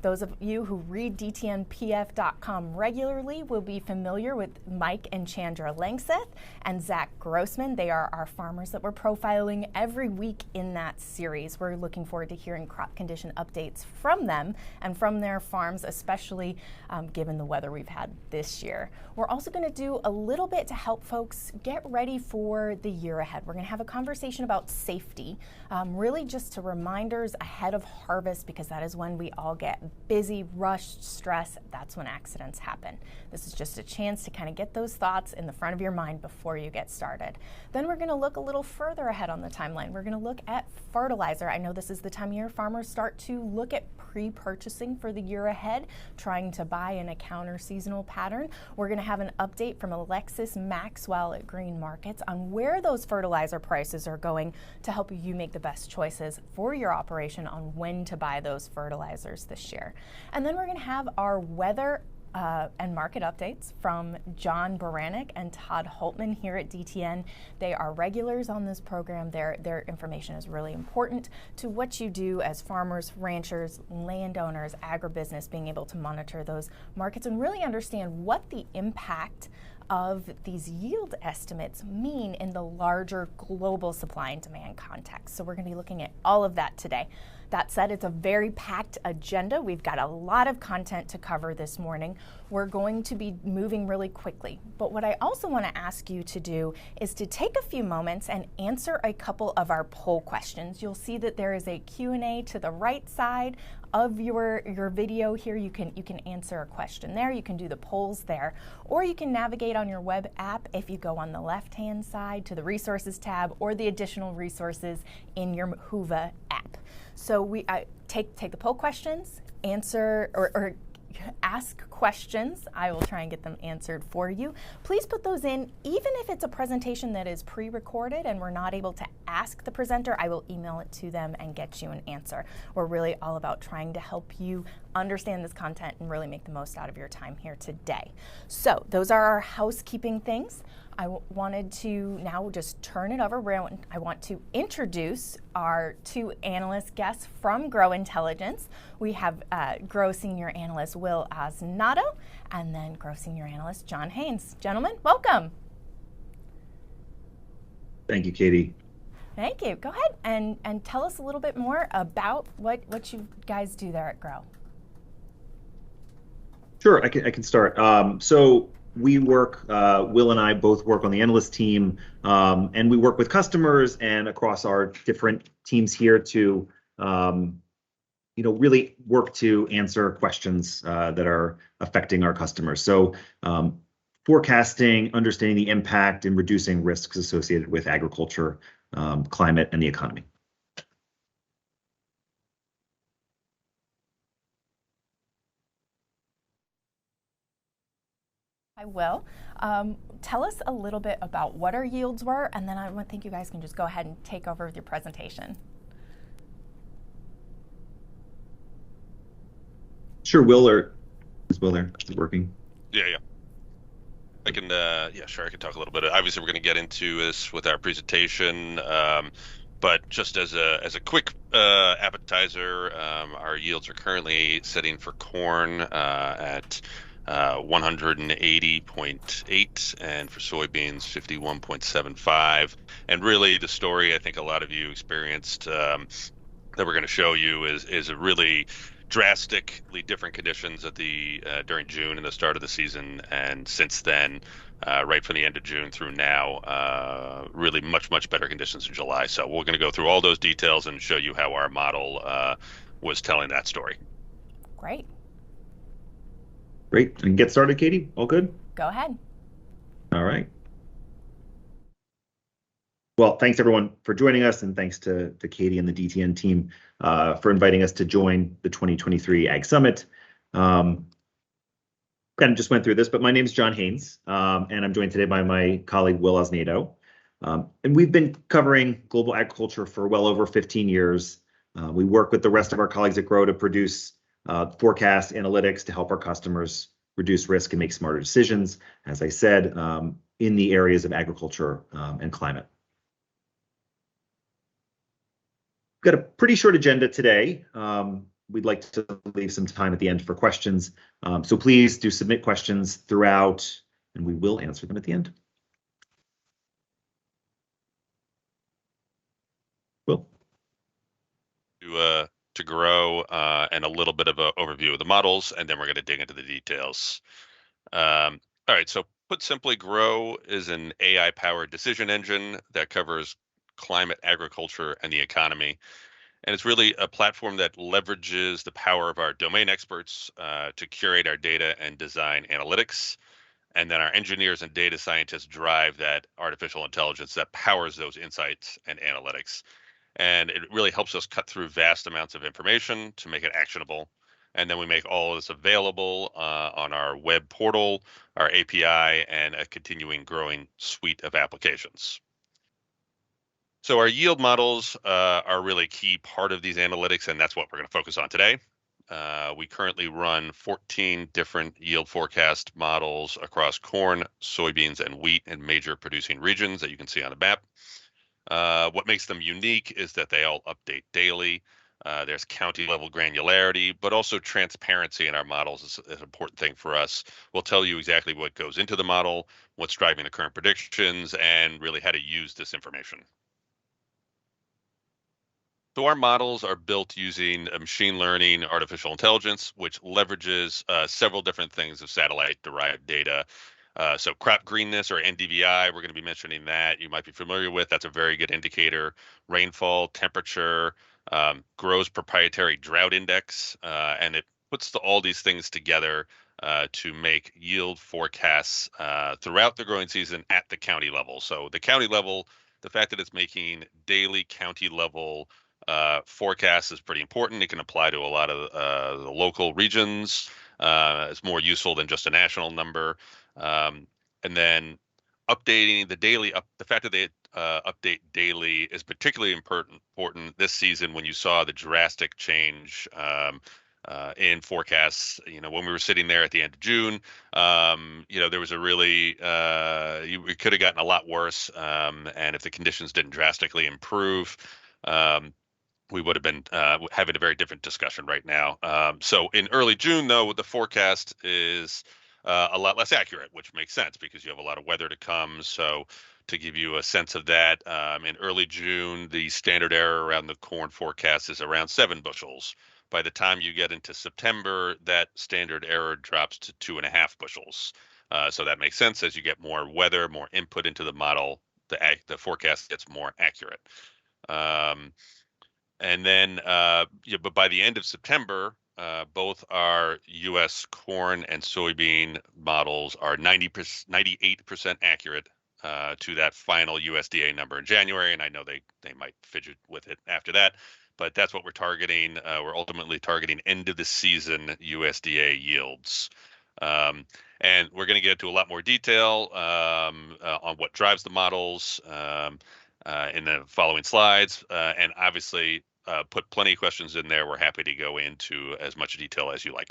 Those of you who read DTNPF.com regularly will be familiar with Mike and Chandra Langseth and Zach Grossman. They are our farmers that we're profiling every week in that series. We're looking forward to hearing crop condition updates from them and from their farms, especially given the weather we've had this year. We're also going to do a little bit to help folks get ready for the year ahead. We're going to have a conversation about safety, really just to reminders ahead of harvest, because that is when we all get busy, rushed, stress. That's when accidents happen. This is just a chance to kind of get those thoughts in the front of your mind before you get started. Then we're going to look a little further ahead on the timeline. We're going to look at fertilizer. I know this is the time of year farmers start to look at pre-purchasing for the year ahead, trying to buy in a counter-seasonal pattern. We're going to have an update from Alexis Maxwell at Green Markets on where those fertilizer prices are going to help you make the best choices for your operation on when to buy those fertilizers this year. And then we're going to have our weather and market updates from John Baranick and Todd Hultman here at DTN. They are regulars on this program. Their information is really important to what you do as farmers, ranchers, landowners, agribusiness, being able to monitor those markets and really understand what the impact of these yield estimates mean in the larger global supply and demand context. So we're going to be looking at all of that today. That said, it's a very packed agenda. We've got a lot of content to cover this morning. We're going to be moving really quickly. But what I also want to ask you to do is to take a few moments and answer a couple of our poll questions. You'll see that there is a Q&A to the right side of your video here. You can answer a question there. You can do the polls there, or you can navigate on your web app if you go on the left-hand side to the resources tab or the additional resources in your Whova app. So we take the poll questions, answer or ask questions. I will try and get them answered for you. Please put those in, even if it's a presentation that is pre-recorded and we're not able to ask the presenter, I will email it to them and get you an answer. We're really all about trying to help you understand this content and really make the most out of your time here today. So those are our housekeeping things. I wanted to now just turn it over. I want to introduce our two analyst guests from Gro Intelligence. We have Gro Senior Analyst Will Osnato and then Gro Senior Analyst John Haynes. Gentlemen, welcome. Thank you, Katie. Thank you. Go ahead and tell us a little bit more about what you guys do there at Gro. Sure, I can start. So we work, Will and I both work on the analyst team, and we work with customers and across our different teams here to, really work to answer questions that are affecting our customers. So forecasting, understanding the impact, and reducing risks associated with agriculture, climate, and the economy. I will. Tell us a little bit about what our yields were, and then I think you guys can just go ahead and take over with your presentation. Sure, Will, or is Will there? Is it working? Yeah. I can, sure, I can talk a little bit. Obviously, we're going to get into this with our presentation, but just as a quick appetizer, our yields are currently sitting for corn at 180.8 and for soybeans 51.75. And really the story I think a lot of you experienced that we're going to show you is a really drastically different conditions at the during June and the start of the season, and since then right from the end of June through now, really much better conditions in July. So we're going to go through all those details and show you how our model was telling that story. Great. Great. And get started, Katie. All good? Go ahead. All right. Well, thanks everyone for joining us, and thanks to Katie and the DTN team for inviting us to join the 2023 Ag Summit. Kind of just went through this, but my name is John Haynes, and I'm joined today by my colleague Will Osnato. And we've been covering global agriculture for well over 15 years. We work with the rest of our colleagues at Gro to produce forecast analytics to help our customers reduce risk and make smarter decisions, as I said, in the areas of agriculture and climate. We've got a pretty short agenda today. we'd like to leave some time at the end for questions. So please do submit questions throughout, and we will answer them at the end. Will? To grow and a little bit of an overview of the models, and then we're going to dig into the details. All right, so put simply, Gro is an AI-powered decision engine that covers climate, agriculture, and the economy. And it's really a platform that leverages the power of our domain experts to curate our data and design analytics. And then our engineers and data scientists drive that artificial intelligence that powers those insights and analytics. And it really helps us cut through vast amounts of information to make it actionable. And then we make all of this available on our web portal, our API, and a continuing growing suite of applications. So our yield models are really a key part of these analytics, and that's what we're going to focus on today. We currently run 14 different yield forecast models across corn, soybeans, and wheat in major producing regions that you can see on the map. What makes them unique is that they all update daily. There's county level granularity, but also transparency in our models is an important thing for us. We'll tell you exactly what goes into the model, what's driving the current predictions, and really how to use this information. So our models are built using machine learning, artificial intelligence, which leverages several different things of satellite-derived data. So crop greenness, or NDVI, we're going to be mentioning that. You might be familiar with. That's a very good indicator. Rainfall, temperature, Gro's proprietary drought index, and it puts all these things together to make yield forecasts throughout the growing season at the county level. So the county level, the fact that it's making daily county level forecast is pretty important. It can apply to a lot of the local regions. It's more useful than just a national number. And then updating the daily, the fact that they update daily is particularly important this season when you saw the drastic change in forecasts. When we were sitting there at the end of June, there was a really, we could have gotten a lot worse. And if the conditions didn't drastically improve, we would have been having a very different discussion right now. So in early June, though, the forecast is a lot less accurate, which makes sense because you have a lot of weather to come. So to give you a sense of that, in early June, the standard error around the corn forecast is around 7 bushels. By the time you get into September, that standard error drops to 2.5 bushels. So that makes sense. As you get more weather, more input into the model, the forecast gets more accurate. And then, but by the end of September, both our U.S. corn and soybean models are 98% accurate to that final USDA number in January. And I know they might fidget with it after that, but that's what we're targeting. We're ultimately targeting end of the season USDA yields. And we're going to get into a lot more detail on what drives the models in the following slides, and obviously put plenty of questions in there. We're happy to go into as much detail as you like.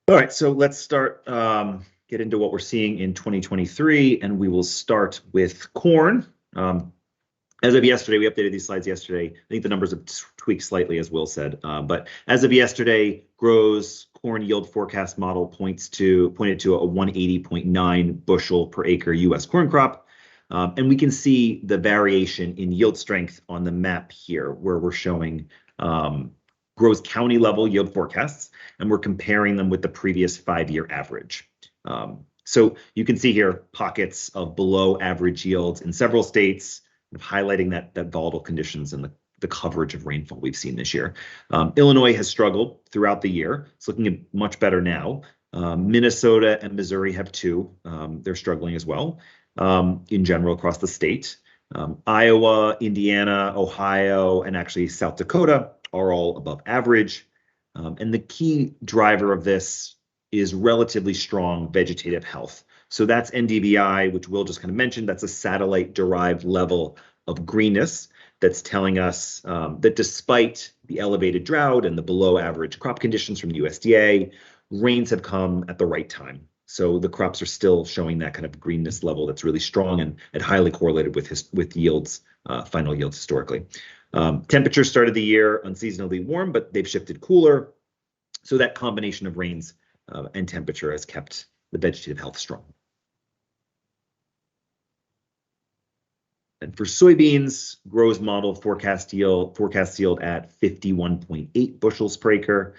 All right, so let's start, get into what we're seeing in 2023, and we will start with corn. As of yesterday, we updated these slides yesterday. I think the numbers have tweaked slightly, as Will said, but as of yesterday, Gro's corn yield forecast model pointed to a 180.9 bushel per acre U.S. corn crop. And we can see the variation in yield strength on the map here, where we're showing Gro's county level yield forecasts, and we're comparing them with the previous 5-year average. So you can see here pockets of below average yields in several states, highlighting that volatile conditions and the coverage of rainfall we've seen this year. Illinois has struggled throughout the year. It's looking much better now. Minnesota and Missouri have too. They're struggling as well in general across the state. Iowa, Indiana, Ohio, and actually South Dakota are all above average. And the key driver of this is relatively strong vegetative health. So that's NDVI, which Will just kind of mentioned. That's a satellite-derived level of greenness that's telling us that despite the elevated drought and the below-average crop conditions from the USDA, rains have come at the right time. So the crops are still showing that kind of greenness level that's really strong and highly correlated with yields, final yields historically. Temperatures started the year unseasonably warm, but they've shifted cooler. So that combination of rains and temperature has kept the vegetative health strong. And for soybeans, Gro's model forecast yield at 51.8 bushels per acre.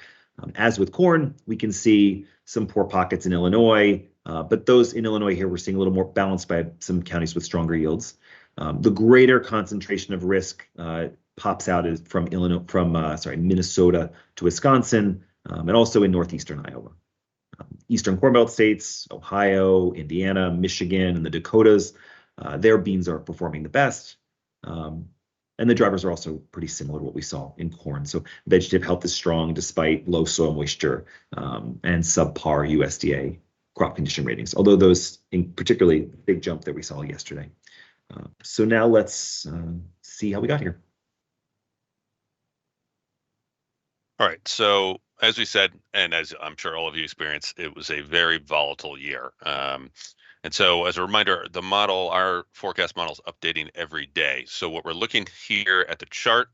As with corn, we can see some poor pockets in Illinois, but those in Illinois here, we're seeing a little more balanced by some counties with stronger yields. The greater concentration of risk pops out is from Minnesota to Wisconsin, and also in northeastern Iowa. Eastern Corn Belt states, Ohio, Indiana, Michigan, and the Dakotas, their beans are performing the best. And the drivers are also pretty similar to what we saw in corn. So vegetative health is strong despite low soil moisture and subpar USDA crop condition ratings, although those in particularly big jump that we saw yesterday. So now let's see how we got here. All right. So as we said, and as I'm sure all of you experienced, it was a very volatile year. And so as a reminder, our forecast model is updating every day. So what we're looking here at the chart,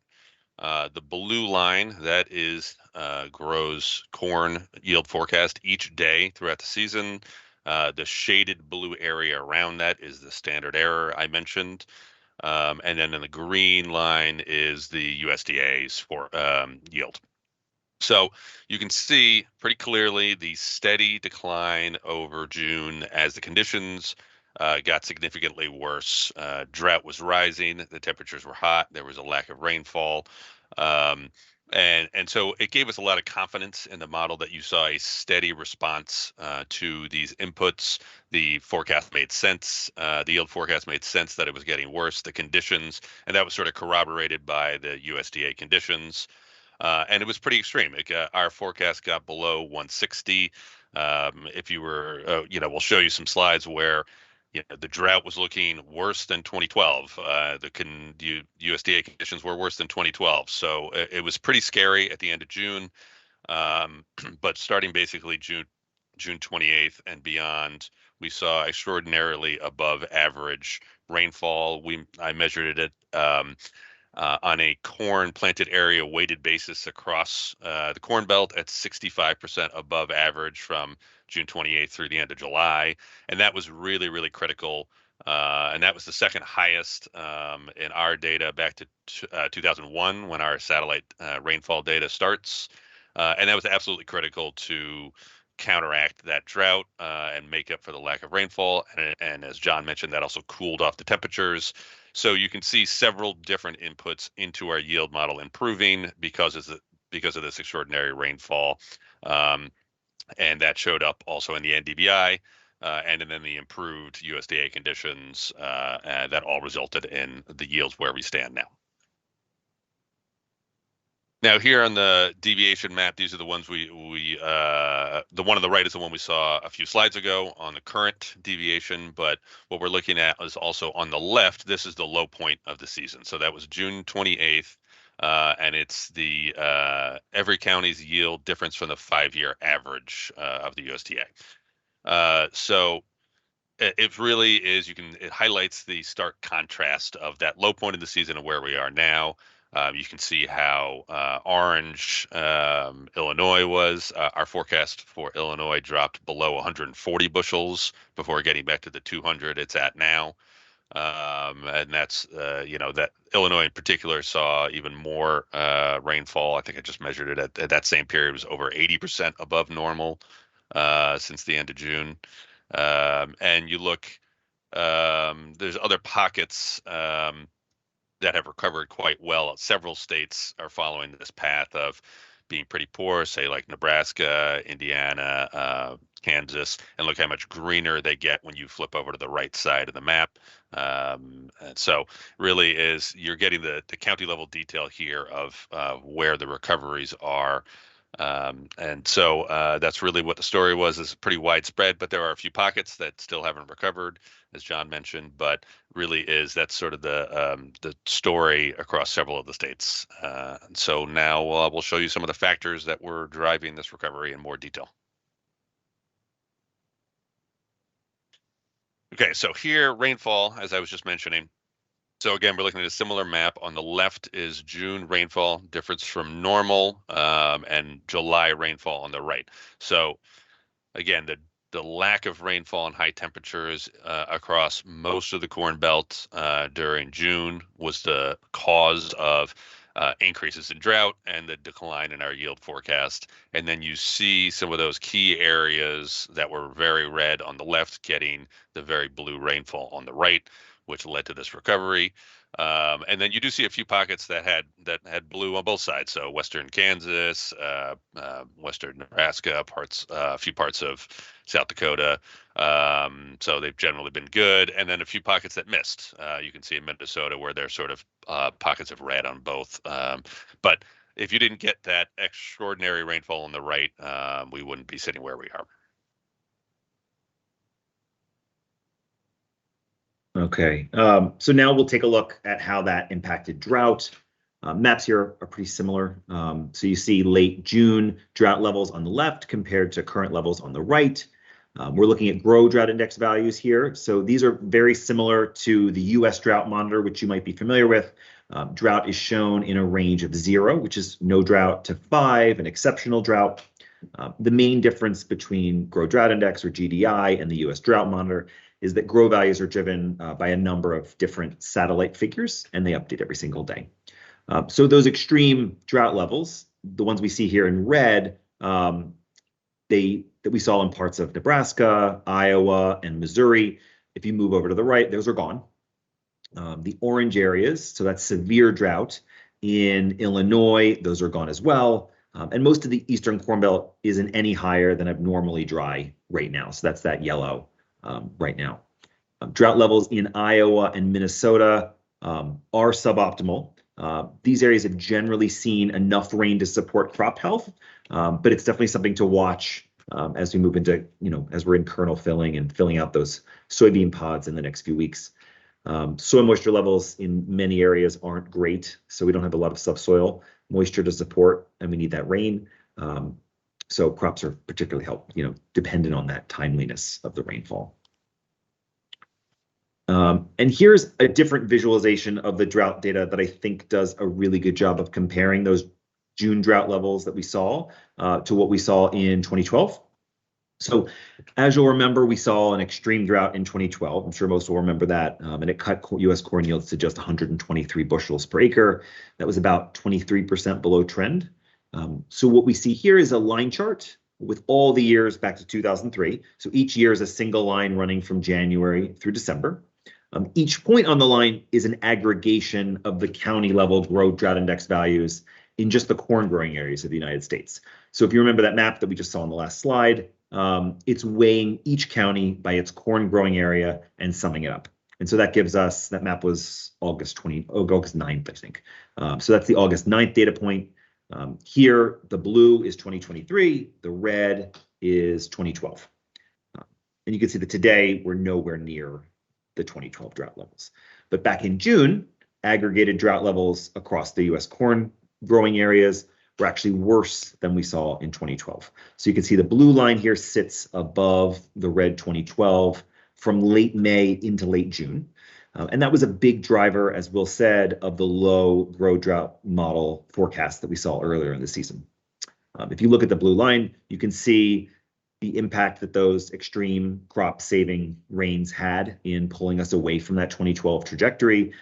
the blue line, that is Gro's corn yield forecast each day throughout the season. The shaded blue area around that is the standard error I mentioned. And then in the green line is the USDA's yield. So you can see pretty clearly the steady decline over June as the conditions got significantly worse. Drought was rising, the temperatures were hot, there was a lack of rainfall. And so it gave us a lot of confidence in the model that you saw a steady response to these inputs. The forecast made sense. The yield forecast made sense that it was getting worse, the conditions, and that was sort of corroborated by the USDA conditions. And it was pretty extreme. Our forecast got below 160. If you were, we'll show you some slides where the drought was looking worse than 2012. The USDA conditions were worse than 2012. So it was pretty scary at the end of June. But starting basically June 28th and beyond, we saw extraordinarily above average rainfall. I measured it at on a corn planted area weighted basis across the Corn Belt at 65% above average from June 28th through the end of July. And that was really, really critical. And that was the second highest in our data back to 2001 when our satellite rainfall data starts. And that was absolutely critical to counteract that drought and make up for the lack of rainfall. And as John mentioned, that also cooled off the temperatures. So you can see several different inputs into our yield model improving because of this extraordinary rainfall. And that showed up also in the NDVI and then the improved USDA conditions that all resulted in the yields where we stand now. Now here on the deviation map, these are the ones the one on the right is the one we saw a few slides ago on the current deviation, but what we're looking at is also on the left, this is the low point of the season. So that was June 28th, and it's the every county's yield difference from the 5-year average of the USDA. So it really is, it highlights the stark contrast of that low point of the season and where we are now. You can see how orange Illinois was. Our forecast for Illinois dropped below 140 bushels before getting back to the 200 it's at now. And that's, that Illinois in particular saw even more rainfall. I think I just measured it at that same period. It was over 80% above normal since the end of June. And you look, there's other pockets that have recovered quite well. Several states are following this path of being pretty poor, say like Nebraska, Indiana, Kansas, and look how much greener they get when you flip over to the right side of the map. And so really you're getting the county level detail here of where the recoveries are. And so that's really what the story was. Is pretty widespread, but there are a few pockets that still haven't recovered, as John mentioned, but really that's sort of the story across several of the states. So now we'll show you some of the factors that were driving this recovery in more detail. Okay, so here, rainfall, as I was just mentioning. So again, we're looking at a similar map. On the left is June rainfall, difference from normal, and July rainfall on the right. So again, the lack of rainfall and high temperatures across most of the Corn Belt during June was the cause of increases in drought and the decline in our yield forecast. And then you see some of those key areas that were very red on the left getting the very blue rainfall on the right, which led to this recovery. And then you do see a few pockets that had blue on both sides. So western Kansas, western Nebraska, a few parts of South Dakota. So they've generally been good. And then a few pockets that missed. You can see in Minnesota where there's sort of pockets of red on both. But if you didn't get that extraordinary rainfall on the right, we wouldn't be sitting where we are. Okay, so now we'll take a look at how that impacted drought. Maps here are pretty similar. So you see late June drought levels on the left compared to current levels on the right. We're looking at Gro drought index values here. So these are very similar to the US drought monitor, which you might be familiar with. Drought is shown in a range of 0, which is no drought, to 5, an exceptional drought. The main difference between Gro drought index, or GDI, and the US drought monitor is that Gro values are driven by a number of different satellite figures, and they update every single day. So those extreme drought levels, the ones we see here in red, that we saw in parts of Nebraska, Iowa, and Missouri. If you move over to the right, those are gone. The orange areas, so that's severe drought in Illinois, those are gone as well. And most of the eastern Corn Belt isn't any higher than abnormally dry right now. So that's that yellow right now. Drought levels in Iowa and Minnesota are suboptimal. These areas have generally seen enough rain to support crop health, but it's definitely something to watch as we move into, as we're in kernel filling and filling out those soybean pods in the next few weeks. Soil moisture levels in many areas aren't great, so we don't have a lot of subsoil moisture to support, and we need that rain. So crops are particularly dependent on that timeliness of the rainfall. And here's a different visualization of the drought data that I think does a really good job of comparing those June drought levels that we saw to what we saw in 2012. So as you'll remember, we saw an extreme drought in 2012. I'm sure most will remember that. And it cut U.S. corn yields to just 123 bushels per acre. That was about 23% below trend. So what we see here is a line chart with all the years back to 2003. So each year is a single line running from January through December. Each point on the line is an aggregation of the county level Gro drought index values in just the corn growing areas of the United States. So if you remember that map that we just saw on the last slide, it's weighing each county by its corn growing area and summing it up. And so that gives us, that map was August 9th, I think. So that's the August 9th data point. Here, the blue is 2023, the red is 2012. And you can see that today we're nowhere near the 2012 drought levels. But back in June, aggregated drought levels across the US corn growing areas were actually worse than we saw in 2012. So you can see the blue line here sits above the red 2012 from late May into late June. And that was a big driver, as Will said, of the low Gro drought model forecast that we saw earlier in the season. If you look at the blue line, you can see the impact that those extreme crop saving rains had in pulling us away from that 2012 trajectory.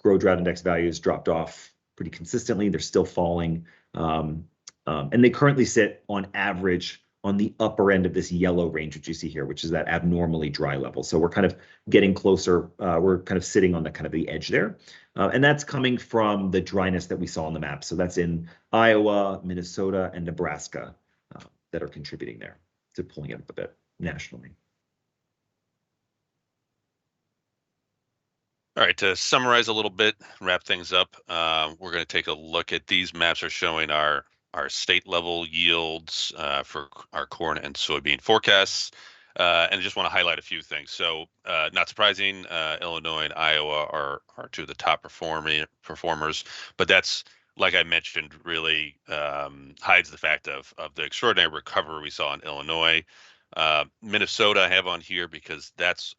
Gro drought index values dropped off pretty consistently. They're still falling. And they currently sit on average on the upper end of this yellow range, which you see here, which is that abnormally dry level. So we're kind of getting closer. We're kind of sitting on the edge there. And that's coming from the dryness that we saw on the map. So that's in Iowa, Minnesota, and Nebraska that are contributing there to pulling it up a bit nationally. All right, to summarize a little bit, wrap things up, we're going to take a look at these maps are showing our state level yields for our corn and soybean forecasts. And I just want to highlight a few things. So not surprising, Illinois and Iowa are two of the top performers, but that's, like I mentioned, really hides the fact of the extraordinary recovery we saw in Illinois. Minnesota I have on here because that's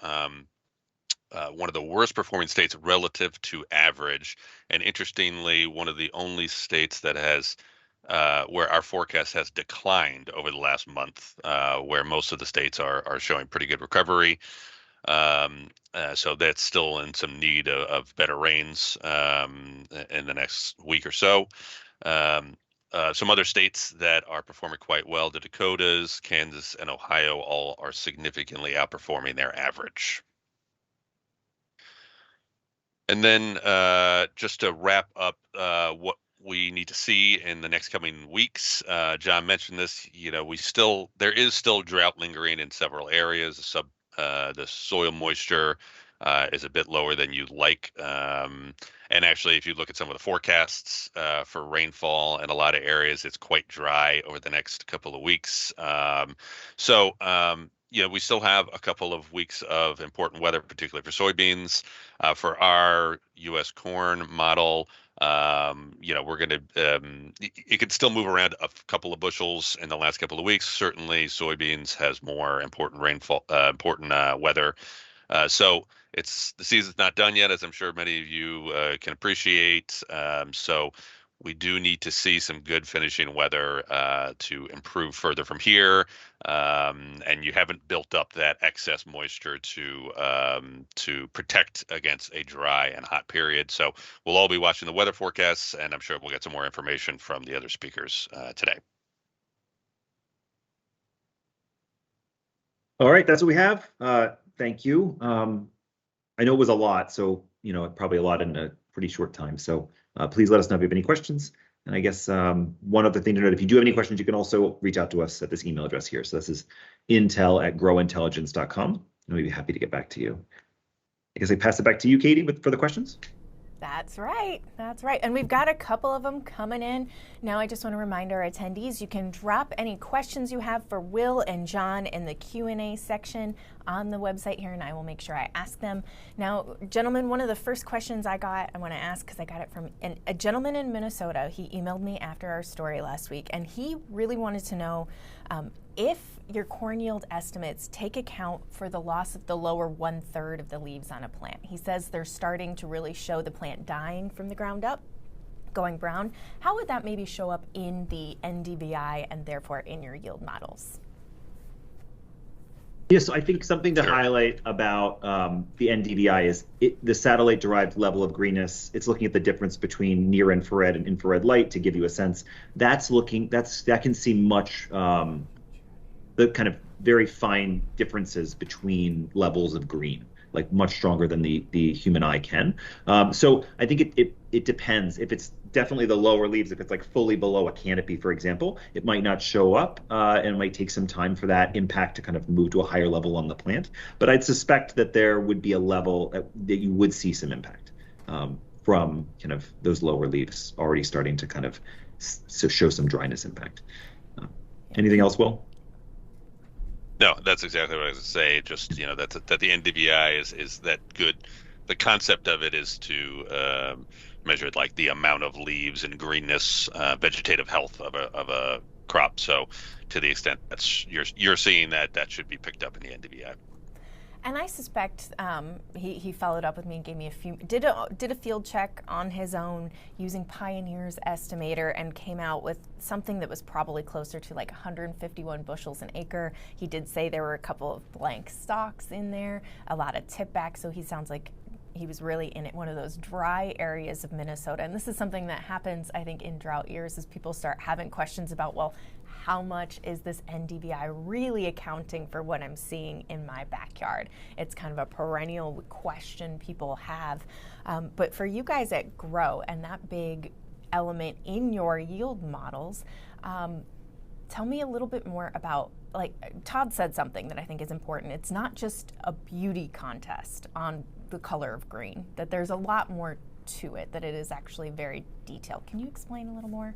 one of the worst performing states relative to average. And interestingly, one of the only states that has where our forecast has declined over the last month, where most of the states are showing pretty good recovery. So that's still in some need of better rains in the next week or so. Some other states that are performing quite well, the Dakotas, Kansas, and Ohio, all are significantly outperforming their average. And then just to wrap up what we need to see in the next coming weeks, John mentioned this, there is still drought lingering in several areas. The soil moisture is a bit lower than you'd like. And actually, if you look at some of the forecasts for rainfall in a lot of areas, it's quite dry over the next couple of weeks. We still have a couple of weeks of important weather, particularly for soybeans. For our U.S. corn model, we're going to, it could still move around a couple of bushels in the last couple of weeks. Certainly, soybeans has more important rainfall, important weather. So the season's not done yet, as I'm sure many of you can appreciate. So we do need to see some good finishing weather to improve further from here. And you haven't built up that excess moisture to protect against a dry and hot period. So we'll all be watching the weather forecasts, and I'm sure we'll get some more information from the other speakers today. All right, that's what we have. Thank you. I know it was a lot, so probably a lot in a pretty short time. So please let us know if you have any questions. And I guess one other thing to note, if you do have any questions, you can also reach out to us at this email address here. So this is intel@grointelligence.com, and we'd be happy to get back to you. I guess I pass it back to you, Katie, for the questions. That's right. That's right. And we've got a couple of them coming in. Now, I just want to remind our attendees, you can drop any questions you have for Will and John in the Q&A section on the website here, and I will make sure I ask them. Now, gentlemen, one of the first questions I want to ask, because I got it from a gentleman in Minnesota. He emailed me after our story last week, and he really wanted to know if your corn yield estimates take account for the loss of the lower 1/3 of the leaves on a plant. He says they're starting to really show the plant dying from the ground up, going brown. How would that maybe show up in the NDVI and therefore in your yield models? Yes, so I think something to highlight about the NDVI is the satellite-derived level of greenness. It's looking at the difference between near infrared and infrared light to give you a sense. That can see much the kind of very fine differences between levels of green, like much stronger than the human eye can. So I think it depends. If it's definitely the lower leaves, if it's like fully below a canopy, for example, it might not show up, and it might take some time for that impact to kind of move to a higher level on the plant. But I'd suspect that there would be a level that you would see some impact from kind of those lower leaves already starting to kind of show some dryness impact. Anything else, Will? No, that's exactly what I was going to say. Just, that the NDVI is that good. The concept of it is to measure like the amount of leaves and greenness, vegetative health of a crop. So to the extent that's you're seeing that should be picked up in the NDVI. And I suspect he followed up with me and gave me did a field check on his own using Pioneer's estimator and came out with something that was probably closer to like 151 bushels an acre. He did say there were a couple of blank stalks in there, a lot of tip back. So he sounds like he was really in one of those dry areas of Minnesota. And this is something that happens, I think, in drought years as people start having questions about, well, how much is this NDVI really accounting for what I'm seeing in my backyard? It's kind of a perennial question people have. But for you guys at Gro and that big element in your yield models, tell me a little bit more about, like Todd said something that I think is important. It's not just a beauty contest on the color of green, that there's a lot more to it, that it is actually very detailed. Can you explain a little more?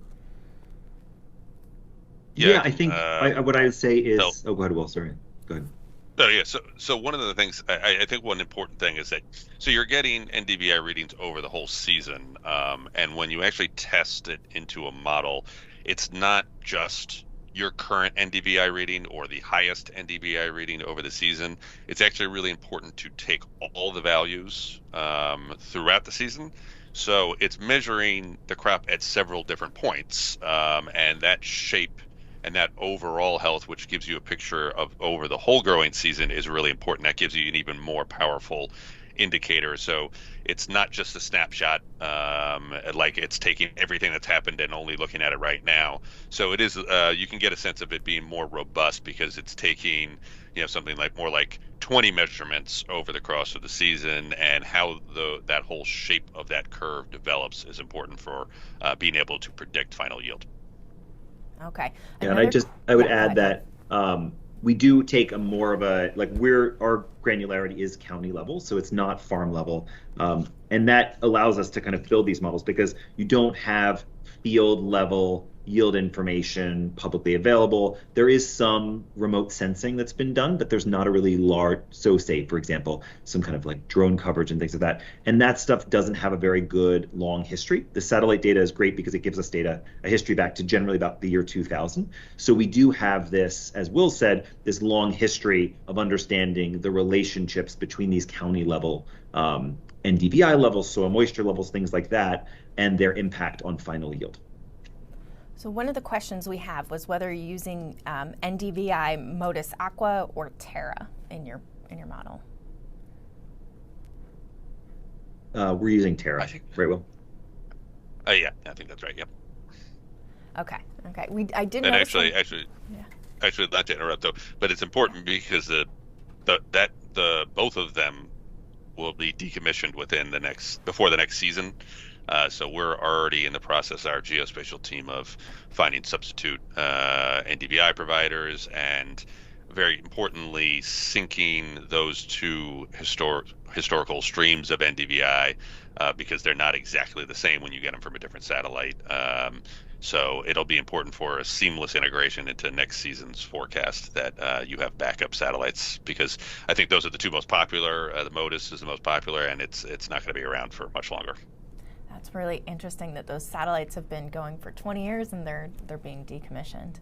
Yeah, I think what I would say is, go ahead, Will, sorry. Go ahead. Oh, yeah. So one of the things, I think one important thing is that, so you're getting NDVI readings over the whole season. And when you actually test it into a model, it's not just your current NDVI reading or the highest NDVI reading over the season. It's actually really important to take all the values throughout the season. So it's measuring the crop at several different points, and that shape and that overall health, which gives you a picture of over the whole growing season, is really important. That gives you an even more powerful indicator. So it's not just a snapshot, like it's taking everything that's happened and only looking at it right now. So it is, you can get a sense of it being more robust because it's taking, something like more like 20 measurements over the course of the season, and how that whole shape of that curve develops is important for being able to predict final yield. Okay. Yeah, and I would add that we do take a more of a, like, our granularity is county level, so it's not farm level. And that allows us to kind of build these models because you don't have field level yield information publicly available. There is some remote sensing that's been done, but there's not a really large, so say, for example, some kind of like drone coverage and things like that. And that stuff doesn't have a very good long history. The satellite data is great because it gives us a history back to generally about the year 2000. So we do have this, as Will said, this long history of understanding the relationships between these county level NDVI levels, soil moisture levels, things like that, and their impact on final yield. So one of the questions we have was whether you're using NDVI, Modus Aqua, or Terra in your model. We're using Terra, right, Will? Yeah, I think that's right. Yep. Okay. I did. And actually, not to interrupt though, but it's important because both of them will be decommissioned before the next season. So we're already in the process, our geospatial team, of finding substitute NDVI providers, and very importantly, syncing those two historical streams of NDVI because they're not exactly the same when you get them from a different satellite. So it'll be important for a seamless integration into next season's forecast that you have backup satellites, because I think those are the two most popular. The Modus is the most popular, and it's not going to be around for much longer. It's really interesting that those satellites have been going for 20 years and they're being decommissioned.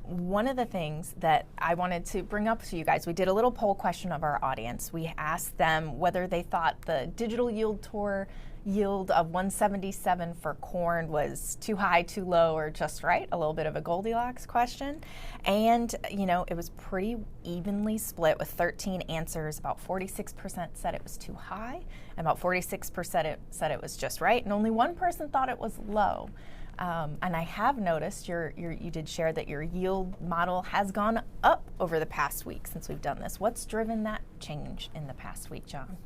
One of the things that I wanted to bring up to you guys, we did a little poll question of our audience. We asked them whether they thought the digital yield tour yield of 177 for corn was too high, too low, or just right, a little bit of a Goldilocks question. And, it was pretty evenly split with 13 answers. About 46% said it was too high, and about 46% said it was just right, and only one person thought it was low. And I have noticed you did share that your yield model has gone up over the past week since we've done this. What's driven that change in the past week, John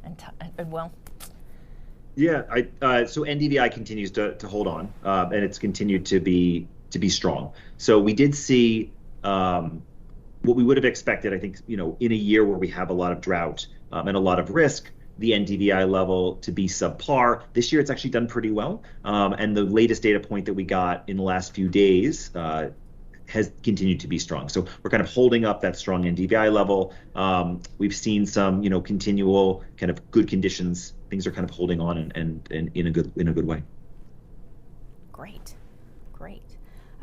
and Will? Yeah, so NDVI continues to hold on, and it's continued to be strong. So we did see what we would have expected, I think, in a year where we have a lot of drought and a lot of risk, the NDVI level to be subpar. This year, it's actually done pretty well. And the latest data point that we got in the last few days has continued to be strong. So we're kind of holding up that strong NDVI level. We've seen some, continual kind of good conditions. Things are kind of holding on and in a good way. Great.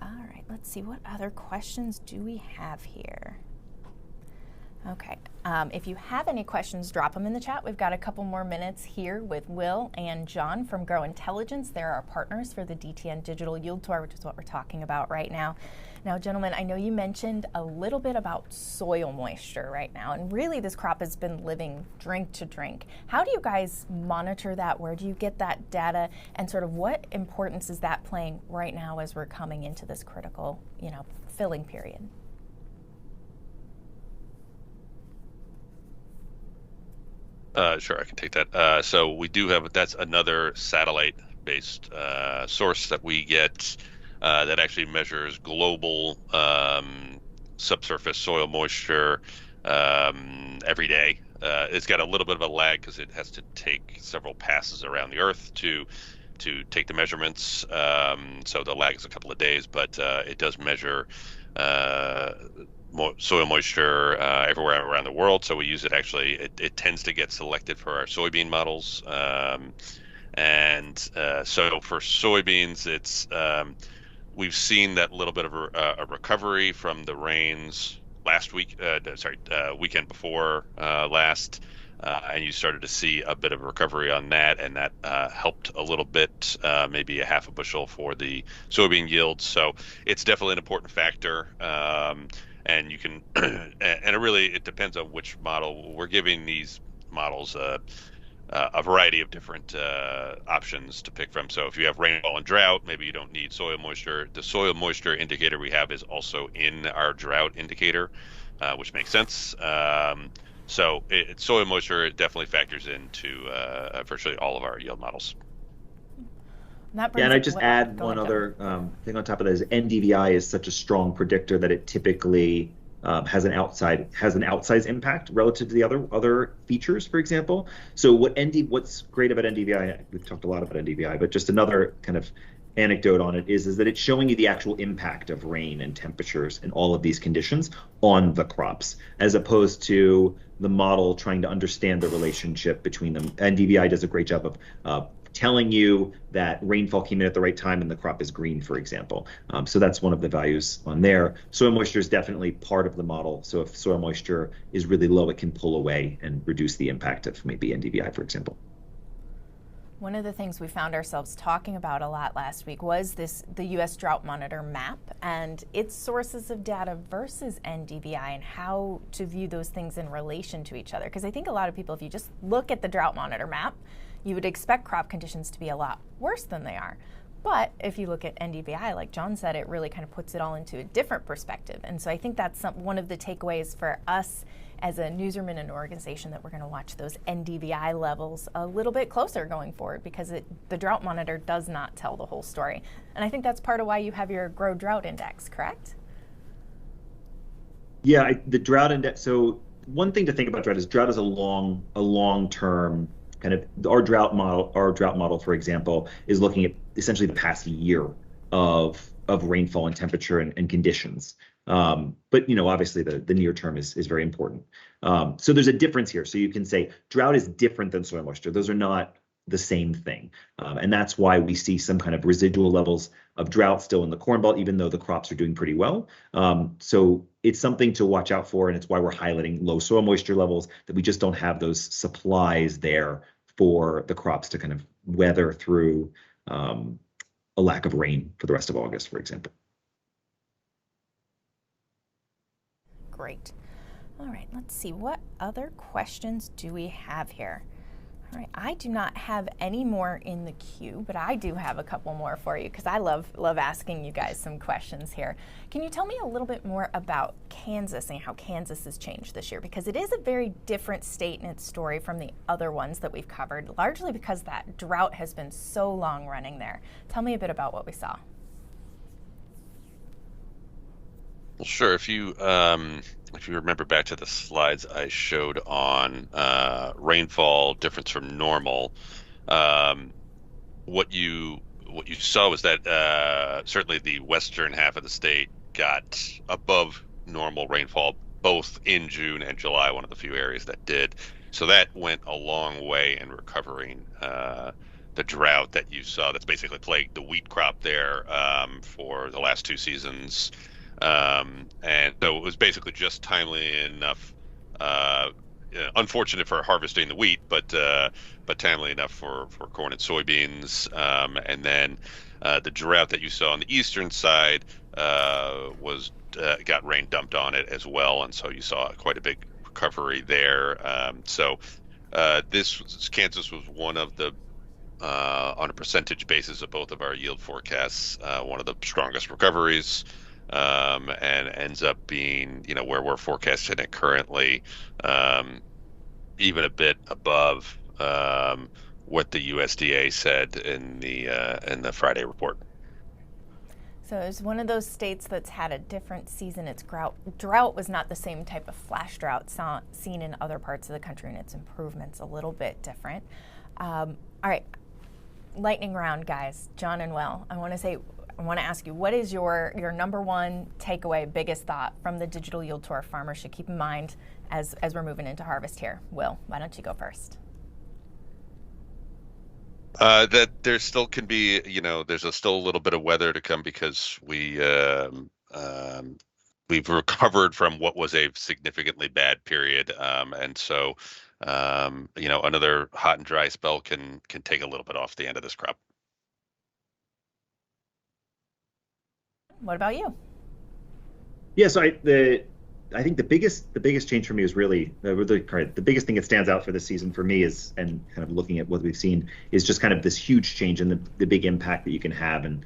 All right, let's see, what other questions do we have here? Okay, if you have any questions, drop them in the chat. We've got a couple more minutes here with Will and John from Gro Intelligence. They're our partners for the DTN Digital Yield Tour, which is what we're talking about right now. Now, gentlemen, I know you mentioned a little bit about soil moisture right now, and really this crop has been living drink to drink. How do you guys monitor that? Where do you get that data? And sort of what importance is that playing right now as we're coming into this critical, filling period? Sure, I can take that. So we do that's another satellite-based source that we get that actually measures global subsurface soil moisture every day. It's got a little bit of a lag because it has to take several passes around the Earth to take the measurements. So the lag is a couple of days, but it does measure soil moisture everywhere around the world. So we use it actually. It tends to get selected for our soybean models. So for soybeans, it's we've seen that little bit of a recovery from the rains last week, weekend before last, and you started to see a bit of a recovery on that, and that helped a little bit, maybe a half a bushel for the soybean yield. So it's definitely an important factor. And you can, and it depends on which model. We're giving these models a variety of different options to pick from. So if you have rainfall and drought, maybe you don't need soil moisture. The soil moisture indicator we have is also in our drought indicator, which makes sense. So soil moisture definitely factors into virtually all of our yield models. And I just add one other thing on top of that is NDVI is such a strong predictor that it typically has an outsized impact relative to the other features, for example. So what's great about NDVI, we've talked a lot about NDVI, but just another kind of anecdote on it is that it's showing you the actual impact of rain and temperatures and all of these conditions on the crops, as opposed to the model trying to understand the relationship between them. NDVI does a great job of telling you that rainfall came in at the right time and the crop is green, for example. So that's one of the values on there. Soil moisture is definitely part of the model. So if soil moisture is really low, it can pull away and reduce the impact of maybe NDVI, for example. One of the things we found ourselves talking about a lot last week was the U.S. Drought Monitor map and its sources of data versus NDVI and how to view those things in relation to each other. Because I think a lot of people, if you just look at the Drought Monitor map, you would expect crop conditions to be a lot worse than they are. But if you look at NDVI, like John said, it really kind of puts it all into a different perspective. And so I think that's one of the takeaways for us as a newsroom and an organization, that we're going to watch those NDVI levels a little bit closer going forward, because the drought monitor does not tell the whole story. And I think that's part of why you have your Gro Drought Index, correct? Yeah, the drought index. So one thing to think about drought is a long-term kind of, our drought model, for example, is looking at essentially the past year of rainfall and temperature and conditions. But obviously the near term is very important. So there's a difference here. So you can say drought is different than soil moisture. Those are not the same thing. And that's why we see some kind of residual levels of drought still in the Corn Belt, even though the crops are doing pretty well. So it's something to watch out for, and it's why we're highlighting low soil moisture levels, that we just don't have those supplies there for the crops to kind of weather through a lack of rain for the rest of August, for example. Great. All right, let's see. What other questions do we have here? All right, I do not have any more in the queue, but I do have a couple more for you, because I love asking you guys some questions here. Can you tell me a little bit more about Kansas and how Kansas has changed this year? Because it is a very different state in its story from the other ones that we've covered, largely because that drought has been so long running there. Tell me a bit about what we saw. Well, sure. If you remember back to the slides I showed on rainfall difference from normal, what you saw was that certainly the western half of the state got above normal rainfall both in June and July, one of the few areas that did. So that went a long way in recovering the drought that you saw that's basically plagued the wheat crop there for the last two seasons. And so it was basically just timely enough, unfortunate for harvesting the wheat, but timely enough for corn and soybeans. And then the drought that you saw on the eastern side got rain dumped on it as well, and so you saw quite a big recovery there. Kansas was one of the on a percentage basis of both of our yield forecasts, one of the strongest recoveries. And ends up being, where we're forecasting it currently, even a bit above what the USDA said in the Friday report. So it's one of those states that's had a different season. Its drought was not the same type of flash drought seen in other parts of the country, and its improvement's a little bit different. All right, lightning round, guys. John and Will, I want to ask you, what is your number one takeaway, biggest thought from the digital yield tour farmers should keep in mind as we're moving into harvest here? Will, why don't you go first? That there still can be, there's still a little bit of weather to come because we've recovered from what was a significantly bad period, and so another hot and dry spell can take a little bit off the end of this crop. What about you? Yeah, so I think the biggest change for me is really the biggest thing that stands out for this season for me is, and kind of looking at what we've seen, is just kind of this huge change in the big impact that you can have, and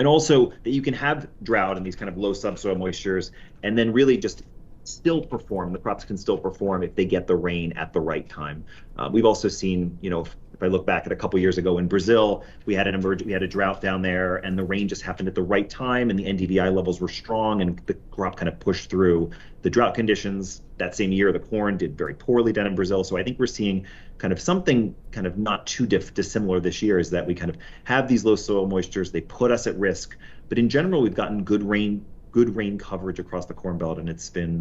also that you can have drought and these kind of low subsoil moistures, and then really just still perform. The crops can still perform if they get the rain at the right time. We've also seen, if I look back at a couple years ago in Brazil, we had a drought down there, and the rain just happened at the right time, and the NDVI levels were strong, and the crop kind of pushed through the drought conditions. That same year, the corn did very poorly down in Brazil. So I think we're seeing kind of something kind of not too dissimilar this year, is that we kind of have these low soil moistures. They put us at risk, but in general, we've gotten good rain coverage across the Corn Belt, and it's been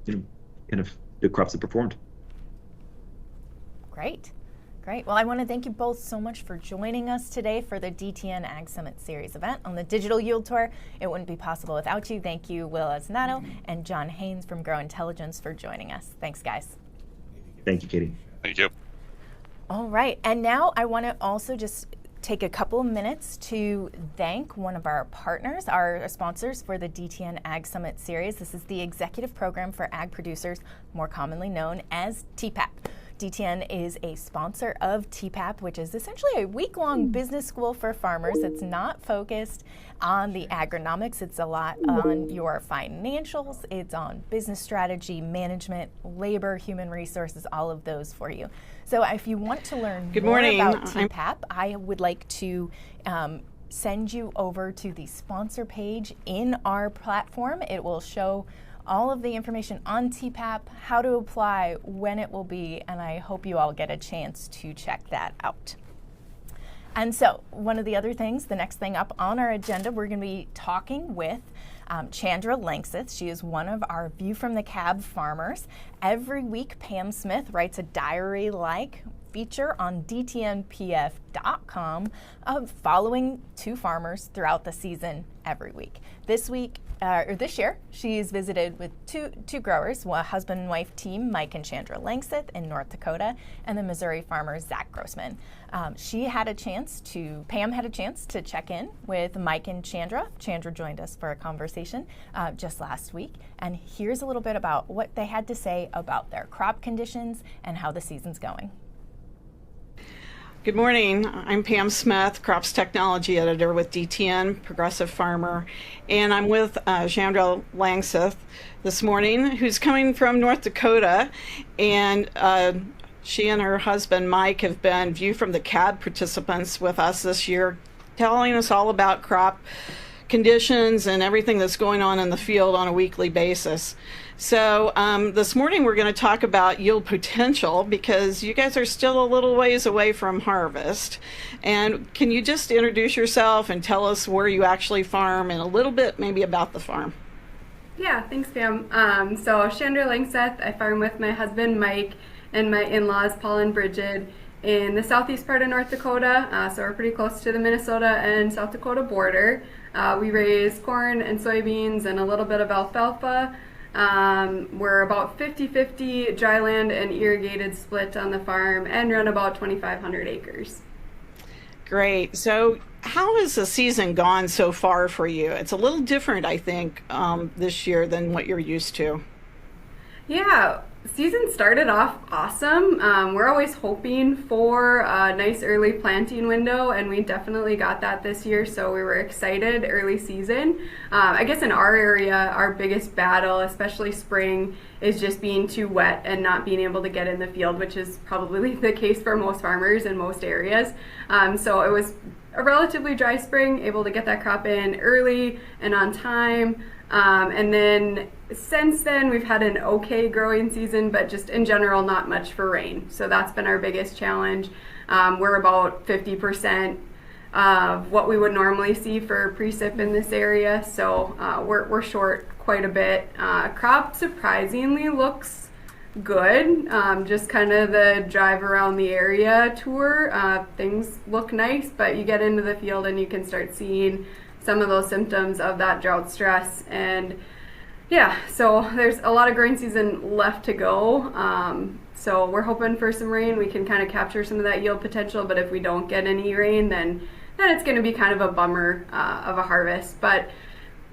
kind of the crops have performed. Great. Well, I want to thank you both so much for joining us today for the DTN Ag Summit Series event on the Digital Yield Tour. It wouldn't be possible without you. Thank you, Will Asnato and John Haynes from Gro Intelligence, for joining us. Thanks, guys. Thank you, Katie. Thank you. All right. And now I want to also just take a couple of minutes to thank one of our partners, our sponsors for the DTN Ag Summit Series. This is the Executive Program for Ag Producers, more commonly known as TPAP. DTN is a sponsor of TPAP, which is essentially a week-long business school for farmers. It's not focused on the agronomics. It's a lot on your financials. It's on business strategy, management, labor, human resources, all of those for you. So if you want to learn more about TPAP, I would like to send you over to the sponsor page in our platform. It will show all of the information on TPAP, how to apply, when it will be, and I hope you all get a chance to check that out. And so one of the other things, the next thing up on our agenda, we're going to be talking with Chandra Langseth. She is one of our View from the Cab farmers. Every week, Pam Smith writes a diary-like feature on DTNPF.com of following two farmers throughout the season every week. This year, she's visited with two growers, a husband and wife team, Mike and Chandra Langseth in North Dakota, and the Missouri farmer, Zach Grossman. Pam had a chance to check in with Mike and Chandra. Chandra joined us for a conversation just last week, and here's a little bit about what they had to say about their crop conditions and how the season's going. Good morning. I'm Pam Smith, Crops Technology Editor with DTN, Progressive Farmer, and I'm with Chandra Langseth this morning, who's coming from North Dakota, and she and her husband Mike have been View from the Cab participants with us this year, telling us all about crop conditions and everything that's going on in the field on a weekly basis. So this morning we're going to talk about yield potential, because you guys are still a little ways away from harvest. And can you just introduce yourself and tell us where you actually farm and a little bit maybe about the farm? Yeah, thanks, Pam. So Chandra Langseth, I farm with my husband Mike and my in-laws Paul and Bridget in the southeast part of North Dakota. So we're pretty close to the Minnesota and South Dakota border. We raise corn and soybeans and a little bit of alfalfa. We're about 50-50 dry land and irrigated split on the farm, and run about 2,500 acres. Great. So how has the season gone so far for you? It's a little different, I think, this year than what you're used to. Yeah, season started off awesome. We're always hoping for a nice early planting window, and we definitely got that this year, so we were excited early season. I guess in our area, our biggest battle, especially spring, is just being too wet and not being able to get in the field, which is probably the case for most farmers in most areas. So it was a relatively dry spring, able to get that crop in early and on time. And then since then, we've had an okay growing season, but just in general, not much for rain. So that's been our biggest challenge. We're about 50% of what we would normally see for precip in this area. So we're short quite a bit. Crop surprisingly looks good. Just kind of the drive around the area tour, things look nice, but you get into the field and you can start seeing some of those symptoms of that drought stress. And yeah, so there's a lot of growing season left to go. So we're hoping for some rain. We can kind of capture some of that yield potential, but if we don't get any rain, then it's going to be kind of a bummer of a harvest. But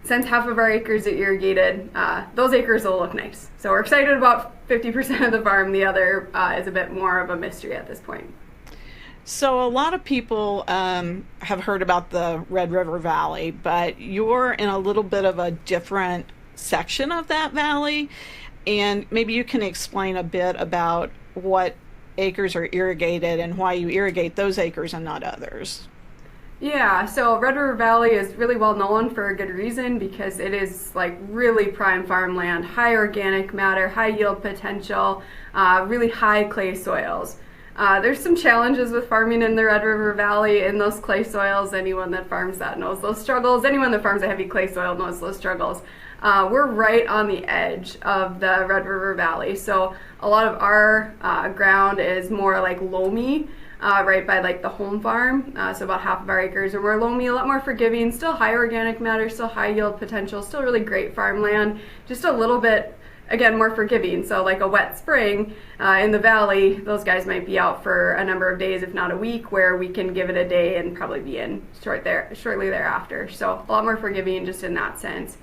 since half of our acres are irrigated, those acres will look nice. So we're excited about 50% of the farm. The other is a bit more of a mystery at this point. So a lot of people have heard about the Red River Valley, but you're in a little bit of a different section of that valley. And maybe you can explain a bit about what acres are irrigated and why you irrigate those acres and not others. Yeah, so Red River Valley is really well known for a good reason, because it is like really prime farmland, high organic matter, high yield potential, really high clay soils. There's some challenges with farming in the Red River Valley in those clay soils. Anyone that farms that knows those struggles. Anyone that farms a heavy clay soil knows those struggles. We're right on the edge of the Red River Valley, so a lot of our ground is more like loamy, right by like the home farm, so about half of our acres are more loamy, a lot more forgiving, still high organic matter, still high yield potential, still really great farmland, just a little bit, again, more forgiving. So like a wet spring in the valley, those guys might be out for a number of days, if not a week, where we can give it a day and probably be in shortly thereafter. So a lot more forgiving just in that sense.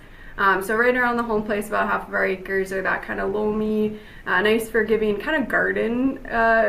So right around the home place, about half of our acres are that kind of loamy, nice forgiving kind of garden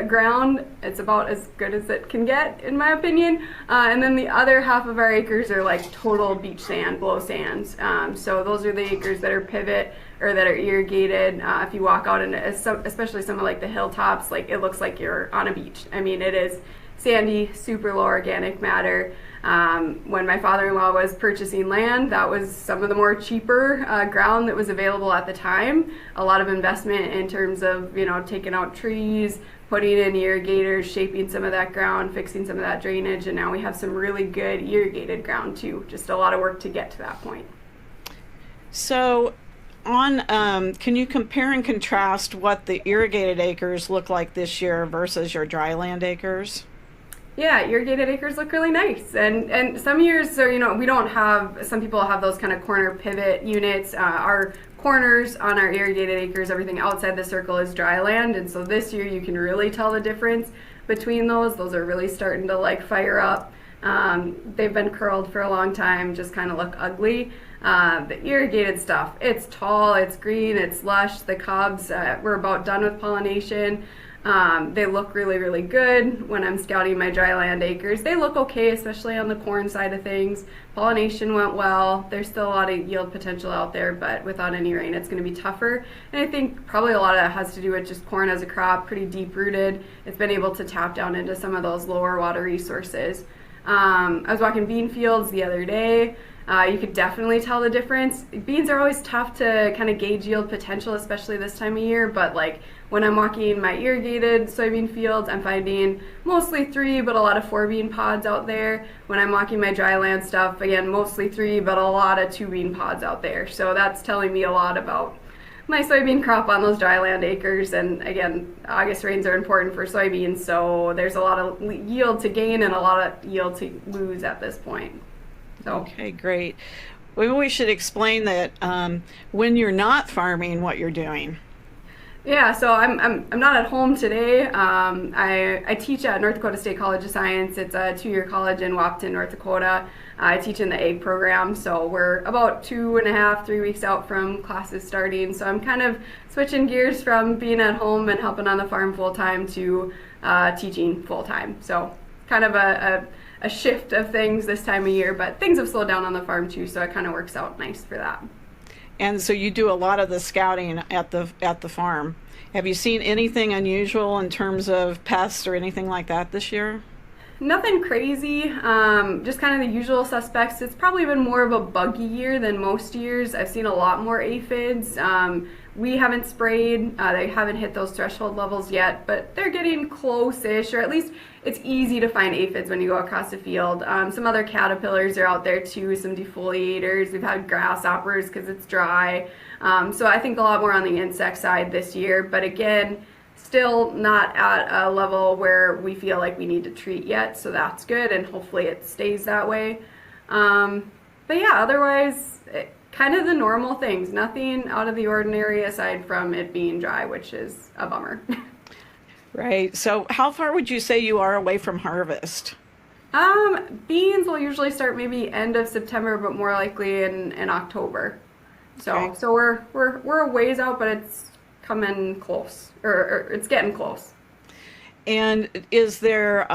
ground. It's about as good as it can get, in my opinion. And then the other half of our acres are like total beach sand, blow sands. So those are the acres that are pivot or that are irrigated. If you walk out, and especially some of like the hilltops, like it looks like you're on a beach. I mean, it is sandy, super low organic matter. When my father-in-law was purchasing land, that was some of the more cheaper ground that was available at the time. A lot of investment in terms of, taking out trees, putting in irrigators, shaping some of that ground, fixing some of that drainage, and now we have some really good irrigated ground too. Just a lot of work to get to that point. So can you compare and contrast what the irrigated acres look like this year versus your dryland acres? Yeah, irrigated acres look really nice, and some years, so we don't have. Some people have those kind of corner pivot units. Our corners on our irrigated acres, everything outside the circle is dry land, and so this year you can really tell the difference between those. Those are really starting to like fire up. They've been curled for a long time, just kind of look ugly. The irrigated stuff, it's tall, it's green, it's lush. The cobs, we're about done with pollination. They look really, really good when I'm scouting my dryland acres. They look okay, especially on the corn side of things. Pollination went well. There's still a lot of yield potential out there, but without any rain, it's going to be tougher. And I think probably a lot of that has to do with just corn as a crop, pretty deep rooted. It's been able to tap down into some of those lower water resources. I was walking bean fields the other day. You could definitely tell the difference. Beans are always tough to kind of gauge yield potential, especially this time of year, but like when I'm walking my irrigated soybean fields, I'm finding mostly 3, but a lot of 4 bean pods out there. When I'm walking my dryland stuff, again, mostly 3, but a lot of 2 bean pods out there. So that's telling me a lot about my soybean crop on those dryland acres. And again, August rains are important for soybeans, so there's a lot of yield to gain and a lot of yield to lose at this point. So. Okay, great. Maybe we should explain that when you're not farming, what you're doing. Yeah, so I'm not at home today. I teach at North Dakota State College of Science. It's a 2-year college in Wahpeton, North Dakota. I teach in the ag program, so we're about 2.5, 3 weeks out from classes starting. So I'm kind of switching gears from being at home and helping on the farm full time to teaching full time. So kind of a shift of things this time of year, but things have slowed down on the farm too, so it kind of works out nice for that. And so you do a lot of the scouting at the farm. Have you seen anything unusual in terms of pests or anything like that this year? Nothing crazy, just kind of the usual suspects. It's probably been more of a buggy year than most years. I've seen a lot more aphids. We haven't sprayed, they haven't hit those threshold levels yet, but they're getting close-ish, or at least it's easy to find aphids when you go across the field. Some other caterpillars are out there too, some defoliators. We've had grasshoppers because it's dry. So I think a lot more on the insect side this year, but again, still not at a level where we feel like we need to treat yet, so that's good, and hopefully it stays that way. But yeah, otherwise, kind of the normal things. Nothing out of the ordinary aside from it being dry, which is a bummer. Right. So how far would you say you are away from harvest? Beans will usually start maybe end of September, but more likely in October. So Okay. so we're a ways out, but it's coming close, or it's getting close. And is there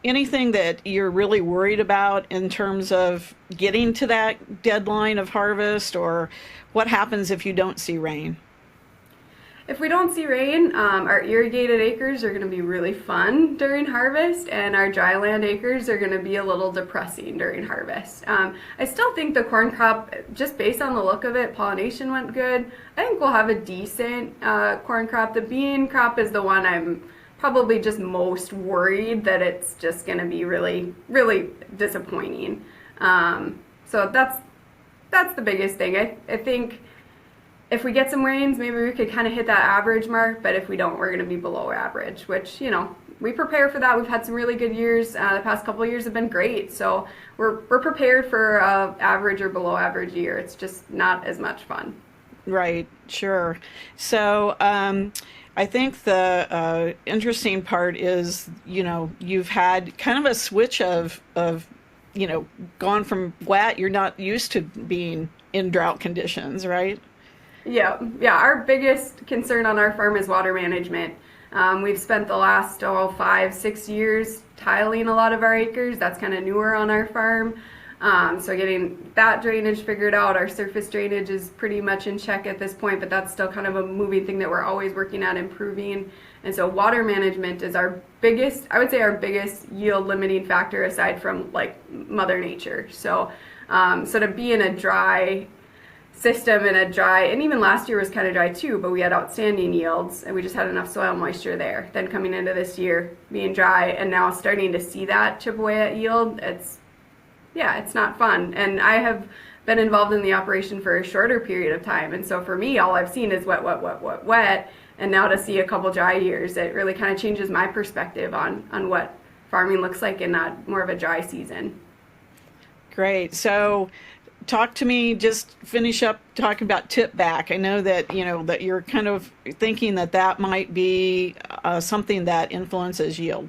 anything that you're really worried about in terms of getting to that deadline of harvest, or what happens if you don't see rain? If we don't see rain, our irrigated acres are going to be really fun during harvest, and our dry land acres are going to be a little depressing during harvest. I still think the corn crop, just based on the look of it, pollination went good. I think we'll have a decent corn crop. The bean crop is the one I'm probably just most worried that it's just going to be really, really disappointing. So that's the biggest thing. I think if we get some rains, maybe we could kind of hit that average mark, but if we don't, we're going to be below average, which, we prepare for that. We've had some really good years. The past couple of years have been great, so we're prepared for average or below average year. It's just not as much fun. Right, sure. So I think the interesting part is, you've had kind of a switch of gone from wet. You're not used to being in drought conditions, right? Yeah. Our biggest concern on our farm is water management. We've spent the last 5-6 years tiling a lot of our acres. That's kind of newer on our farm. So getting that drainage figured out. Our surface drainage is pretty much in check at this point, but that's still kind of a moving thing that we're always working on improving. And so water management is our biggest yield limiting factor aside from like Mother Nature. So to be in a dry system and even last year was kind of dry too, but we had outstanding yields and we just had enough soil moisture there. Then coming into this year being dry and now starting to see that chip away at yield, it's not fun. And I have been involved in the operation for a shorter period of time, and so for me all I've seen is wet, and now to see a couple dry years, it really kind of changes my perspective on what farming looks like in that more of a dry season. Great. So talk to me, just finish up talking about tip back. I know that, that you're kind of thinking that might be something that influences yield.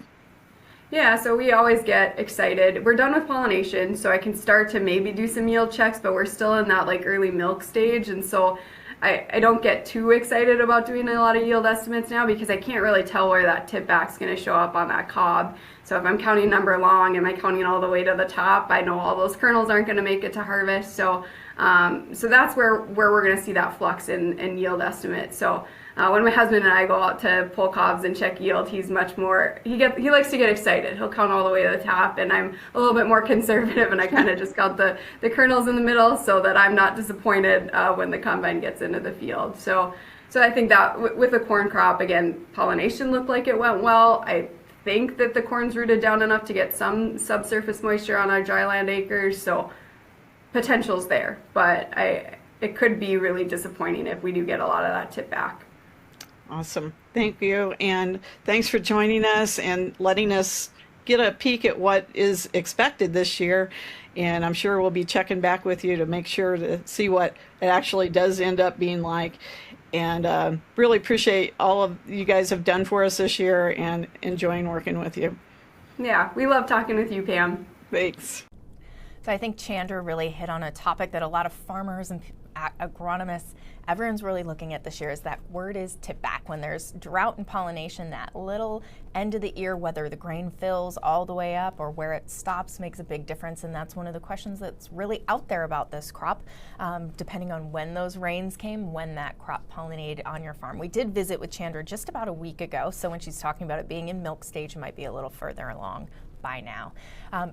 Yeah, so we always get excited. We're done with pollination, so I can start to maybe do some yield checks, but we're still in that like early milk stage, and so I don't get too excited about doing a lot of yield estimates now because I can't really tell where that tip back's going to show up on that cob. So if I'm counting number long, am I counting all the way to the top? I know all those kernels aren't going to make it to harvest. So that's where we're going to see that flux in yield estimate. So when my husband and I go out to pull cobs and check yield, he's much more, he likes to get excited. He'll count all the way to the top, and I'm a little bit more conservative, and I kind of just count the kernels in the middle so that I'm not disappointed when the combine gets into the field. So I think that with the corn crop, again, pollination looked like it went well. I think that the corn's rooted down enough to get some subsurface moisture on our dry land acres, so potential's there, but it could be really disappointing if we do get a lot of that tip back. Awesome. Thank you. And thanks for joining us and letting us get a peek at what is expected this year. And I'm sure we'll be checking back with you to make sure to see what it actually does end up being like. And really appreciate all of you guys have done for us this year and enjoying working with you. Yeah, we love talking with you, Pam. Thanks. So I think Chandra really hit on a topic that a lot of farmers and agronomists, everyone's really looking at this year, is that word is tip back. When there's drought and pollination, that little end of the ear, whether the grain fills all the way up or where it stops, makes a big difference. And that's one of the questions that's really out there about this crop, depending on when those rains came, when that crop pollinated on your farm. We did visit with Chandra just about a week ago, so when she's talking about it being in milk stage, it might be a little further along by now.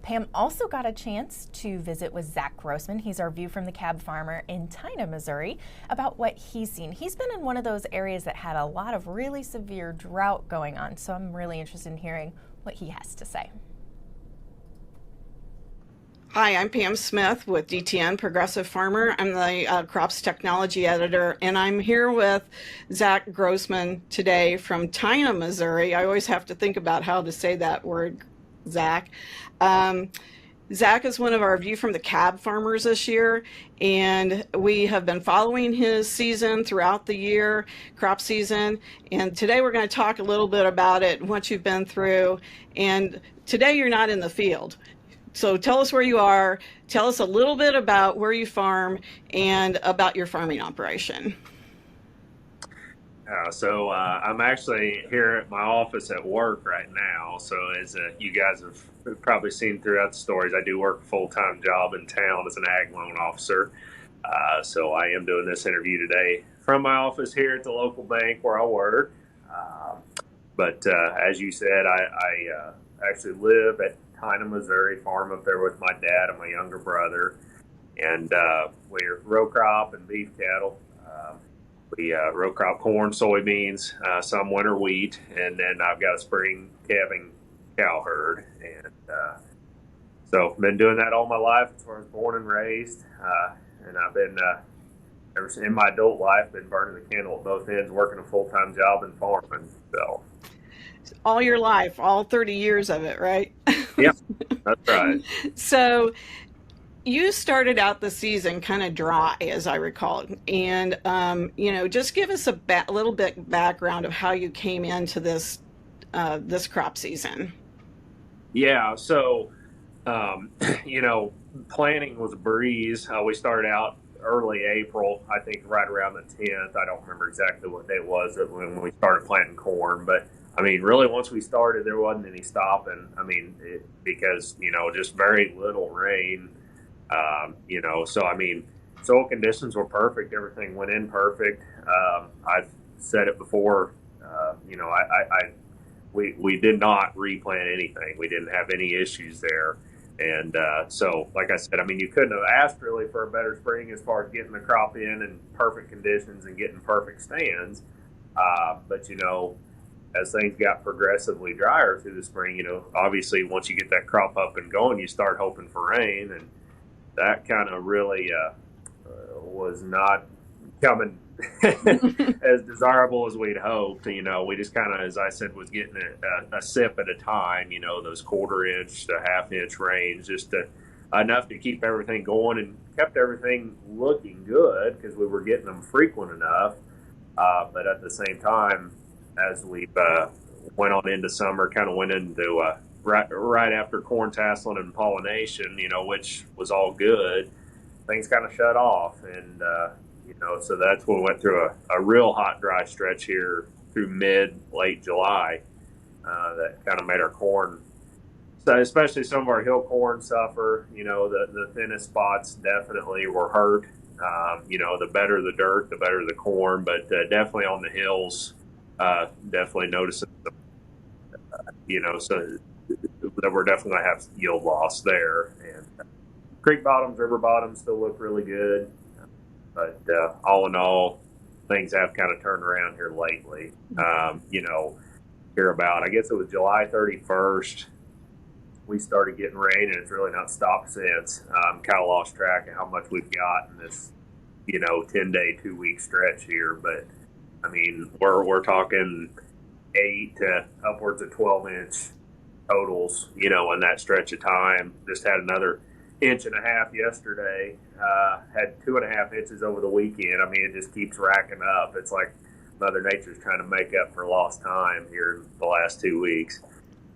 Pam also got a chance to visit with Zach Grossman. He's our View from the Cab farmer in Tina, Missouri, about what he's seen. He's been in one of those areas that had a lot of really severe drought going on, so I'm really interested in hearing what he has to say. Hi, I'm Pam Smith with DTN, Progressive Farmer. I'm the Crops Technology Editor, and I'm here with Zach Grossman today from Tina, Missouri. I always have to think about how to say that word, Zach. Zach is one of our View from the Cab farmers this year, and we have been following his season throughout the year, crop season, and today we're going to talk a little bit about it, what you've been through, and today you're not in the field. So tell us where you are, tell us a little bit about where you farm and about your farming operation. I'm actually here at my office at work right now. So as you guys have probably seen throughout the stories, I do work a full-time job in town as an ag loan officer. So I am doing this interview today from my office here at the local bank where I work. But as you said, I actually live at Tina, Missouri, farm up there with my dad and my younger brother, and we're row crop and beef cattle. We row crop corn, soybeans, some winter wheat, and then I've got a spring calving cow herd, and so been doing that all my life as far as born and raised, and I've been ever since in my adult life been burning the candle at both ends, working a full-time job and farming. So all your life, all 30 years of it, right? Yeah, that's right. So you started out the season kind of dry, as I recall, and just give us a little bit background of how you came into this crop season. Yeah, so planting was a breeze. We started out early April, I think right around the 10th. I don't remember exactly what day it was when we started planting corn, but I mean, really, once we started, there wasn't any stopping. I mean, because, just very little rain, so, I mean, soil conditions were perfect. Everything went in perfect. I've said it before, we did not replant anything. We didn't have any issues there. And so, like I said, I mean, you couldn't have asked really for a better spring as far as getting the crop in perfect conditions and getting perfect stands. But, as things got progressively drier through the spring, obviously once you get that crop up and going, you start hoping for rain, and that kind of really was not coming as desirable as we'd hoped. We just kind of, as I said, was getting a sip at a time, those quarter-inch to half-inch rains, just enough to keep everything going and kept everything looking good because we were getting them frequent enough. But at the same time, as we went on into summer, kind of went into right after corn tasseling and pollination, which was all good, things kind of shut off. And, so that's when we went through a real hot, dry stretch here through late July that kind of made our corn, so especially some of our hill corn suffer. The thinnest spots definitely were hurt. The better the dirt, the better the corn, but definitely on the hills, definitely noticing, so that we're definitely going to have yield loss there. And creek bottoms, river bottoms still look really good. But all in all, things have kind of turned around here lately. Here about, I guess it was July 31st, we started getting rain, and it's really not stopped since. Kind of lost track of how much we've got in this, 10-day, 2-week stretch here. But I mean, we're talking 8 to upwards of 12-inch totals, in that stretch of time. Just had another 1.5 inches yesterday. Had 2.5 inches over the weekend. I mean, it just keeps racking up. It's like Mother Nature's trying to make up for lost time here the last 2 weeks.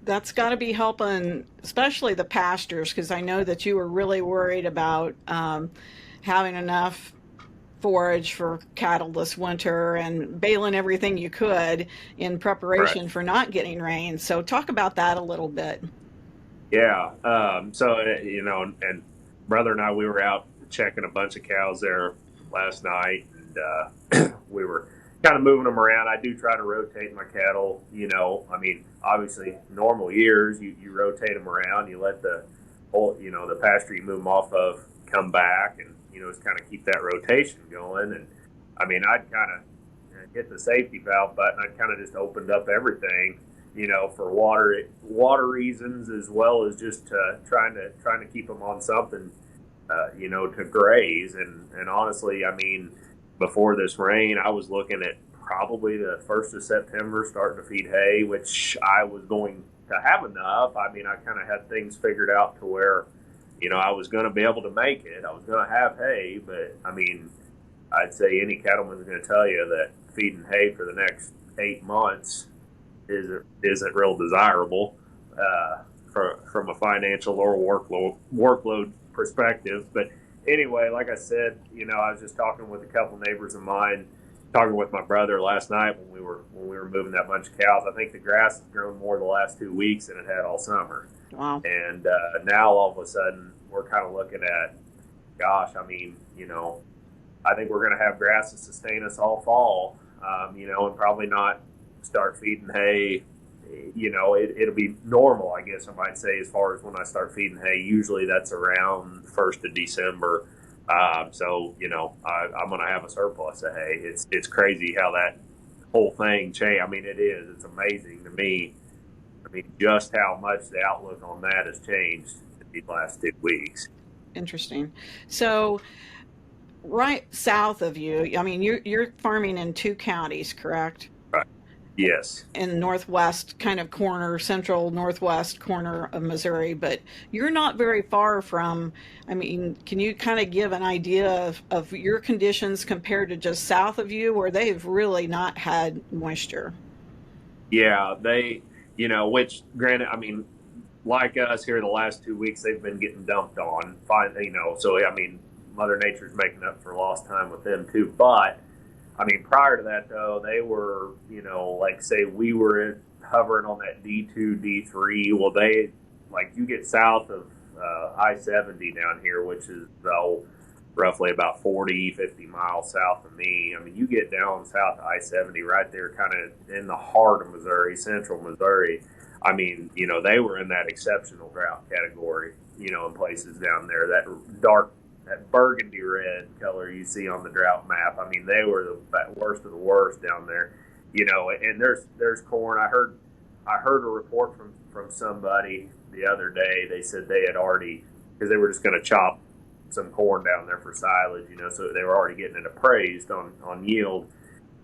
That's got to be helping, especially the pastures, because I know that you were really worried about having enough forage for cattle this winter and baling everything you could in preparation for not getting rain. So talk about that a little bit. Yeah. And brother and I, we were out checking a bunch of cows there last night, and we were kind of moving them around. I do try to rotate my cattle. I mean, obviously, normal years you rotate them around. You let the the pasture you move them off of come back, and just kind of keep that rotation going. And I mean, I'd kind of hit the safety valve button. I'd kind of just opened up everything, for water reasons, as well as just trying to keep them on something, to graze. And honestly, I mean, before this rain, I was looking at probably the 1st of September starting to feed hay, which I was going to have enough. I mean, I kind of had things figured out to where, I was going to be able to make it. I was going to have hay, but I mean, I'd say any cattleman's going to tell you that feeding hay for the next 8 months isn't real desirable from a financial or workload perspective. But anyway, like I said, I was just talking with a couple neighbors of mine, talking with my brother last night when we were moving that bunch of cows. I think the grass has grown more the last 2 weeks than it had all summer. Wow. And now all of a sudden we're kind of looking at, gosh, I mean, I think we're going to have grass to sustain us all fall, and probably not start feeding hay. It'll be normal, I guess I might say, as far as when I start feeding hay. Usually that's around 1st of December. So, I'm going to have a surplus of hay. It's crazy how that whole thing changed. I mean, it is. It's amazing to me. I mean, just how much the outlook on that has changed in these last 2 weeks. Interesting. So, right south of you, I mean, you're farming in 2 counties, correct? Right. Yes. In northwest kind of corner, central northwest corner of Missouri, but you're not very far from, I mean, can you kind of give an idea of your conditions compared to just south of you, where they've really not had moisture? Yeah, they, which granted, I mean, like us here the last 2 weeks, they've been getting dumped on. Fine, so I mean, Mother Nature's making up for lost time with them too. But I mean, prior to that though, they were, like say we were hovering on that D2, D3. Well, you get south of I-70 down here, which is roughly about 40, 50 miles south of me. I mean, you get down south of I-70 right there, kind of in the heart of Missouri, central Missouri. I mean, they were in that exceptional drought category, in places down there, that burgundy red color you see on the drought map. I mean, they were the worst of the worst down there, and there's corn. I heard a report from somebody the other day. They said they had already, because they were just going to chop some corn down there for silage, so they were already getting it appraised on yield,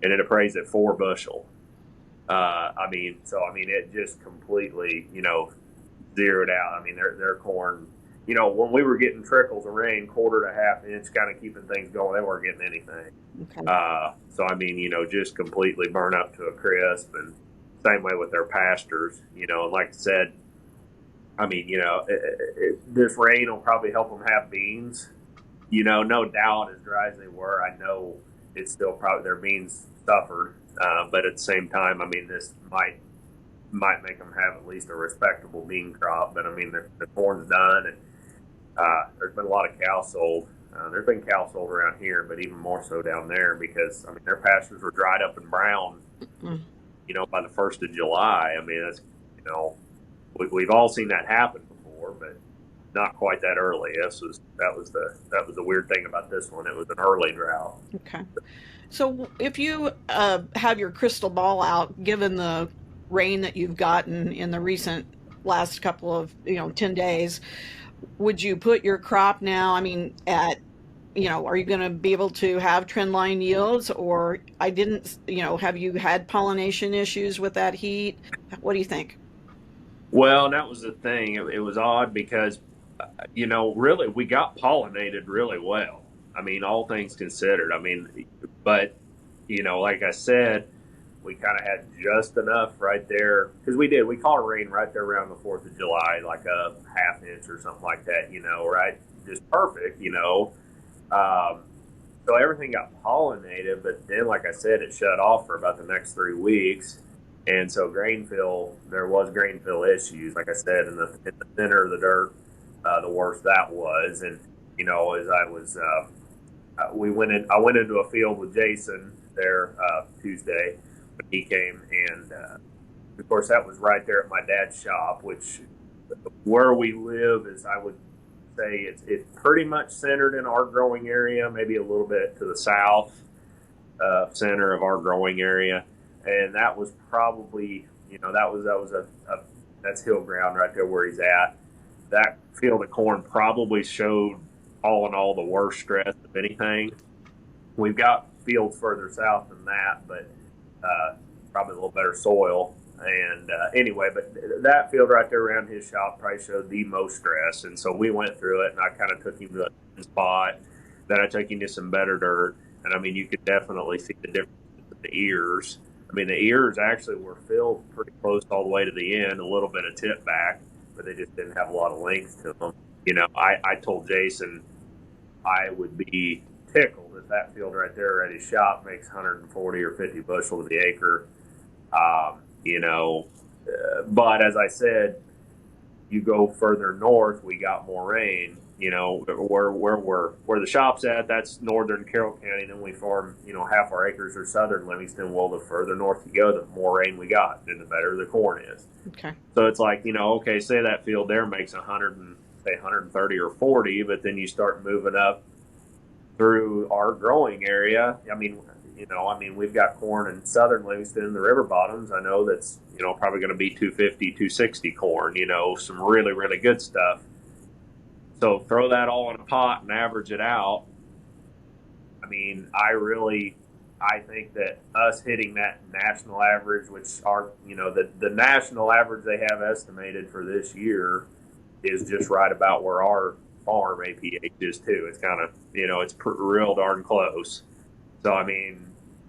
and it appraised at 4 bushel. It just completely, zeroed out. I mean, their corn, when we were getting trickles of rain, 1/4 to 1/2 inch, kind of keeping things going, they weren't getting anything. Okay. Just completely burn up to a crisp, and same way with their pastures, and like I said, I mean, this rain will probably help them have beans, no doubt. As dry as they were, I know it's still probably their beans suffered, but at the same time, I mean, this might make them have at least a respectable bean crop. But I mean, the corn's done, and there's been a lot of cows sold. There's been cows sold around here, but even more so down there, because I mean, their pastures were dried up and brown, by the 1st of July. I mean, that's, we've all seen that happen before, but not quite that early. That was the weird thing about this one. It was an early drought. Okay. So if you have your crystal ball out, given the rain that you've gotten in the recent last couple of 10 days, would you put your crop now, I mean, at, are you going to be able to have trend line yields, or have you had pollination issues with that heat? What do you think? Well, that was the thing. It was odd because, really, we got pollinated really well. I mean, all things considered. I mean, but, like I said, we kind of had just enough right there, because we caught a rain right there around the 4th of July, like a 1/2 inch or something like that, right? Just perfect, so everything got pollinated, but then, like I said, it shut off for about the next 3 weeks. And so there was grain fill issues, like I said, in the center of the dirt, the worse that was. And, as I was, I went into a field with Jason there Tuesday when he came, and of course that was right there at my dad's shop, which where we live is, I would say, it's pretty much centered in our growing area, maybe a little bit to the south center of our growing area, and that was probably, that's hill ground right there where he's at. That field of corn probably showed, all in all, the worst stress of anything. We've got fields further south than that, but probably a little better soil. And anyway, but that field right there around his shop probably showed the most stress. And so we went through it, and I kind of took him to a spot. Then I took him to some better dirt. And I mean, you could definitely see the difference in the ears. I mean, the ears actually were filled pretty close all the way to the end, a little bit of tip back, but they just didn't have a lot of length to them. I told Jason I would be tickled if that field right there at his shop makes 140 or 50 bushel to the acre. But as I said, you go further north, we got more rain. Where the shop's at, that's northern Carroll County. Then we farm, half our acres are southern Livingston. Well, the further north you go, the more rain we got, and the better the corn is. Okay. So it's like, okay, say that field there makes 130 or 40, but then you start moving up through our growing area. I mean, we've got corn in southern Livingston in the river bottoms. I know that's, probably going to be 250, 260 corn, some really, really good stuff. So throw that all in a pot and average it out. I mean, I think that us hitting that national average, which are, the national average they have estimated for this year is just right about where our farm APH is too. It's kind of, it's real darn close. So, I mean,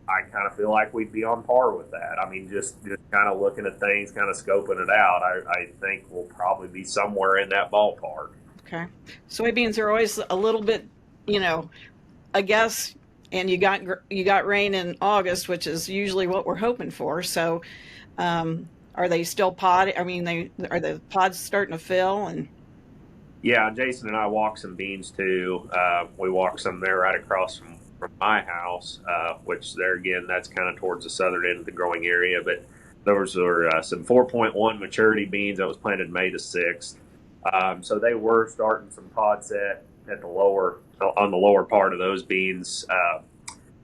I kind of feel like we'd be on par with that. I mean, just kind of looking at things, kind of scoping it out, I think we'll probably be somewhere in that ballpark. Okay. Soybeans are always a little bit, I guess, and you got rain in August, which is usually what we're hoping for. So, are they still pod? I mean, are the pods starting to fill? And yeah, Jason and I walk some beans too. We walk some there right across from my house, which there again, that's kind of towards the southern end of the growing area. But those are some 4.1 maturity beans that was planted May the 6th. So they were starting some pod set at on the lower part of those beans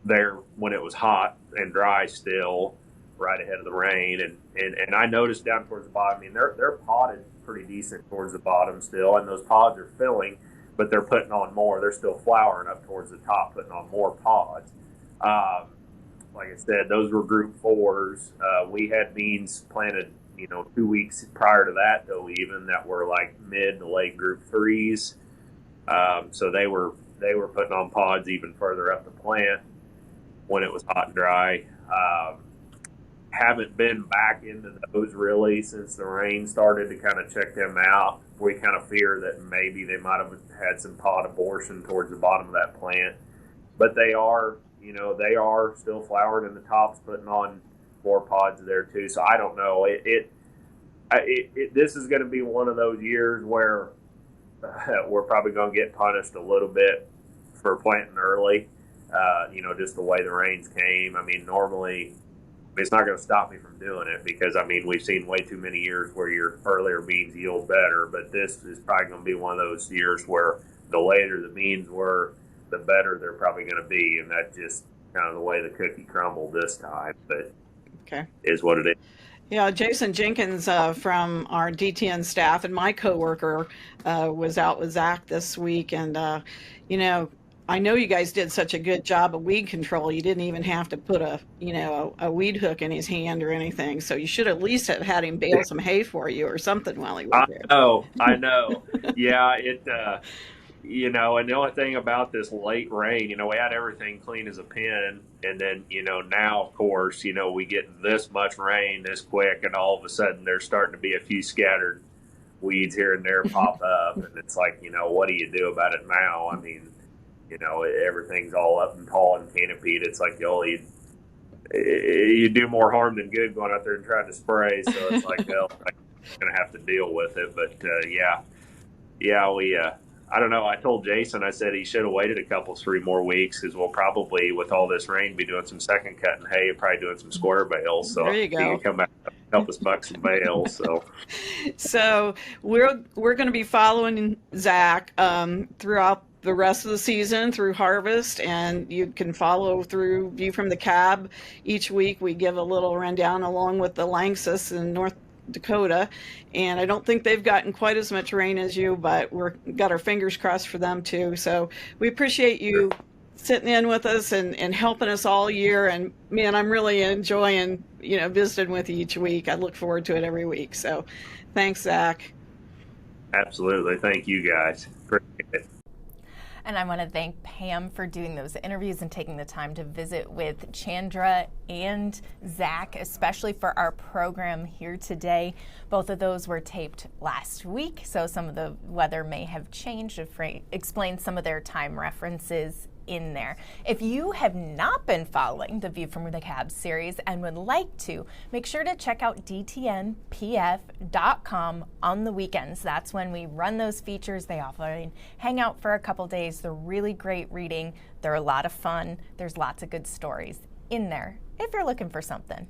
there when it was hot and dry still, right ahead of the rain. And I noticed down towards the bottom, I mean, they're podded pretty decent towards the bottom still, and those pods are filling, but they're putting on more. They're still flowering up towards the top, putting on more pods. Like I said, those were group 4s. We had beans planted 2 weeks prior to that, though, even that were like mid to late group 3s. So they were putting on pods even further up the plant when it was hot and dry. Haven't been back into those really since the rain started to kind of check them out. We kind of fear that maybe they might have had some pod abortion towards the bottom of that plant, but they are still flowering in the tops, putting on more pods there too. So I don't know. This is going to be one of those years where we're probably going to get punished a little bit for planting early. Just the way the rains came. I mean, normally it's not going to stop me from doing it because, I mean, we've seen way too many years where your earlier beans yield better, but this is probably going to be one of those years where the later the beans were, the better they're probably going to be, and that's just kind of the way the cookie crumbled this time, but okay, is what it is. Yeah, Jason Jenkins from our DTN staff and my coworker was out with Zach this week, and I know you guys did such a good job of weed control. You didn't even have to put a weed hook in his hand or anything. So you should at least have had him bale some hay for you or something while he was there. I know. Yeah, and the only thing about this late rain, we had everything clean as a pin, and then, now, of course, we get this much rain this quick, and all of a sudden there's starting to be a few scattered weeds here and there pop up, and it's like, what do you do about it now? I mean, everything's all up and tall and canopied. It's like, you do more harm than good going out there and trying to spray, so it's like, well, I'm going to have to deal with it, but, I don't know. I told Jason, I said he should have waited 3 more weeks because we'll probably, with all this rain, be doing some second cut and hay and probably doing some square bales. So There you he go. can come back and help us buck some bales. So we're going to be following Zach throughout the rest of the season through harvest, and you can follow through View from the Cab. Each week we give a little rundown along with the Lanxess in North Dakota, and I don't think they've gotten quite as much rain as you, but we're got our fingers crossed for them too. So we appreciate you sitting in with us and helping us all year. And man, I'm really enjoying visiting with you each week. I look forward to it every week. So thanks, Zach. Absolutely. Thank you guys. Appreciate it. And I want to thank Pam for doing those interviews and taking the time to visit with Chandra and Zach, especially for our program here today. Both of those were taped last week, so some of the weather may have changed. Explain some of their time references in there. If you have not been following the View from the Cab series and would like to, make sure to check out DTNPF.com on the weekends. That's when we run those features. They often hang out for a couple days. They're really great reading. They're a lot of fun. There's lots of good stories in there if you're looking for something.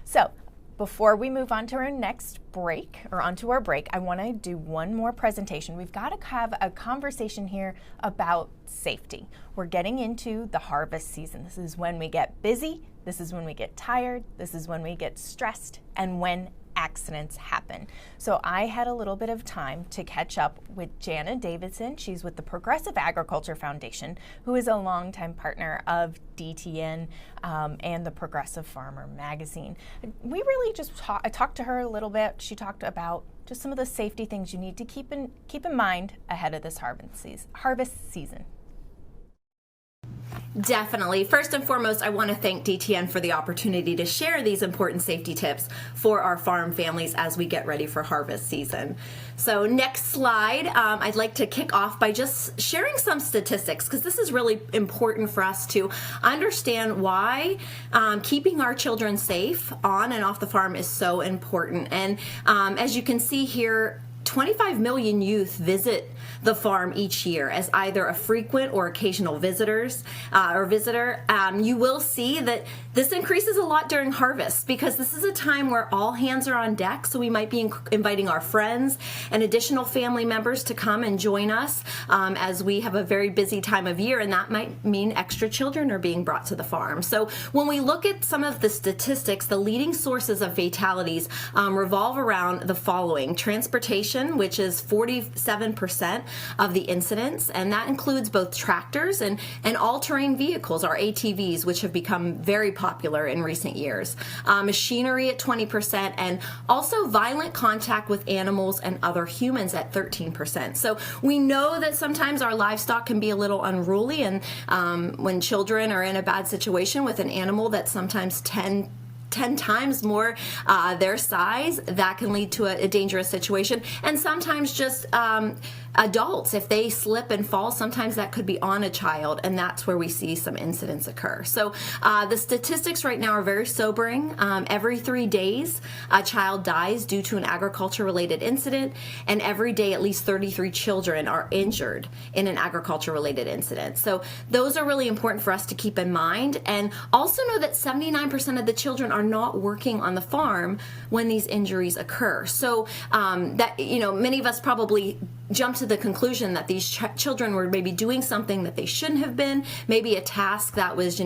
So before we move on to our next break, or onto our break, I want to do one more presentation. We've got to have a conversation here about safety. We're getting into the harvest season. This is when we get busy, this is when we get tired, this is when we get stressed, and when accidents happen. So I had a little bit of time to catch up with Jana Davidson. She's with the Progressive Agriculture Foundation, who is a longtime partner of DTN and the Progressive Farmer magazine. We really just I talked to her a little bit. She talked about just some of the safety things you need to keep in mind ahead of this harvest season. Definitely. First and foremost, I want to thank DTN for the opportunity to share these important safety tips for our farm families as we get ready for harvest season. So next slide, I'd like to kick off by just sharing some statistics, because this is really important for us to understand why keeping our children safe on and off the farm is so important. And as you can see here, 25 million youth visit the farm each year as either a frequent or occasional visitor. You will see that this increases a lot during harvest, because this is a time where all hands are on deck. So we might be inviting our friends and additional family members to come and join us as we have a very busy time of year, and that might mean extra children are being brought to the farm. So when we look at some of the statistics, the leading sources of fatalities revolve around the following: transportation, which is 47% of the incidents, and that includes both tractors and all-terrain vehicles, or ATVs, which have become very popular in recent years. Machinery at 20%, and also violent contact with animals and other humans at 13%. So we know that sometimes our livestock can be a little unruly, and when children are in a bad situation with an animal that's sometimes 10 times more their size, that can lead to a dangerous situation. And sometimes just adults, if they slip and fall, sometimes that could be on a child, and that's where we see some incidents occur. So the statistics right now are very sobering. Every 3 days, a child dies due to an agriculture-related incident, and every day at least 33 children are injured in an agriculture-related incident. So those are really important for us to keep in mind, and also know that 79% of the children are not working on the farm when these injuries occur. So that, many of us probably jump to the conclusion that these children were maybe doing something that they shouldn't have been, maybe a task that was,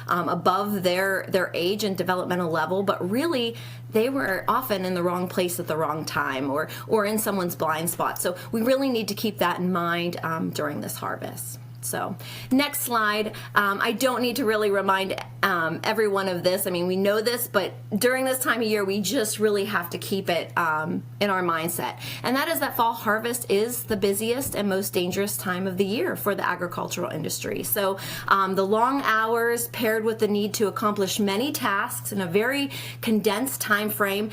above their age and developmental level, but really they were often in the wrong place at the wrong time, or in someone's blind spot. So we really need to keep that in mind during this harvest. So next slide. I don't need to really remind everyone of this. I mean, we know this, but during this time of year, we just really have to keep it in our mindset. And that is that fall harvest is the busiest and most dangerous time of the year for the agricultural industry. So the long hours paired with the need to accomplish many tasks in a very condensed time frame,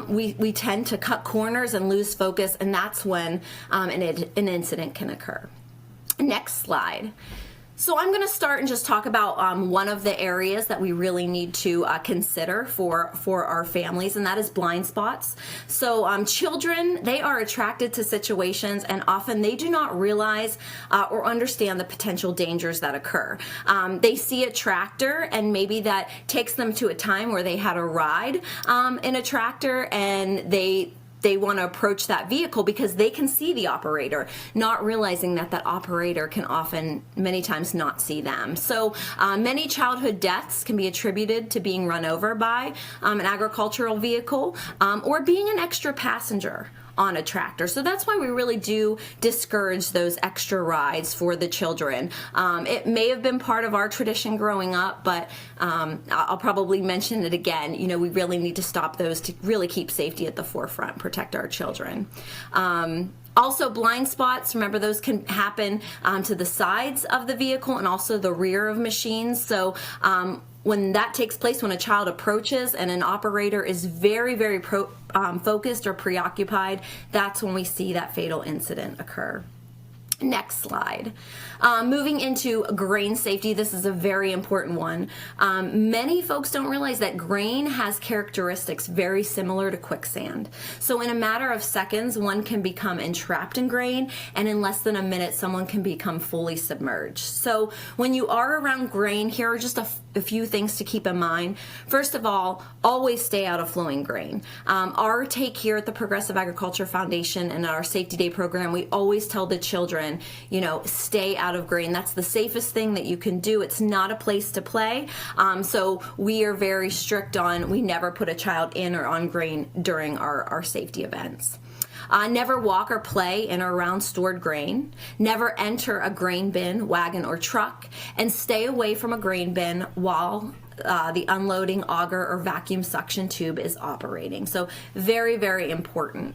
we tend to cut corners and lose focus, and that's when an incident can occur. Next slide. So I'm going to start and just talk about one of the areas that we really need to consider for our families, and that is blind spots. So children, they are attracted to situations, and often they do not realize or understand the potential dangers that occur. They see a tractor, and maybe that takes them to a time where they had a ride in a tractor, and they want to approach that vehicle because they can see the operator, not realizing that that operator can often, many times, not see them. So many childhood deaths can be attributed to being run over by an agricultural vehicle or being an extra passenger on a tractor. So that's why we really do discourage those extra rides for the children. It may have been part of our tradition growing up, but I'll probably mention it again. You know, we really need to stop those to really keep safety at the forefront, protect our children. Also, blind spots, remember, those can happen to the sides of the vehicle and also the rear of machines. So when that takes place, when a child approaches and an operator is very, very focused or preoccupied, that's when we see that fatal incident occur. Next slide. Moving into grain safety, this is a very important one. Many folks don't realize that grain has characteristics very similar to quicksand. So in a matter of seconds, one can become entrapped in grain, and in less than a minute, someone can become fully submerged. So when you are around grain, here are just a few things to keep in mind. First of all, always stay out of flowing grain. Our take here at the Progressive Agriculture Foundation and our Safety Day program, we always tell the children, you know, stay out of grain. That's the safest thing that you can do. It's not a place to play. So we are very strict on, we never put a child in or on grain during our safety events. Never walk or play in or around stored grain. Never enter a grain bin, wagon, or truck. And stay away from a grain bin while the unloading auger or vacuum suction tube is operating. So very, very important.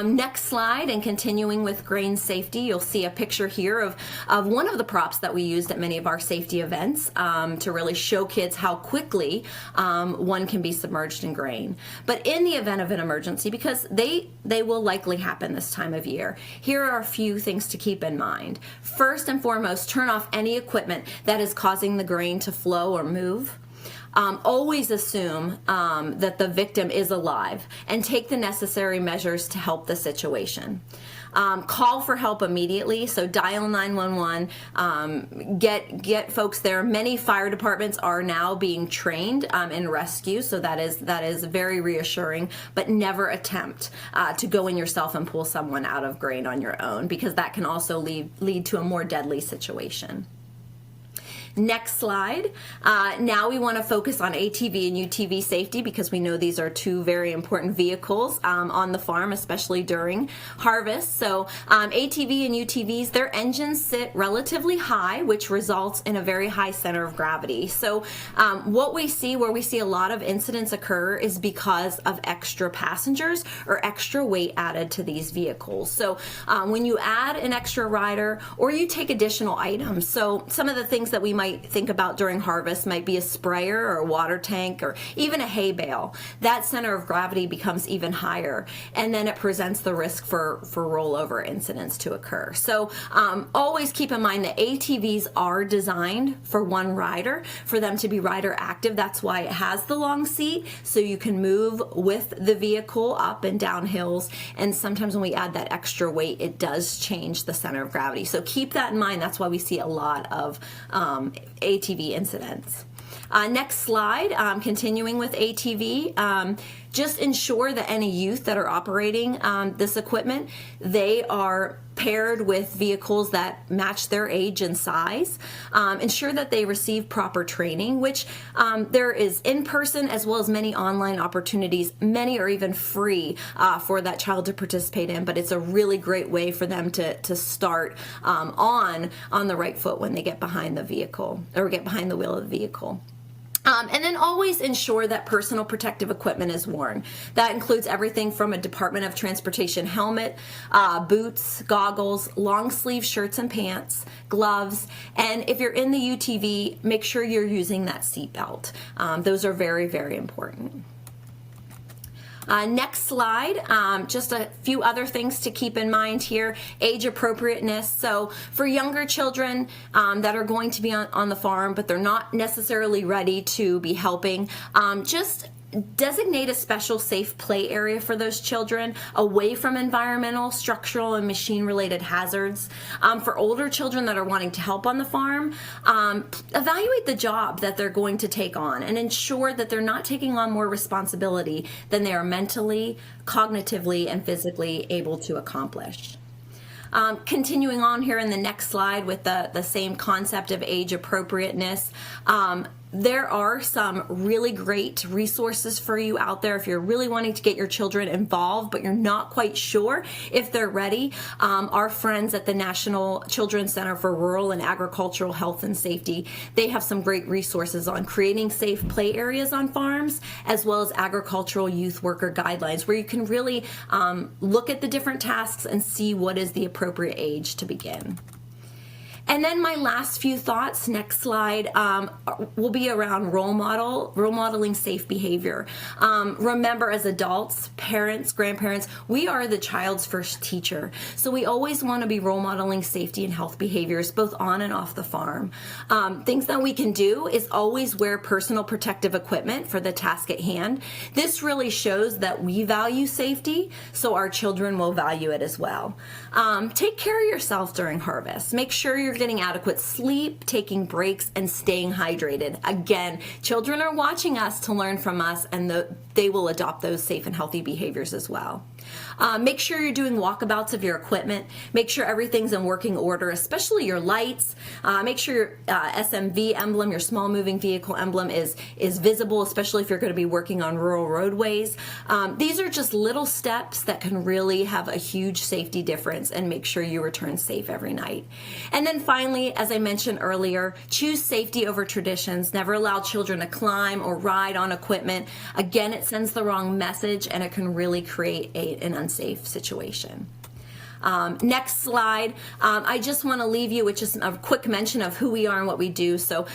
Next slide, and continuing with grain safety, you'll see a picture here of one of the props that we used at many of our safety events to really show kids how quickly one can be submerged in grain. But in the event of an emergency, because they will likely happen this time of year, here are a few things to keep in mind. First and foremost, turn off any equipment that is causing the grain to flow or move. Always assume that the victim is alive and take the necessary measures to help the situation. Call for help immediately, so dial 911, get folks there. Many fire departments are now being trained in rescue, so that is very reassuring, but never attempt to go in yourself and pull someone out of grain on your own, because that can also lead to a more deadly situation. Next slide. Now we want to focus on ATV and UTV safety, because we know these are two very important vehicles on the farm, especially during harvest. So ATV and UTVs, their engines sit relatively high, which results in a very high center of gravity. So where we see a lot of incidents occur is because of extra passengers or extra weight added to these vehicles. So when you add an extra rider or you take additional items, so some of the things that we might think about during harvest might be a sprayer or a water tank or even a hay bale. That center of gravity becomes even higher, and then it presents the risk for rollover incidents to occur. So always keep in mind that ATVs are designed for one rider, for them to be rider active. That's why it has the long seat, so you can move with the vehicle up and down hills, and sometimes when we add that extra weight, it does change the center of gravity. So keep that in mind. That's why we see a lot of ATV incidents. Next slide, continuing with ATV, just ensure that any youth that are operating this equipment, they are paired with vehicles that match their age and size. Ensure that they receive proper training, which there is in-person as well as many online opportunities. Many are even free for that child to participate in, but it's a really great way for them to start on the right foot when they get behind the vehicle or get behind the wheel of the vehicle. And then always ensure that personal protective equipment is worn. That includes everything from a Department of Transportation helmet, boots, goggles, long sleeve shirts and pants, gloves, and if you're in the UTV, make sure you're using that seat belt. Those are very, very important. Next slide, just a few other things to keep in mind here. Age appropriateness. So for younger children that are going to be on the farm, but they're not necessarily ready to be helping, just designate a special safe play area for those children away from environmental, structural, and machine-related hazards. For older children that are wanting to help on the farm, evaluate the job that they're going to take on and ensure that they're not taking on more responsibility than they are mentally, cognitively, and physically able to accomplish. Continuing on here in the next slide with the same concept of age appropriateness, there are some really great resources for you out there if you're really wanting to get your children involved, but you're not quite sure if they're ready. Our friends at the National Children's Center for Rural and Agricultural Health and Safety, they have some great resources on creating safe play areas on farms, as well as agricultural youth worker guidelines, where you can really look at the different tasks and see what is the appropriate age to begin. And then my last few thoughts, next slide, will be around role modeling safe behavior. Remember, as adults, parents, grandparents, we are the child's first teacher. So we always want to be role modeling safety and health behaviors, both on and off the farm. Things that we can do is always wear personal protective equipment for the task at hand. This really shows that we value safety, so our children will value it as well. Take care of yourself during harvest. Make sure you're getting adequate sleep, taking breaks, and staying hydrated. Again, children are watching us to learn from us, and they will adopt those safe and healthy behaviors as well. Make sure you're doing walkabouts of your equipment. Make sure everything's in working order, especially your lights. Make sure your SMV emblem, your small moving vehicle emblem, is visible, especially if you're going to be working on rural roadways. These are just little steps that can really have a huge safety difference and make sure you return safe every night. And then finally, as I mentioned earlier, choose safety over traditions. Never allow children to climb or ride on equipment. Again, it sends the wrong message, and it can really create an unsafe situation. Next slide. I just want to leave you with just a quick mention of who we are and what we do. So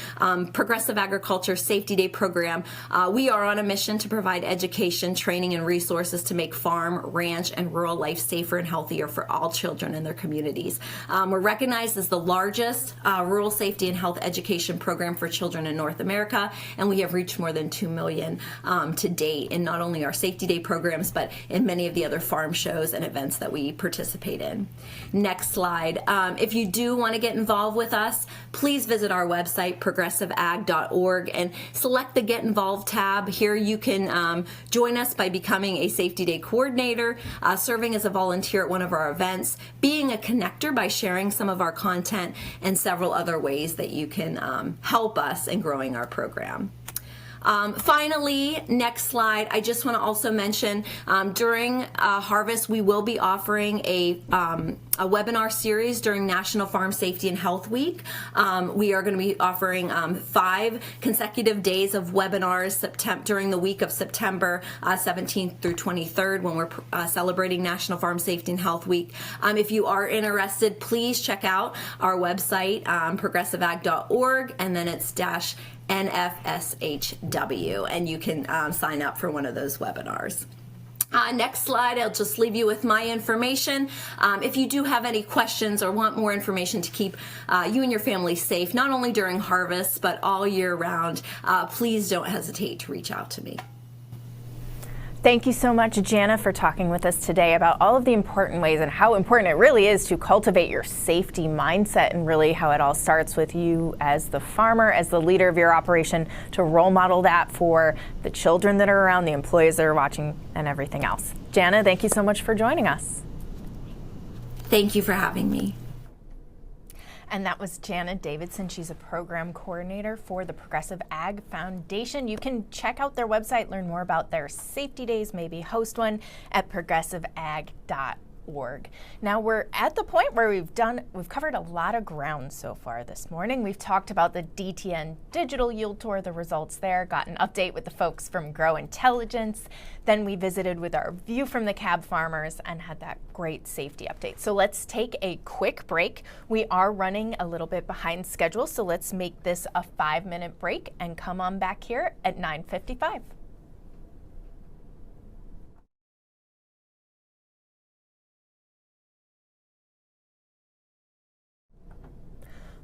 Progressive Agriculture Safety Day Program, we are on a mission to provide education, training, and resources to make farm, ranch, and rural life safer and healthier for all children in their communities. We're recognized as the largest rural safety and health education program for children in North America, and we have reached more than 2 million to date in not only our Safety Day programs, but in many of the other farm shows and events that we participate in. Next slide. If you do want to get involved with us, please visit our website, progressiveag.org, and select the Get Involved tab. Here you can join us by becoming a Safety Day coordinator, serving as a volunteer at one of our events, being a connector by sharing some of our content, and several other ways that you can help us in growing our program. Finally, next slide, I just want to also mention during harvest, we will be offering a webinar series during National Farm Safety and Health Week. We are going to be offering 5 consecutive days of webinars during the week of September 17th through 23rd when we're celebrating National Farm Safety and Health Week. If you are interested, please check out our website, progressiveag.org, and then it's NFSHW, and you can sign up for one of those webinars. Next slide, I'll just leave you with my information. If you do have any questions or want more information to keep you and your family safe, not only during harvest, but all year round, please don't hesitate to reach out to me. Thank you so much, Jana, for talking with us today about all of the important ways and how important it really is to cultivate your safety mindset, and really how it all starts with you as the farmer, as the leader of your operation, to role model that for the children that are around, the employees that are watching, and everything else. Jana, thank you so much for joining us. Thank you for having me. And that was Jana Davidson. She's a program coordinator for the Progressive Ag Foundation. You can check out their website, learn more about their safety days, maybe host one at progressiveag.org. Now we're at the point where we've covered a lot of ground so far this morning. We've talked about the DTN digital yield tour, the results there, got an update with the folks from Gro Intelligence. Then we visited with our view from the cab farmers and had that great safety update. So let's take a quick break. We are running a little bit behind schedule, so let's make this a 5-minute break and come on back here at 9:55.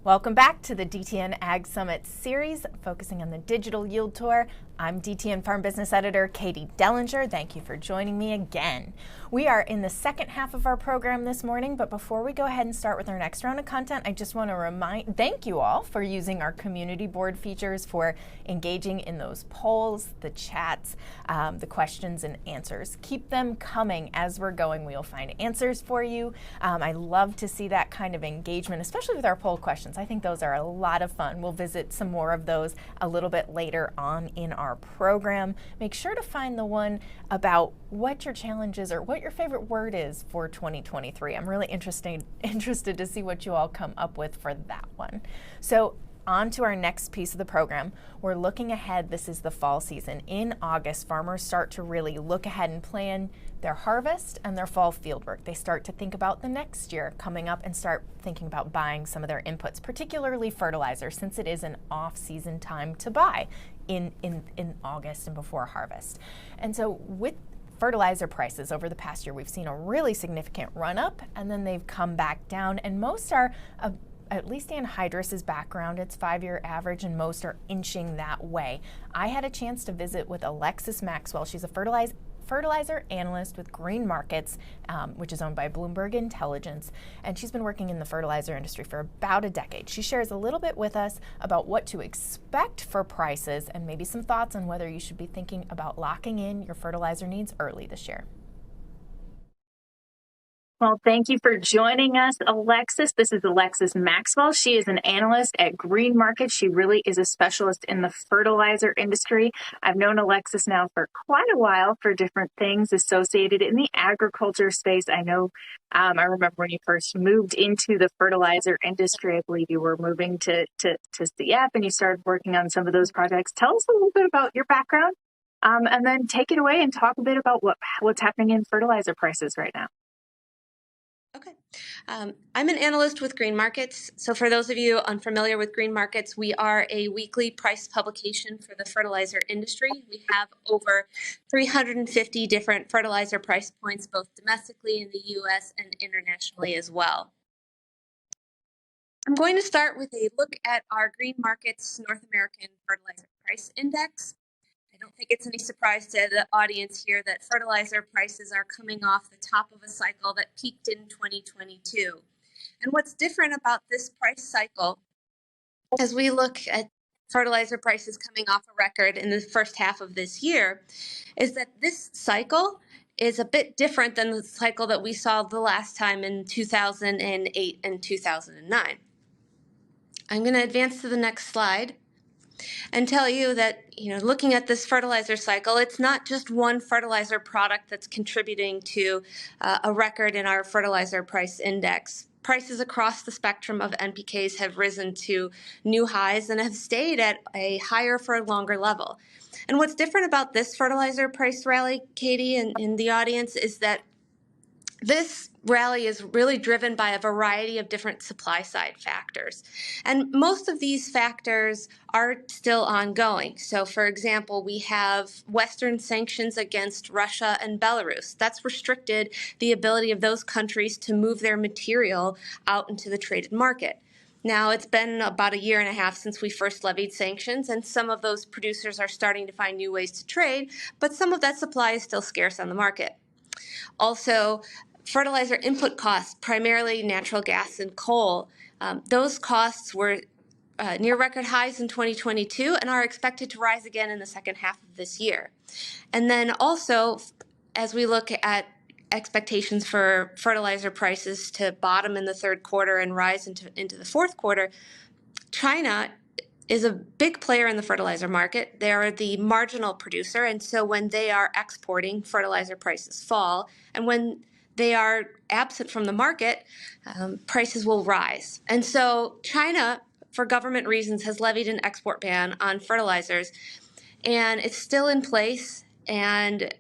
Welcome back to the DTN Ag Summit series, focusing on the digital yield tour. I'm DTN Farm Business Editor Katie Dehlinger. Thank you for joining me again. We are in the second half of our program this morning, but before we go ahead and start with our next round of content, I just want to thank you all for using our community board features, for engaging in those polls, the chats, the questions and answers. Keep them coming as we're going. We'll find answers for you. I love to see that kind of engagement, especially with our poll questions. I think those are a lot of fun. We'll visit some more of those a little bit later on in our program. Make sure to find the one about what your challenge is or what your favorite word is for 2023. I'm really interested to see what you all come up with for that one. So on to our next piece of the program. We're looking ahead. This is the fall season. In August, farmers start to really look ahead and plan their harvest and their fall fieldwork. They start to think about the next year coming up and start thinking about buying some of their inputs, particularly fertilizer, since it is an off-season time to buy in August and before harvest. And so with fertilizer prices over the past year, we've seen a really significant run up, and then they've come back down, and most are at least anhydrous is back around its 5-year average, and most are inching that way. I had a chance to visit with Alexis Maxwell. She's a fertilizer analyst with Green Markets, which is owned by Gro Intelligence, and she's been working in the fertilizer industry for about a decade. She shares a little bit with us about what to expect for prices and maybe some thoughts on whether you should be thinking about locking in your fertilizer needs early this year. Well, thank you for joining us, Alexis. This is Alexis Maxwell. She is an analyst at Green Market. She really is a specialist in the fertilizer industry. I've known Alexis now for quite a while for different things associated in the agriculture space. I know, I remember when you first moved into the fertilizer industry, I believe you were moving to CF and you started working on some of those projects. Tell us a little bit about your background, and then take it away and talk a bit about what's happening in fertilizer prices right now. Okay. I'm an analyst with Green Markets. So for those of you unfamiliar with Green Markets, we are a weekly price publication for the fertilizer industry. We have over 350 different fertilizer price points, both domestically in the U.S. and internationally as well. I'm going to start with a look at our Green Markets North American Fertilizer Price Index. I don't think it's any surprise to the audience here that fertilizer prices are coming off the top of a cycle that peaked in 2022. And what's different about this price cycle, as we look at fertilizer prices coming off a record in the first half of this year, is that this cycle is a bit different than the cycle that we saw the last time in 2008 and 2009. I'm going to advance to the next slide and tell you that, looking at this fertilizer cycle, it's not just one fertilizer product that's contributing to a record in our fertilizer price index. Prices across the spectrum of NPKs have risen to new highs and have stayed at a higher for a longer level. And what's different about this fertilizer price rally, Katie, and in the audience, is that this rally is really driven by a variety of different supply side factors. And most of these factors are still ongoing. So, for example, we have Western sanctions against Russia and Belarus. That's restricted the ability of those countries to move their material out into the traded market. Now, it's been about a year and a half since we first levied sanctions, and some of those producers are starting to find new ways to trade, but some of that supply is still scarce on the market. Also, fertilizer input costs, primarily natural gas and coal, those costs were near record highs in 2022 and are expected to rise again in the second half of this year. And then also, as we look at expectations for fertilizer prices to bottom in the third quarter and rise into the fourth quarter, China is a big player in the fertilizer market. They are the marginal producer, and so when they are exporting, fertilizer prices fall. And when they are absent from the market, prices will rise. And so China, for government reasons, has levied an export ban on fertilizers, and it's still in place. And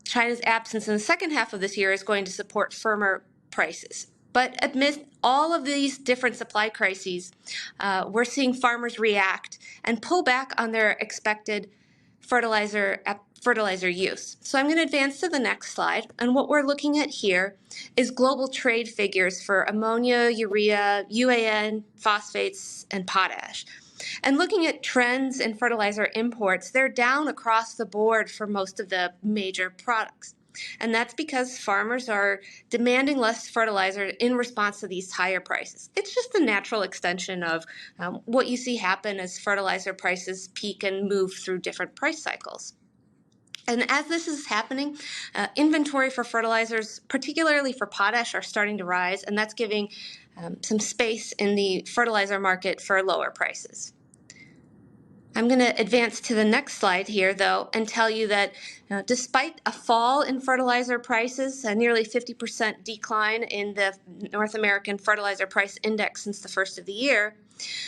China's absence in the second half of this year is going to support firmer prices. But amidst all of these different supply crises, we're seeing farmers react and pull back on their expected fertilizer fertilizer use. So I'm going to advance to the next slide, and what we're looking at here is global trade figures for ammonia, urea, UAN, phosphates, and potash. And looking at trends in fertilizer imports, they're down across the board for most of the major products. And that's because farmers are demanding less fertilizer in response to these higher prices. It's just the natural extension of what you see happen as fertilizer prices peak and move through different price cycles. And as this is happening, inventory for fertilizers, particularly for potash, are starting to rise, and that's giving some space in the fertilizer market for lower prices. I'm going to advance to the next slide here, though, and tell you that despite a fall in fertilizer prices, a nearly 50% decline in the North American Fertilizer Price Index since the first of the year,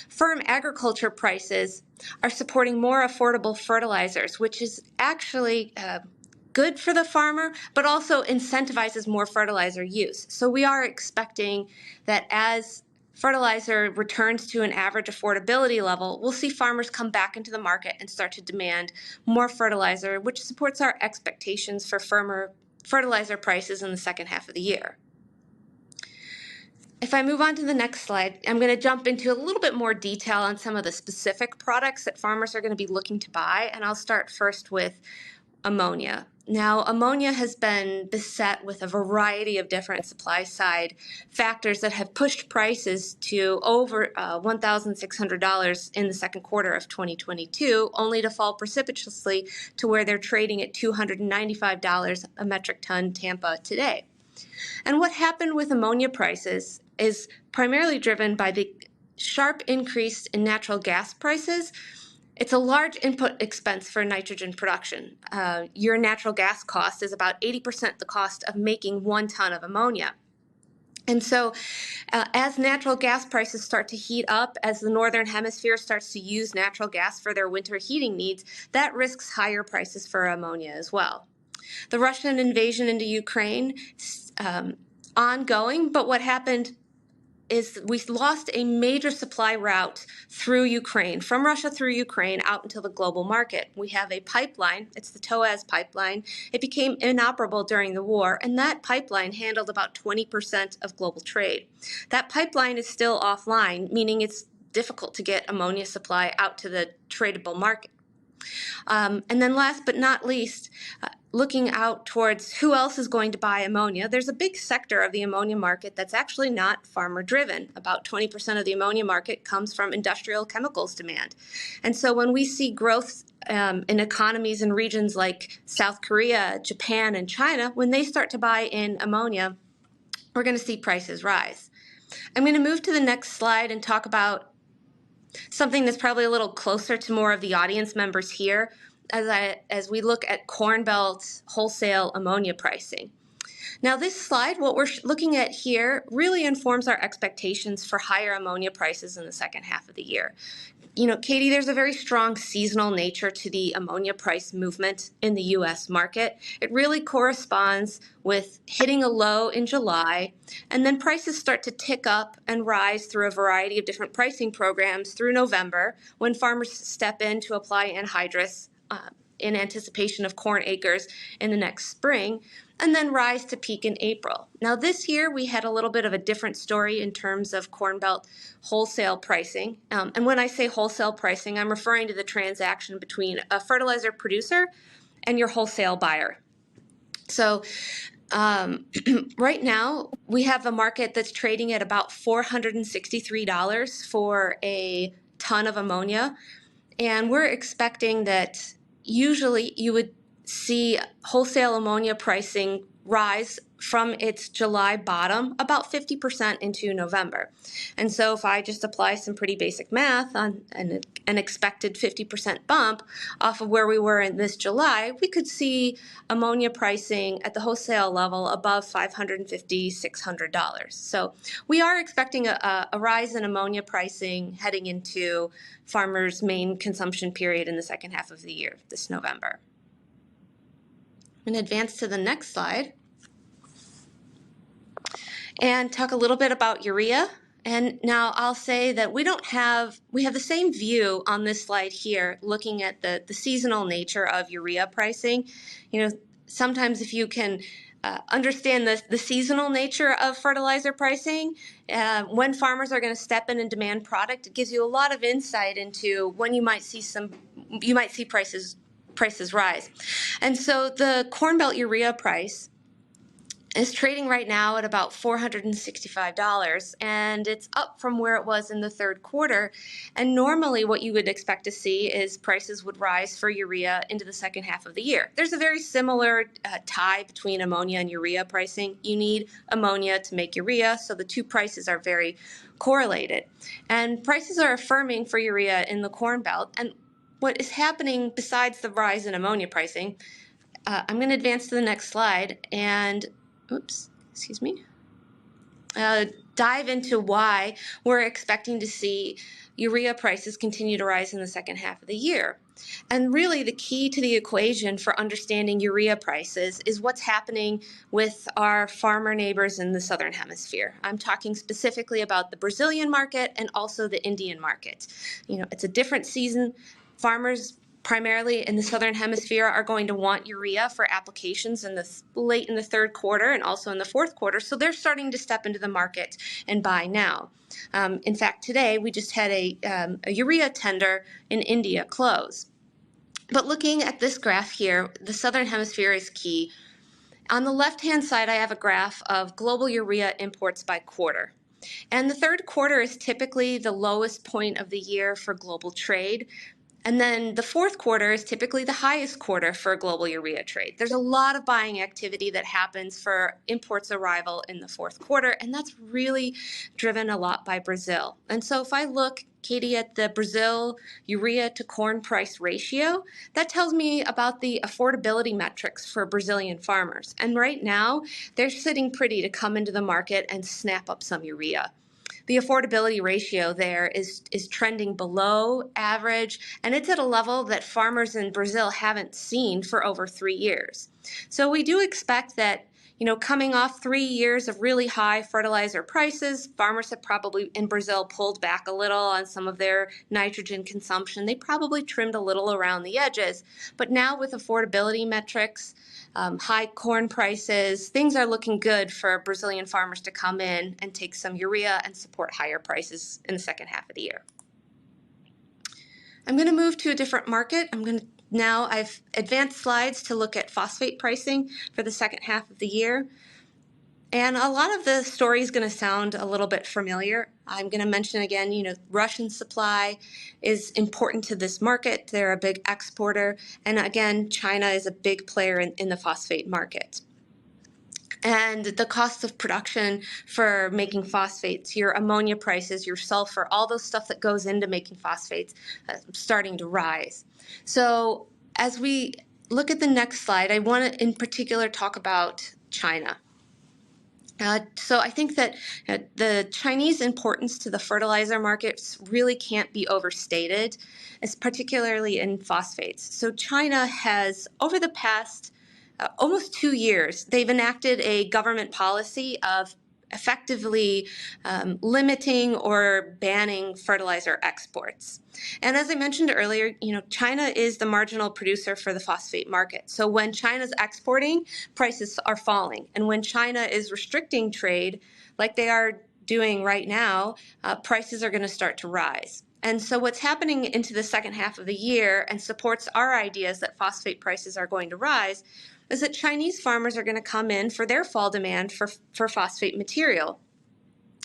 firm agriculture prices are supporting more affordable fertilizers, which is actually good for the farmer, but also incentivizes more fertilizer use. So we are expecting that as fertilizer returns to an average affordability level, we'll see farmers come back into the market and start to demand more fertilizer, which supports our expectations for firmer fertilizer prices in the second half of the year. If I move on to the next slide, I'm going to jump into a little bit more detail on some of the specific products that farmers are going to be looking to buy, and I'll start first with ammonia. Now, ammonia has been beset with a variety of different supply-side factors that have pushed prices to over $1,600 in the second quarter of 2022, only to fall precipitously to where they're trading at $295 a metric ton Tampa today. And what happened with ammonia prices is primarily driven by the sharp increase in natural gas prices. It's a large input expense for nitrogen production. Your natural gas cost is about 80% the cost of making 1 ton of ammonia. And so as natural gas prices start to heat up, as the Northern Hemisphere starts to use natural gas for their winter heating needs, that risks higher prices for ammonia as well. The Russian invasion into Ukraine is ongoing, but what happened is we lost a major supply route through Ukraine, from Russia through Ukraine out into the global market. We have a pipeline, it's the TOAS pipeline. It became inoperable during the war, and that pipeline handled about 20% of global trade. That pipeline is still offline, meaning it's difficult to get ammonia supply out to the tradable market. And then last but not least, looking out towards who else is going to buy ammonia, there's a big sector of the ammonia market that's actually not farmer driven. About 20% of the ammonia market comes from industrial chemicals demand. And so when we see growth in economies in regions like South Korea, Japan, and China, when they start to buy in ammonia, we're going to see prices rise. I'm going to move to the next slide and talk about something that's probably a little closer to more of the audience members here as we look at Corn Belt wholesale ammonia pricing. Now this slide, what we're looking at here, really informs our expectations for higher ammonia prices in the second half of the year. You know, Katie, there's a very strong seasonal nature to the ammonia price movement in the U.S. market. It really corresponds with hitting a low in July, and then prices start to tick up and rise through a variety of different pricing programs through November, when farmers step in to apply anhydrous in anticipation of corn acres in the next spring, and then rise to peak in April. Now this year we had a little bit of a different story in terms of Corn Belt wholesale pricing. And when I say wholesale pricing, I'm referring to the transaction between a fertilizer producer and your wholesale buyer. So right now we have a market that's trading at about $463 for a ton of ammonia. And we're expecting that usually you would see wholesale ammonia pricing rise from its July bottom about 50% into November. And so if I just apply some pretty basic math on an expected 50% bump off of where we were in this July, we could see ammonia pricing at the wholesale level above $550, $600. So we are expecting a rise in ammonia pricing heading into farmers' main consumption period in the second half of the year, this November. I'm going to advance to the next slide and talk a little bit about urea And now I'll say that we have the same view on this slide here, looking at the seasonal nature of urea pricing. Sometimes if you can understand the seasonal nature of fertilizer pricing, when farmers are going to step in and demand product, it gives you a lot of insight into when you might see prices rise. And so the Corn Belt urea price is trading right now at about $465, and it's up from where it was in the third quarter. And normally what you would expect to see is prices would rise for urea into the second half of the year. There's a very similar tie between ammonia and urea pricing. You need ammonia to make urea, so the two prices are very correlated. And prices are affirming for urea in the Corn Belt. And what is happening besides the rise in ammonia pricing, I'm going to advance to the next slide and dive into why we're expecting to see urea prices continue to rise in the second half of the year. And really the key to the equation for understanding urea prices is what's happening with our farmer neighbors in the Southern Hemisphere. I'm talking specifically about the Brazilian market and also the Indian market. It's a different season. Farmers primarily in the Southern Hemisphere are going to want urea for applications late in the third quarter and also in the fourth quarter. So they're starting to step into the market and buy now. In fact, today we just had a urea tender in India close. But looking at this graph here, the Southern Hemisphere is key. On the left-hand side, I have a graph of global urea imports by quarter. And the third quarter is typically the lowest point of the year for global trade. And then the fourth quarter is typically the highest quarter for global urea trade. There's a lot of buying activity that happens for imports arrival in the fourth quarter, and that's really driven a lot by Brazil. And so if I look, Katie, at the Brazil urea to corn price ratio, that tells me about the affordability metrics for Brazilian farmers. And right now, they're sitting pretty to come into the market and snap up some urea. The affordability ratio there is trending below average, and it's at a level that farmers in Brazil haven't seen for over 3 years. So we do expect that, coming off 3 years of really high fertilizer prices, farmers have probably in Brazil pulled back a little on some of their nitrogen consumption. They probably trimmed a little around the edges, but now with affordability metrics, high corn prices, things are looking good for Brazilian farmers to come in and take some urea and support higher prices in the second half of the year. I'm going to move to a different market. Now I've advanced slides to look at phosphate pricing for the second half of the year. And a lot of the story is going to sound a little bit familiar. I'm going to mention again, Russian supply is important to this market. They're a big exporter. And again, China is a big player in the phosphate market. And the cost of production for making phosphates, your ammonia prices, your sulfur, all those stuff that goes into making phosphates, starting to rise. So as we look at the next slide, I want to in particular talk about China. So I think that the Chinese importance to the fertilizer markets really can't be overstated, particularly in phosphates. So China has, over the past almost 2 years, they've enacted a government policy of effectively limiting or banning fertilizer exports. And as I mentioned earlier, China is the marginal producer for the phosphate market. So when China's exporting, prices are falling. And when China is restricting trade, like they are doing right now, prices are going to start to rise. And so what's happening into the second half of the year and supports our ideas that phosphate prices are going to rise is that Chinese farmers are going to come in for their fall demand for phosphate material.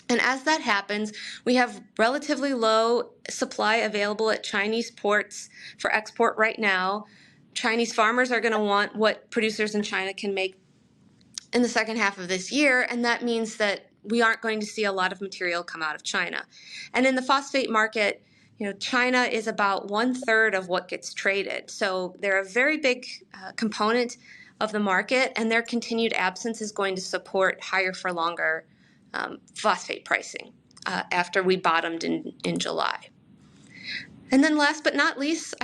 And as that happens, we have relatively low supply available at Chinese ports for export right now. Chinese farmers are going to want what producers in China can make in the second half of this year, and that means that we aren't going to see a lot of material come out of China. And in the phosphate market, China is about 1/3 of what gets traded. So they're a very big component of the market, and their continued absence is going to support higher for longer phosphate pricing after we bottomed in July. And then last but not least,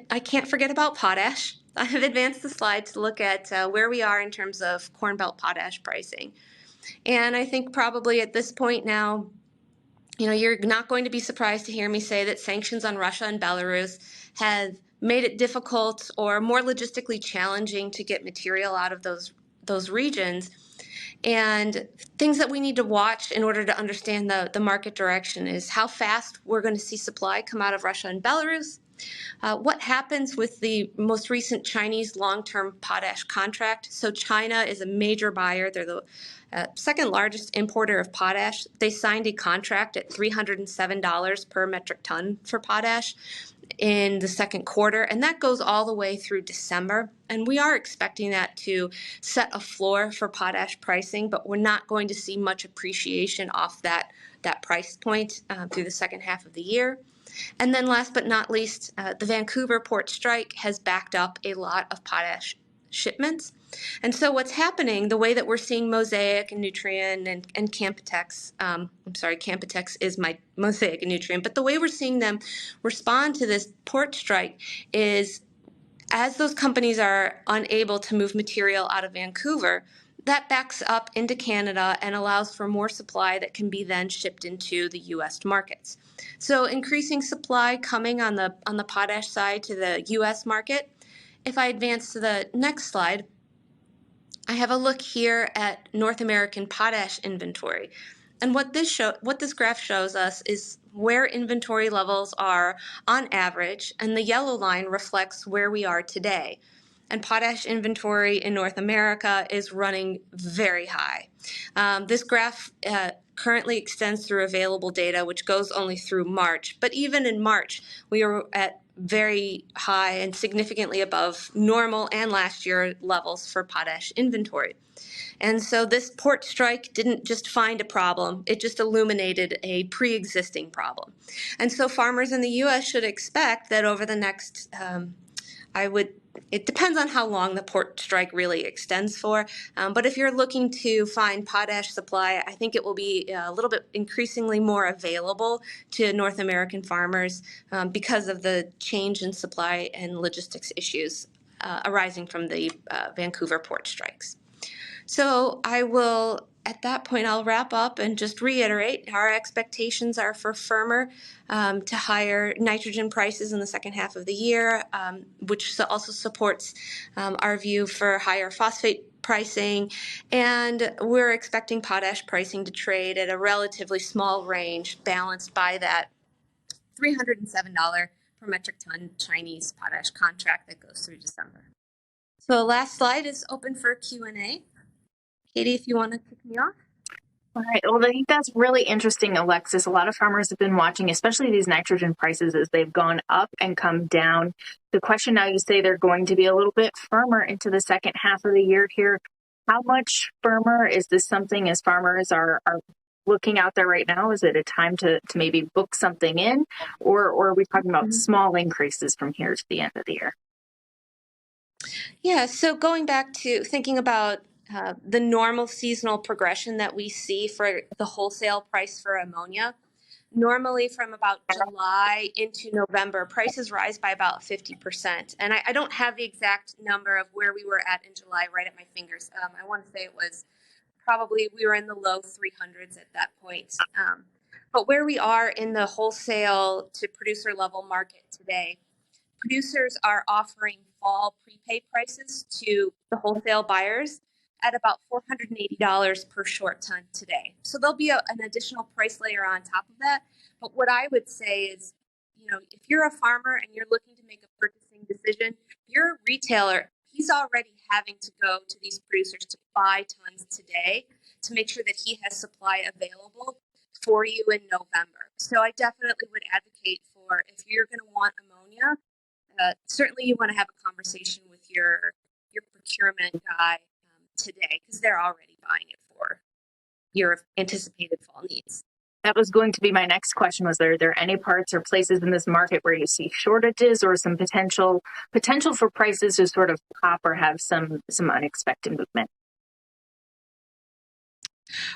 I can't forget about potash. I have advanced the slide to look at where we are in terms of Corn Belt potash pricing. And I think probably at this point now, You're not going to be surprised to hear me say that sanctions on Russia and Belarus have made it difficult or more logistically challenging to get material out of those regions. And things that we need to watch in order to understand the market direction is how fast we're going to see supply come out of Russia and Belarus. What happens with the most recent Chinese long-term potash contract? So China is a major buyer. They're the second largest importer of potash. They signed a contract at $307 per metric ton for potash in the second quarter, and that goes all the way through December. And we are expecting that to set a floor for potash pricing, but we're not going to see much appreciation off that price point through the second half of the year. And then last but not least, the Vancouver port strike has backed up a lot of potash shipments. And so what's happening, the way that we're seeing Mosaic and Nutrien and Canpotex, Canpotex is my Mosaic and Nutrien, but the way we're seeing them respond to this port strike is as those companies are unable to move material out of Vancouver, that backs up into Canada and allows for more supply that can be then shipped into the U.S. markets. So increasing supply coming on the potash side to the U.S. market. If I advance to the next slide, I have a look here at North American potash inventory. And what this graph shows us is where inventory levels are on average, and the yellow line reflects where we are today. And potash inventory in North America is running very high. This graph currently extends through available data, which goes only through March. But even in March, we are at very high and significantly above normal and last year levels for potash inventory. And so this port strike didn't just find a problem, it just illuminated a pre-existing problem. And so farmers in the U.S. should expect that over the next, it depends on how long the port strike really extends for, but if you're looking to find potash supply, I think it will be a little bit increasingly more available to North American farmers because of the change in supply and logistics issues arising from the Vancouver port strikes. So at that point, I'll wrap up and just reiterate our expectations are for firmer to higher nitrogen prices in the second half of the year, which also supports our view for higher phosphate pricing. And we're expecting potash pricing to trade at a relatively small range, balanced by that $307 per metric ton Chinese potash contract that goes through December. So the last slide is open for Q&A. Katie, if you want to kick me off. All right. Well, I think that's really interesting, Alexis. A lot of farmers have been watching, especially these nitrogen prices as they've gone up and come down. The question now, you say they're going to be a little bit firmer into the second half of the year here. How much firmer? Is this something as farmers are looking out there right now? Is it a time to maybe book something in? Or are we talking about small increases from here to the end of the year? Yeah, so going back to thinking about the normal seasonal progression that we see for the wholesale price for ammonia. Normally from about July into November, prices rise by about 50%. And I don't have the exact number of where we were at in July right at my fingers. I want to say it was probably, we were in the low 300s at that point. But where we are in the wholesale to producer level market today, producers are offering fall prepay prices to the wholesale buyers at about $480 per short ton today. So there'll be an additional price layer on top of that. But what I would say is, if you're a farmer and you're looking to make a purchasing decision, you're a retailer, he's already having to go to these producers to buy tons today to make sure that he has supply available for you in November. So I definitely would advocate for, if you're going to want ammonia, certainly you want to have a conversation with your procurement guy today, because they're already buying it for your anticipated fall needs. That was going to be my next question. Was there any parts or places in this market where you see shortages or some potential for prices to sort of pop or have some unexpected movement?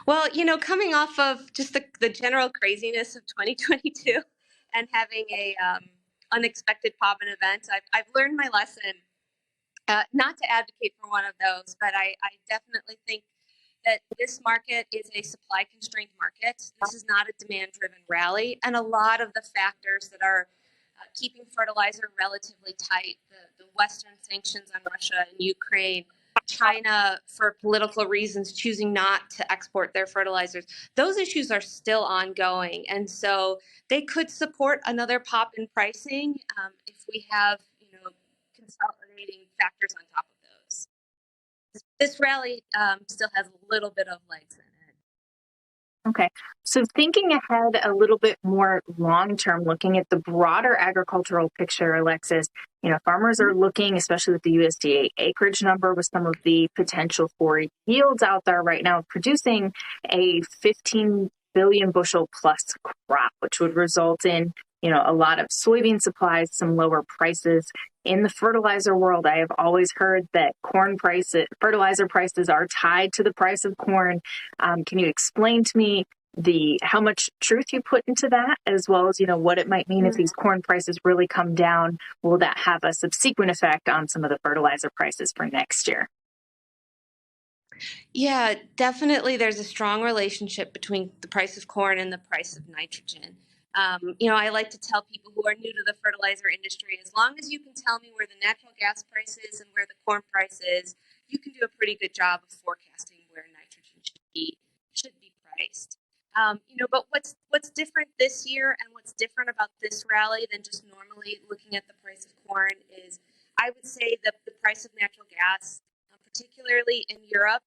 Well, coming off of just the general craziness of 2022 and having a unexpected pop in event, I've learned my lesson. Not to advocate for one of those, but I definitely think that this market is a supply-constrained market. This is not a demand-driven rally, and a lot of the factors that are keeping fertilizer relatively tight, the Western sanctions on Russia and Ukraine, China, for political reasons, choosing not to export their fertilizers, those issues are still ongoing. And so they could support another pop in pricing if we have, consolidating factors on top of those. This rally still has a little bit of legs in it. Okay. So thinking ahead a little bit more long-term, looking at the broader agricultural picture, Alexis, farmers are looking, especially with the USDA acreage number, with some of the potential for yields out there right now, producing a 15 billion bushel plus crop, which would result in, a lot of soybean supplies, some lower prices. In the fertilizer world, I have always heard that fertilizer prices are tied to the price of corn. Can you explain to me how much truth you put into that, as well as, what it might mean if these corn prices really come down? Will that have a subsequent effect on some of the fertilizer prices for next year? Yeah, definitely there's a strong relationship between the price of corn and the price of nitrogen. I like to tell people who are new to the fertilizer industry, as long as you can tell me where the natural gas price is and where the corn price is, you can do a pretty good job of forecasting where nitrogen should be priced. But what's different this year and what's different about this rally than just normally looking at the price of corn is, I would say that the price of natural gas, particularly in Europe,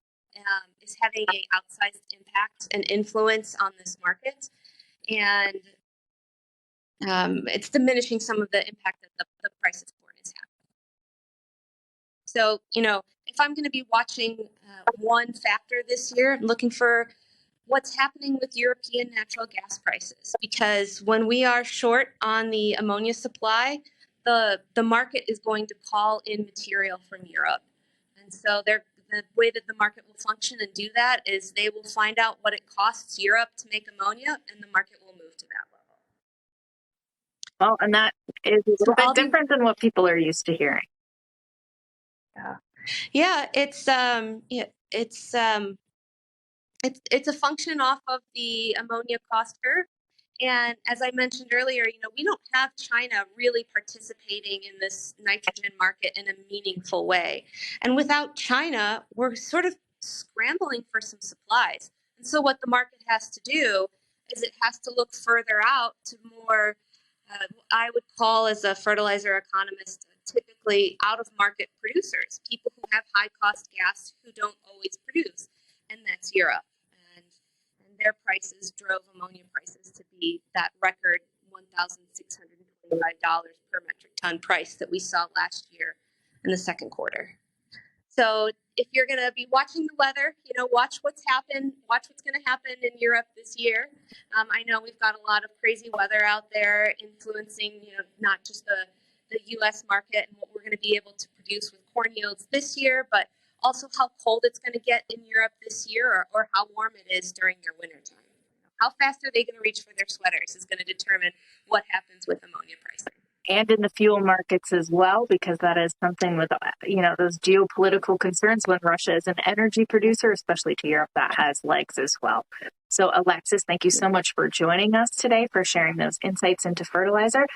is having an outsized impact and influence on this market. And it's diminishing some of the impact that the price of corn is having. So, if I'm going to be watching one factor this year, I'm looking for what's happening with European natural gas prices, because when we are short on the ammonia supply, the market is going to call in material from Europe. And so the way that the market will function and do that is they will find out what it costs Europe to make ammonia, and the market will move to that level. Well, and that is a little bit different than what people are used to hearing. Yeah, it's a function off of the ammonia cost curve. And as I mentioned earlier, we don't have China really participating in this nitrogen market in a meaningful way. And without China, we're sort of scrambling for some supplies. And so what the market has to do is it has to look further out to more, I would call, as a fertilizer economist, typically out-of-market producers, people who have high-cost gas who don't always produce, and that's Europe. And their prices drove ammonia prices to be that record $1,625 per metric ton price that we saw last year in the second quarter. So if you're going to be watching the weather, watch what's going to happen in Europe this year. I know we've got a lot of crazy weather out there influencing, not just the U.S. market and what we're going to be able to produce with corn yields this year, but also how cold it's going to get in Europe this year, or how warm it is during their wintertime. How fast are they going to reach for their sweaters is going to determine what happens with ammonia pricing. And in the fuel markets as well, because that is something with, those geopolitical concerns when Russia is an energy producer, especially to Europe, that has legs as well. So Alexis, thank you so much for joining us today, for sharing those insights into fertilizer.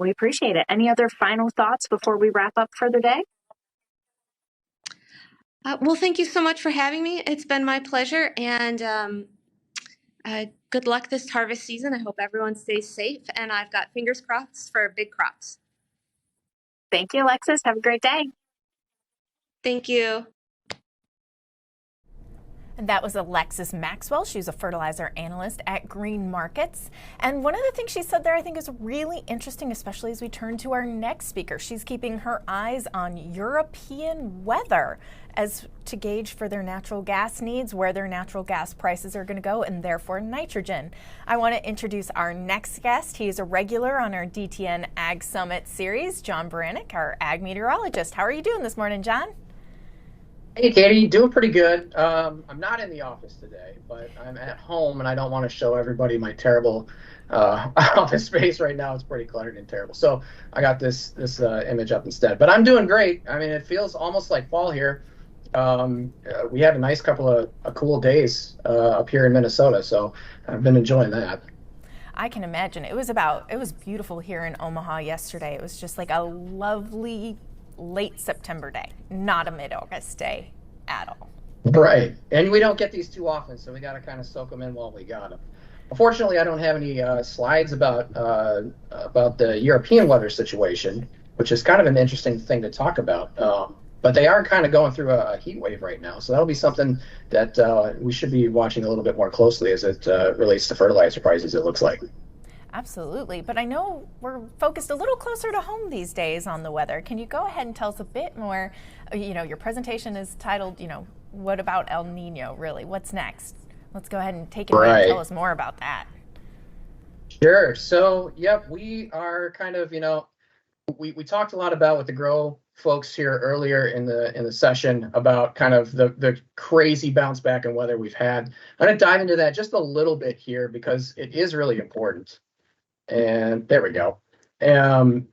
We appreciate it. Any other final thoughts before we wrap up for the day? Well, thank you so much for having me. It's been my pleasure. And good luck this harvest season. I hope everyone stays safe. And I've got fingers crossed for big crops. Thank you, Alexis. Have a great day. Thank you. And that was Alexis Maxwell. She's a fertilizer analyst at Green Markets. And one of the things she said there I think is really interesting, especially as we turn to our next speaker. She's keeping her eyes on European weather as to gauge for their natural gas needs, where their natural gas prices are going to go, and therefore nitrogen. I want to introduce our next guest. He is a regular on our DTN Ag Summit series, John Baranick, our ag meteorologist. How are you doing this morning, John? Hey, Katie, doing pretty good. I'm not in the office today, but I'm at home, and I don't want to show everybody my terrible office space right now. It's pretty cluttered and terrible. So I got this image up instead. But I'm doing great. I mean, it feels almost like fall here. We had a nice couple of cool days up here in Minnesota, so I've been enjoying that. I can imagine. It was beautiful here in Omaha yesterday. It was just like a lovely late September day, not a mid-August day at all. Right, and we don't get these too often, so we got to kind of soak them in while we got them. Unfortunately, I don't have any slides about the European weather situation, which is kind of an interesting thing to talk about. But they are kind of going through a heat wave right now, so that'll be something that we should be watching a little bit more closely as it relates to fertilizer prices, it looks like. Absolutely, but I know we're focused a little closer to home these days on the weather. Can you go ahead and tell us a bit more? Your presentation is titled, what about El Nino, really? What's next? Let's go ahead and take it away and tell us more about that. Sure. So, yep, we are kind of, we talked a lot about with the Gro folks here earlier in the session about kind of the crazy bounce back in weather we've had. I'm going to dive into that just a little bit here because it is really important. And there we go. And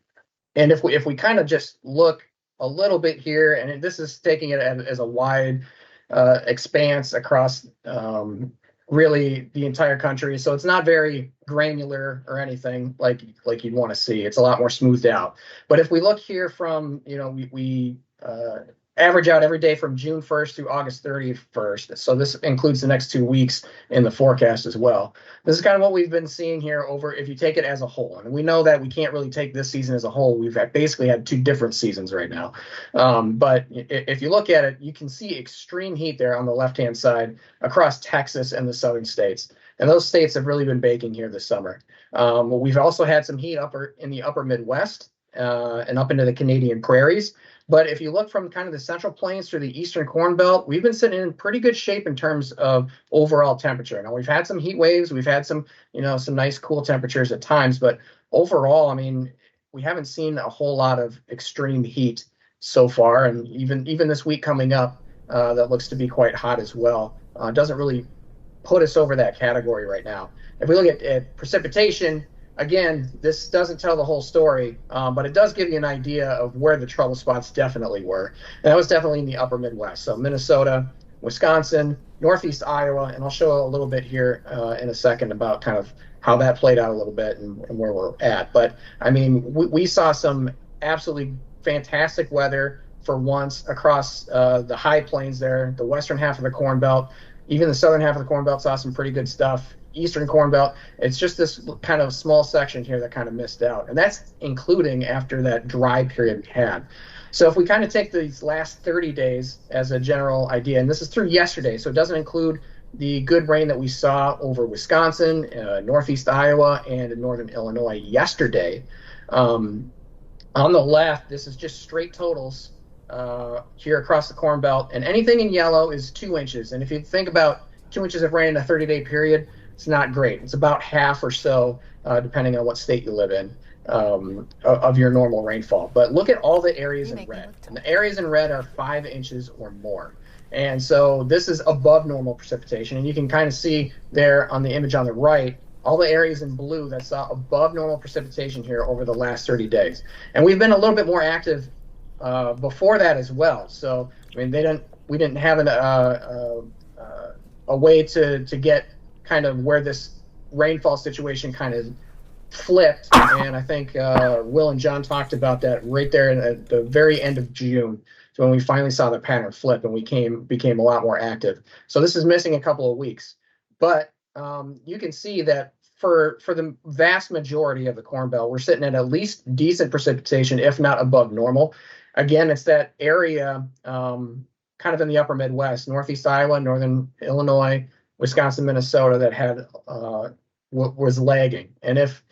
if we kind of just look a little bit here, and this is taking it as a wide expanse across really the entire country, so it's not very granular or anything like you'd want to see. It's a lot more smoothed out. But if we look here from we average out every day from June 1st through August 31st. So this includes the next 2 weeks in the forecast as well. This is kind of what we've been seeing here over, if you take it as a whole. And we know that we can't really take this season as a whole. We've basically had 2 different seasons right now. But if you look at it, you can see extreme heat there on the left-hand side across Texas and the southern states. And those states have really been baking here this summer. We've also had some heat in the upper Midwest and up into the Canadian prairies. But if you look from kind of the Central Plains through the Eastern Corn Belt, we've been sitting in pretty good shape in terms of overall temperature. Now, we've had some heat waves. We've had some nice cool temperatures at times. But overall, I mean, we haven't seen a whole lot of extreme heat so far. And even this week coming up, that looks to be quite hot as well. Doesn't really put us over that category right now. If we look at precipitation, again, this doesn't tell the whole story, but it does give you an idea of where the trouble spots definitely were. And that was definitely in the upper Midwest. So Minnesota, Wisconsin, Northeast Iowa, and I'll show a little bit here in a second about kind of how that played out a little bit and where we're at. But, I mean, we saw some absolutely fantastic weather for once across the high plains there, the western half of the Corn Belt. Even the southern half of the Corn Belt saw some pretty good stuff. Eastern Corn Belt, it's just this kind of small section here that kind of missed out. And that's including after that dry period we had. So if we kind of take these last 30 days as a general idea, and this is through yesterday, so it doesn't include the good rain that we saw over Wisconsin, northeast Iowa, and in northern Illinois yesterday. On the left, this is just straight totals here across the Corn Belt. And anything in yellow is 2 inches. And if you think about 2 inches of rain in a 30-day period, it's not great. It's about half or so, depending on what state you live in, of your normal rainfall. But look at all the areas in red. And the areas in red are 5 inches or more. And so this is above normal precipitation. And you can kind of see there on the image on the right, all the areas in blue that saw above normal precipitation here over the last 30 days. And we've been a little bit more active before that as well. So, I mean, we didn't have a way to get kind of where this rainfall situation kind of flipped. And I think Will and John talked about that right there at the very end of June. So when we finally saw the pattern flip and we became a lot more active. So this is missing a couple of weeks. But you can see that for the vast majority of the Corn Belt, we're sitting at least decent precipitation, if not above normal. Again, it's that area kind of in the upper Midwest, northeast Iowa, northern Illinois, Wisconsin, Minnesota, that had was lagging. And if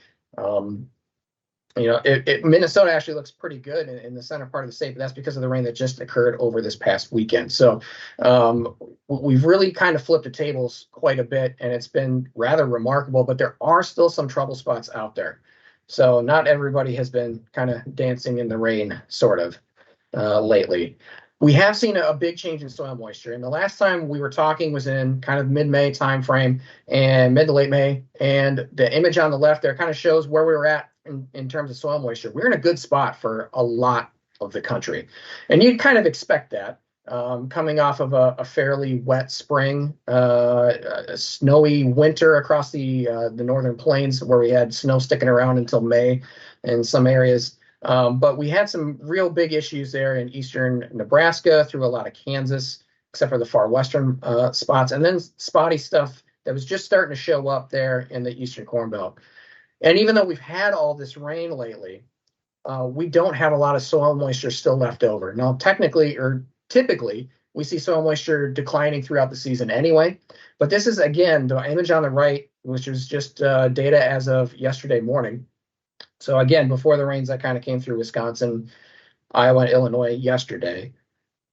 Minnesota actually looks pretty good in the center part of the state, but that's because of the rain that just occurred over this past weekend. So we've really kind of flipped the tables quite a bit, and it's been rather remarkable. But there are still some trouble spots out there. So not everybody has been kind of dancing in the rain, sort of, lately. We have seen a big change in soil moisture. And the last time we were talking was in kind of mid-May timeframe and mid to late May. And the image on the left there kind of shows where we were at in terms of soil moisture. We're in a good spot for a lot of the country. And you'd kind of expect that. coming off of a fairly wet spring, a snowy winter across the northern plains where we had snow sticking around until May in some areas. But we had some real big issues there in eastern Nebraska, through a lot of Kansas, except for the far western spots, and then spotty stuff that was just starting to show up there in the eastern Corn Belt. And even though we've had all this rain lately, we don't have a lot of soil moisture still left over. Now, technically, or typically, we see soil moisture declining throughout the season anyway. But this is, again, the image on the right, which is just data as of yesterday morning. So again, before the rains that kind of came through Wisconsin, Iowa, and Illinois yesterday,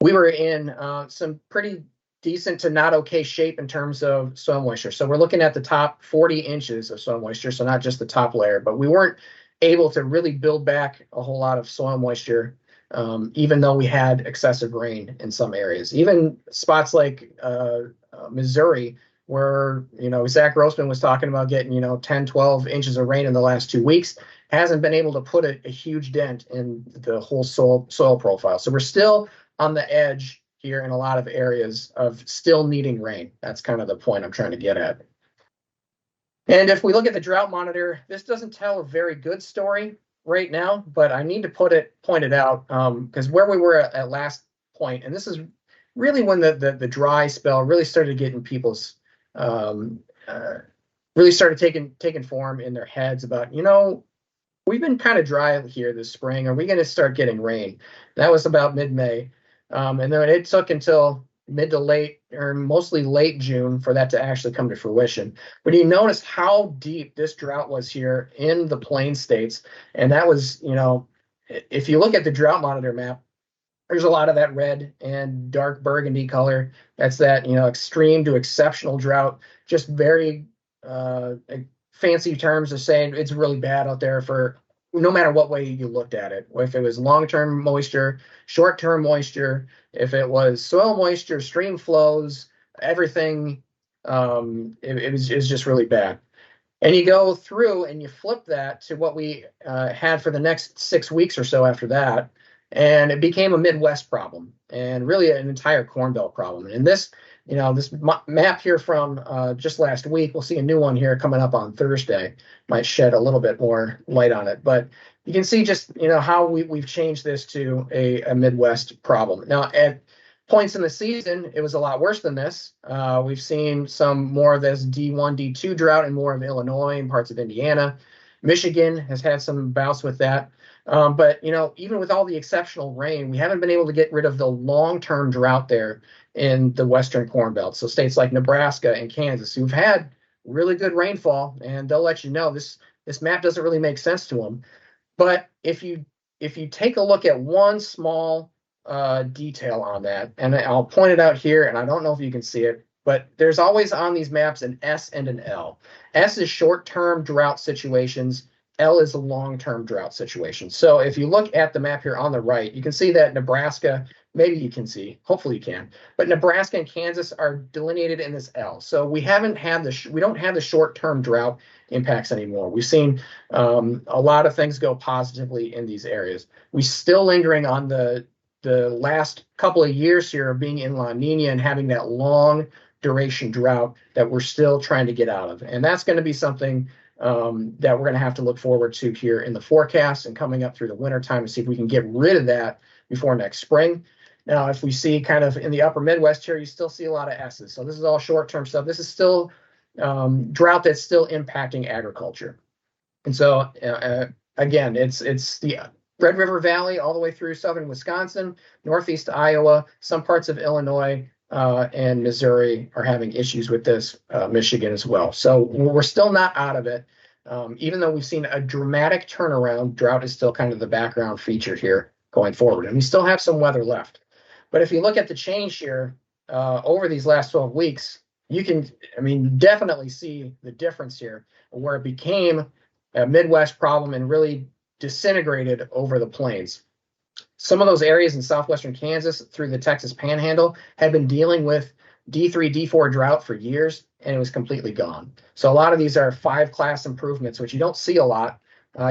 we were in some pretty decent to not okay shape in terms of soil moisture. So we're looking at the top 40 inches of soil moisture, so not just the top layer, but we weren't able to really build back a whole lot of soil moisture, even though we had excessive rain in some areas. Even spots like Missouri, where, Zach Grossman was talking about getting, 10, 12 inches of rain in the last 2 weeks, hasn't been able to put a huge dent in the whole soil profile. So we're still on the edge here in a lot of areas of still needing rain. That's kind of the point I'm trying to get at. And if we look at the drought monitor, this doesn't tell a very good story right now, but I need to point it out because where we were at last point, and this is really when the dry spell really started getting people's really started taking form in their heads about, we've been kind of dry here this spring. Are we going to start getting rain? That was about mid-May. And then it took until mid to late, or mostly late June, for that to actually come to fruition. But you notice how deep this drought was here in the Plain States. And that was, if you look at the drought monitor map, there's a lot of that red and dark burgundy color. That's that, extreme to exceptional drought. Just very fancy terms of saying it's really bad out there for no matter what way you looked at it. If it was long-term moisture, short-term moisture, if it was soil moisture, stream flows, everything, it was just really bad. And you go through and you flip that to what we had for the next 6 weeks or so after that, and it became a Midwest problem and really an entire Corn Belt problem. And this, this map here from just last week, we'll see a new one here coming up on Thursday, might shed a little bit more light on it. But you can see just, how we've changed this to a Midwest problem. Now, at points in the season, it was a lot worse than this. We've seen some more of this D1, D2 drought in more of Illinois and parts of Indiana. Michigan has had some bouts with that. But, even with all the exceptional rain, we haven't been able to get rid of the long-term drought there in the Western Corn Belt. So states like Nebraska and Kansas, who've had really good rainfall, and they'll let you know this map doesn't really make sense to them. But if you take a look at one small detail on that, and I'll point it out here, and I don't know if you can see it, but there's always on these maps an S and an L. S is short-term drought situations. L is a long-term drought situation. So if you look at the map here on the right, you can see that Nebraska, maybe you can see, hopefully you can, but Nebraska and Kansas are delineated in this L. So we don't have the short-term drought impacts anymore. We've seen a lot of things go positively in these areas. We're still lingering on the last couple of years here of being in La Nina and having that long duration drought that we're still trying to get out of. And that's going to be something that we're going to have to look forward to here in the forecast and coming up through the winter time to see if we can get rid of that before next spring. Now, if we see kind of in the upper Midwest here, you still see a lot of S's. So this is all short-term stuff. This is still drought that's still impacting agriculture. And so, again, it's the Red River Valley all the way through southern Wisconsin, northeast Iowa, some parts of Illinois, and Missouri are having issues with this, Michigan as well. So we're still not out of it. Even though we've seen a dramatic turnaround, drought is still kind of the background feature here going forward. And we still have some weather left. But if you look at the change here over these last 12 weeks, you can, definitely see the difference here where it became a Midwest problem and really disintegrated over the plains. Some of those areas in southwestern Kansas through the Texas Panhandle had been dealing with D3, D4 drought for years, and it was completely gone. So a lot of these are 5-class improvements, which you don't see a lot,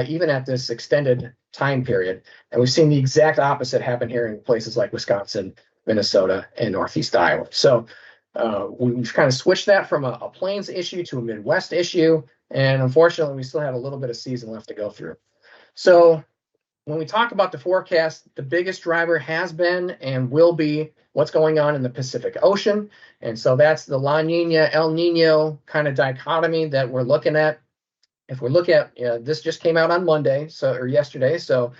even at this extended time period. And we've seen the exact opposite happen here in places like Wisconsin Minnesota, and Northeast Iowa. So we've kind of switched that from a plains issue to a Midwest issue. And unfortunately, we still have a little bit of season left to go through. So when we talk about the forecast, the biggest driver has been and will be what's going on in the Pacific Ocean. And so that's the La Nina, El Nino kind of dichotomy that we're looking at. If we look at, this just came out on Monday, or yesterday. So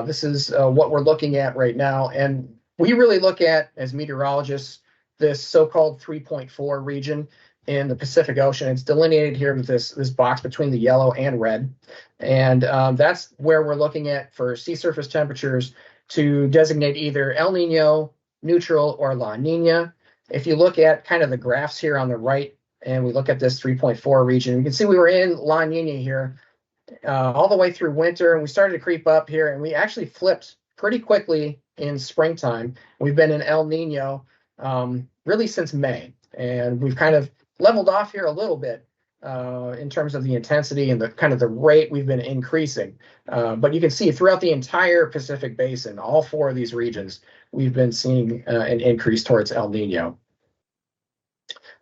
this is what we're looking at right now. And we really look at, as meteorologists, this so-called 3.4 region in the Pacific Ocean. It's delineated here with this box between the yellow and red. And that's where we're looking at for sea surface temperatures to designate either El Nino, neutral, or La Nina. If you look at kind of the graphs here on the right, and we look at this 3.4 region, you can see we were in La Nina here all the way through winter, and we started to creep up here, and we actually flipped pretty quickly in springtime. We've been in El Nino really since May, and we've kind of leveled off here a little bit in terms of the intensity and the kind of the rate we've been increasing. But you can see throughout the entire Pacific Basin, all four of these regions, we've been seeing an increase towards El Nino.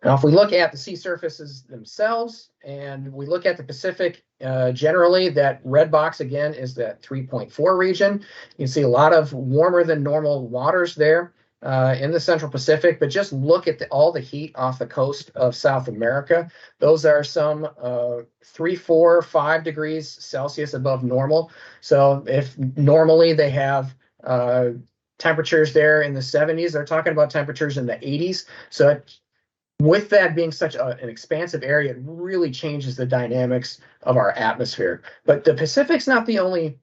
Now, if we look at the sea surfaces themselves and we look at the Pacific generally, that red box again is that 3.4 region. You can see a lot of warmer than normal waters there in the Central Pacific, but just look at all the heat off the coast of South America. Those are some 3, 4, 5 degrees Celsius above normal. So if normally they have temperatures there in the 70s, they're talking about temperatures in the 80s. So with that being such an expansive area, it really changes the dynamics of our atmosphere. But the Pacific's not the only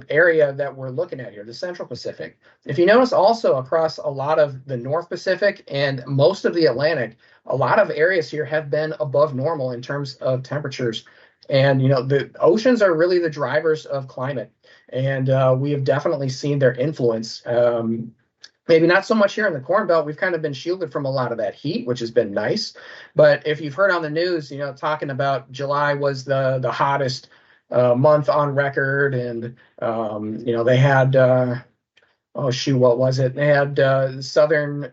area that we're looking at here, the Central Pacific. If you notice also across a lot of the North Pacific and most of the Atlantic, a lot of areas here have been above normal in terms of temperatures. And, the oceans are really the drivers of climate. And we have definitely seen their influence. Maybe not so much here in the Corn Belt. We've kind of been shielded from a lot of that heat, which has been nice. But if you've heard on the news, talking about July was the hottest month on record, and they had what was it? They had Southern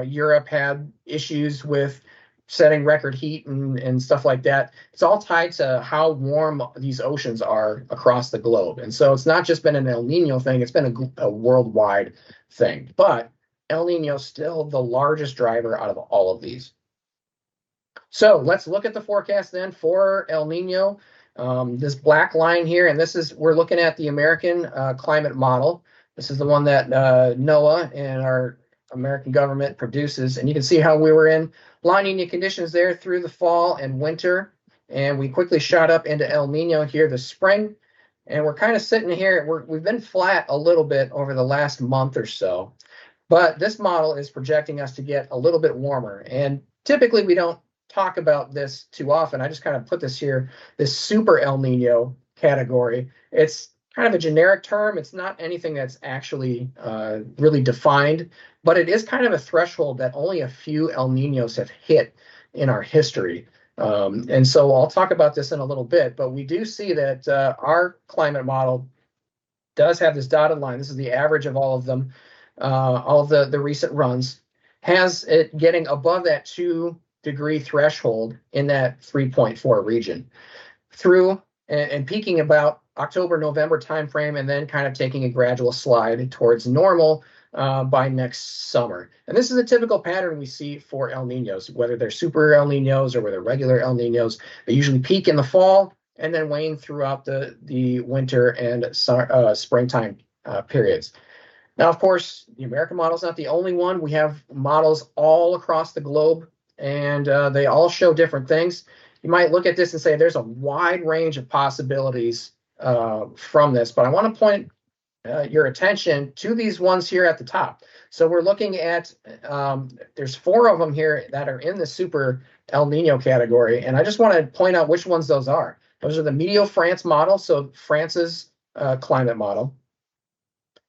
Europe had issues with setting record heat and stuff like that. It's all tied to how warm these oceans are across the globe. And so it's not just been an El Nino thing, it's been a worldwide thing. But El Nino is still the largest driver out of all of these. So let's look at the forecast then for El Nino. This black line here, and we're looking at the American climate model. This is the one that NOAA and our American government produces. And you can see how we were in La Nina conditions there through the fall and winter. And we quickly shot up into El Nino here this spring. And we're kind of sitting here. We've been flat a little bit over the last month or so. But this model is projecting us to get a little bit warmer. And typically we don't talk about this too often. I just kind of put this here, this super El Nino category. It's kind of a generic term. It's not anything that's actually really defined, but it is kind of a threshold that only a few El Ninos have hit in our history. And so I'll talk about this in a little bit, but we do see that our climate model does have this dotted line. This is the average of all of them, all of the recent runs, has it getting above that 2-degree threshold in that 3.4 region through and peaking about October, November timeframe, and then kind of taking a gradual slide towards normal by next summer. And this is a typical pattern we see for El Ninos, whether they're super El Ninos or whether regular El Ninos. They usually peak in the fall and then wane throughout the winter and springtime periods. Now, of course, the American model is not the only one. We have models all across the globe, and they all show different things. You might look at this and say there's a wide range of possibilities from this, but I want to point your attention to these ones here at the top. So we're looking at, there's 4 of them here that are in the super El Nino category, and I just want to point out which ones those are. Those are the Meteo France model, so France's climate model.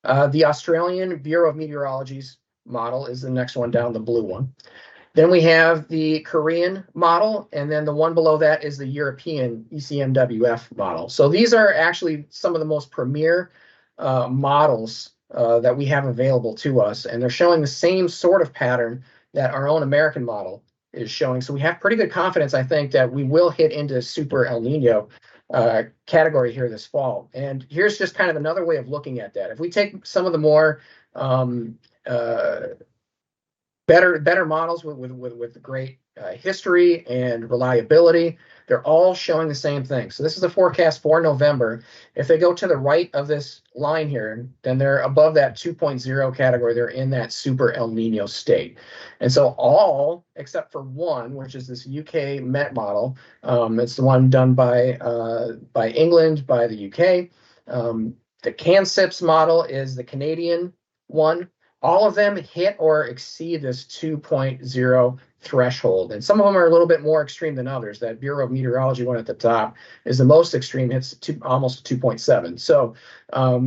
The Australian Bureau of Meteorology's model is the next one down, the blue one. Then we have the Korean model, and then the one below that is the European ECMWF model. So these are actually some of the most premier models that we have available to us, and they're showing the same sort of pattern that our own American model is showing. So we have pretty good confidence, I think, that we will hit into super El Nino category here this fall. And here's just kind of another way of looking at that. If we take some of the more better models with great history and reliability, they're all showing the same thing. So this is the forecast for November. If they go to the right of this line here, then they're above that 2.0 category. They're in that super El Nino state. And so all except for one, which is this UK Met model, it's the one done by England, by the UK. The CanSIPS model is the Canadian one. All of them hit or exceed this 2.0 threshold. And some of them are a little bit more extreme than others. That Bureau of Meteorology one at the top is the most extreme, hits almost 2.7. So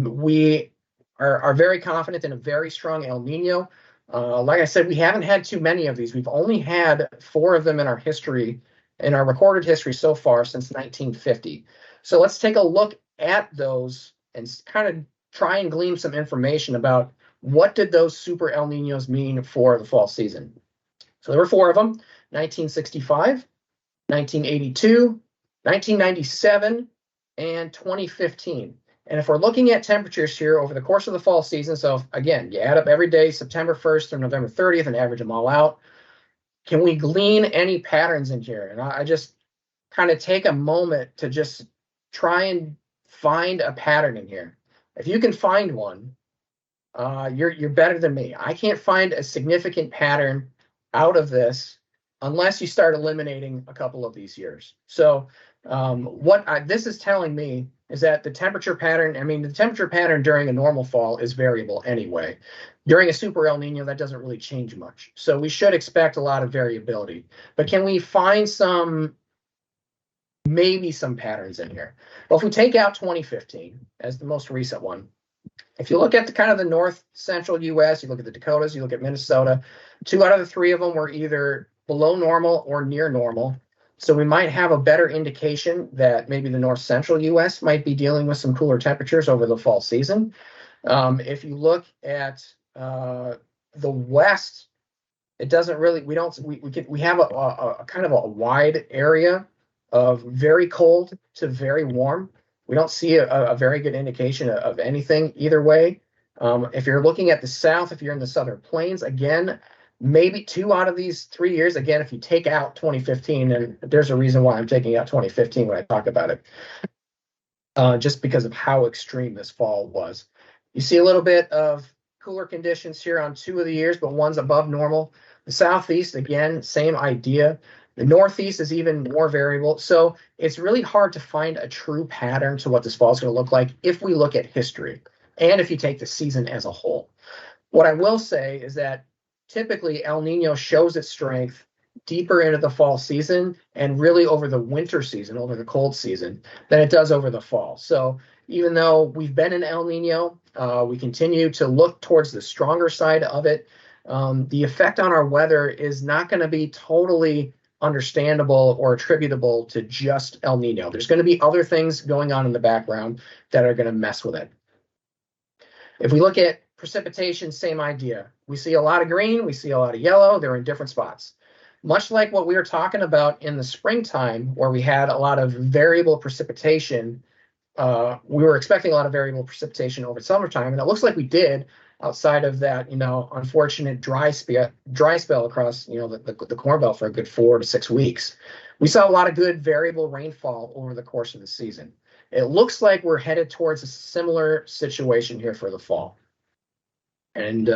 we are very confident in a very strong El Nino. Like I said, we haven't had too many of these. We've only had 4 of them in our history, in our recorded history so far since 1950. So let's take a look at those and kind of try and glean some information about what did those super El Ninos mean for the fall season. So there were 4 of them: 1965, 1982, 1997, and 2015. And if we're looking at temperatures here over the course of the fall season, so again, you add up every day, September 1st through November 30th, and average them all out, can we glean any patterns in here? And I just kind of take a moment to just try and find a pattern in here. If you can find one, you're better than me. I can't find a significant pattern out of this unless you start eliminating a couple of these years. So this is telling me is that the temperature pattern, the temperature pattern during a normal fall is variable anyway. During a super El Nino, that doesn't really change much. So we should expect a lot of variability. But can we find maybe some patterns in here? Well, if we take out 2015 as the most recent one, if you look at the kind of the north central U.S., you look at the Dakotas, you look at Minnesota, 2 out of the 3 of them were either below normal or near normal. So we might have a better indication that maybe the north central U.S. might be dealing with some cooler temperatures over the fall season. If you look at the west, it doesn't really. We have a kind of a wide area of very cold to very warm. We don't see a very good indication of anything either way. If you're looking at the south, if you're in the southern plains, again, maybe 2 out of these 3 years. Again, if you take out 2015, and there's a reason why I'm taking out 2015 when I talk about it, just because of how extreme this fall was. You see a little bit of cooler conditions here on 2 of the years, but one's above normal. The southeast, again, same idea. The northeast is even more variable. So it's really hard to find a true pattern to what this fall is going to look like if we look at history and if you take the season as a whole. What I will say is that typically El Nino shows its strength deeper into the fall season and really over the winter season, over the cold season, than it does over the fall. So even though we've been in El Nino, we continue to look towards the stronger side of it. The effect on our weather is not going to be totally understandable or attributable to just El Nino. There's going to be other things going on in the background that are going to mess with it. If we look at precipitation, same idea. We see a lot of green, we see a lot of yellow, they're in different spots. Much like what we were talking about in the springtime, where we had a lot of variable precipitation, we were expecting a lot of variable precipitation over summertime, and it looks like we did, outside of that, unfortunate dry spell across, the Corn Belt for a good 4 to 6 weeks. We saw a lot of good variable rainfall over the course of the season. It looks like we're headed towards a similar situation here for the fall. And,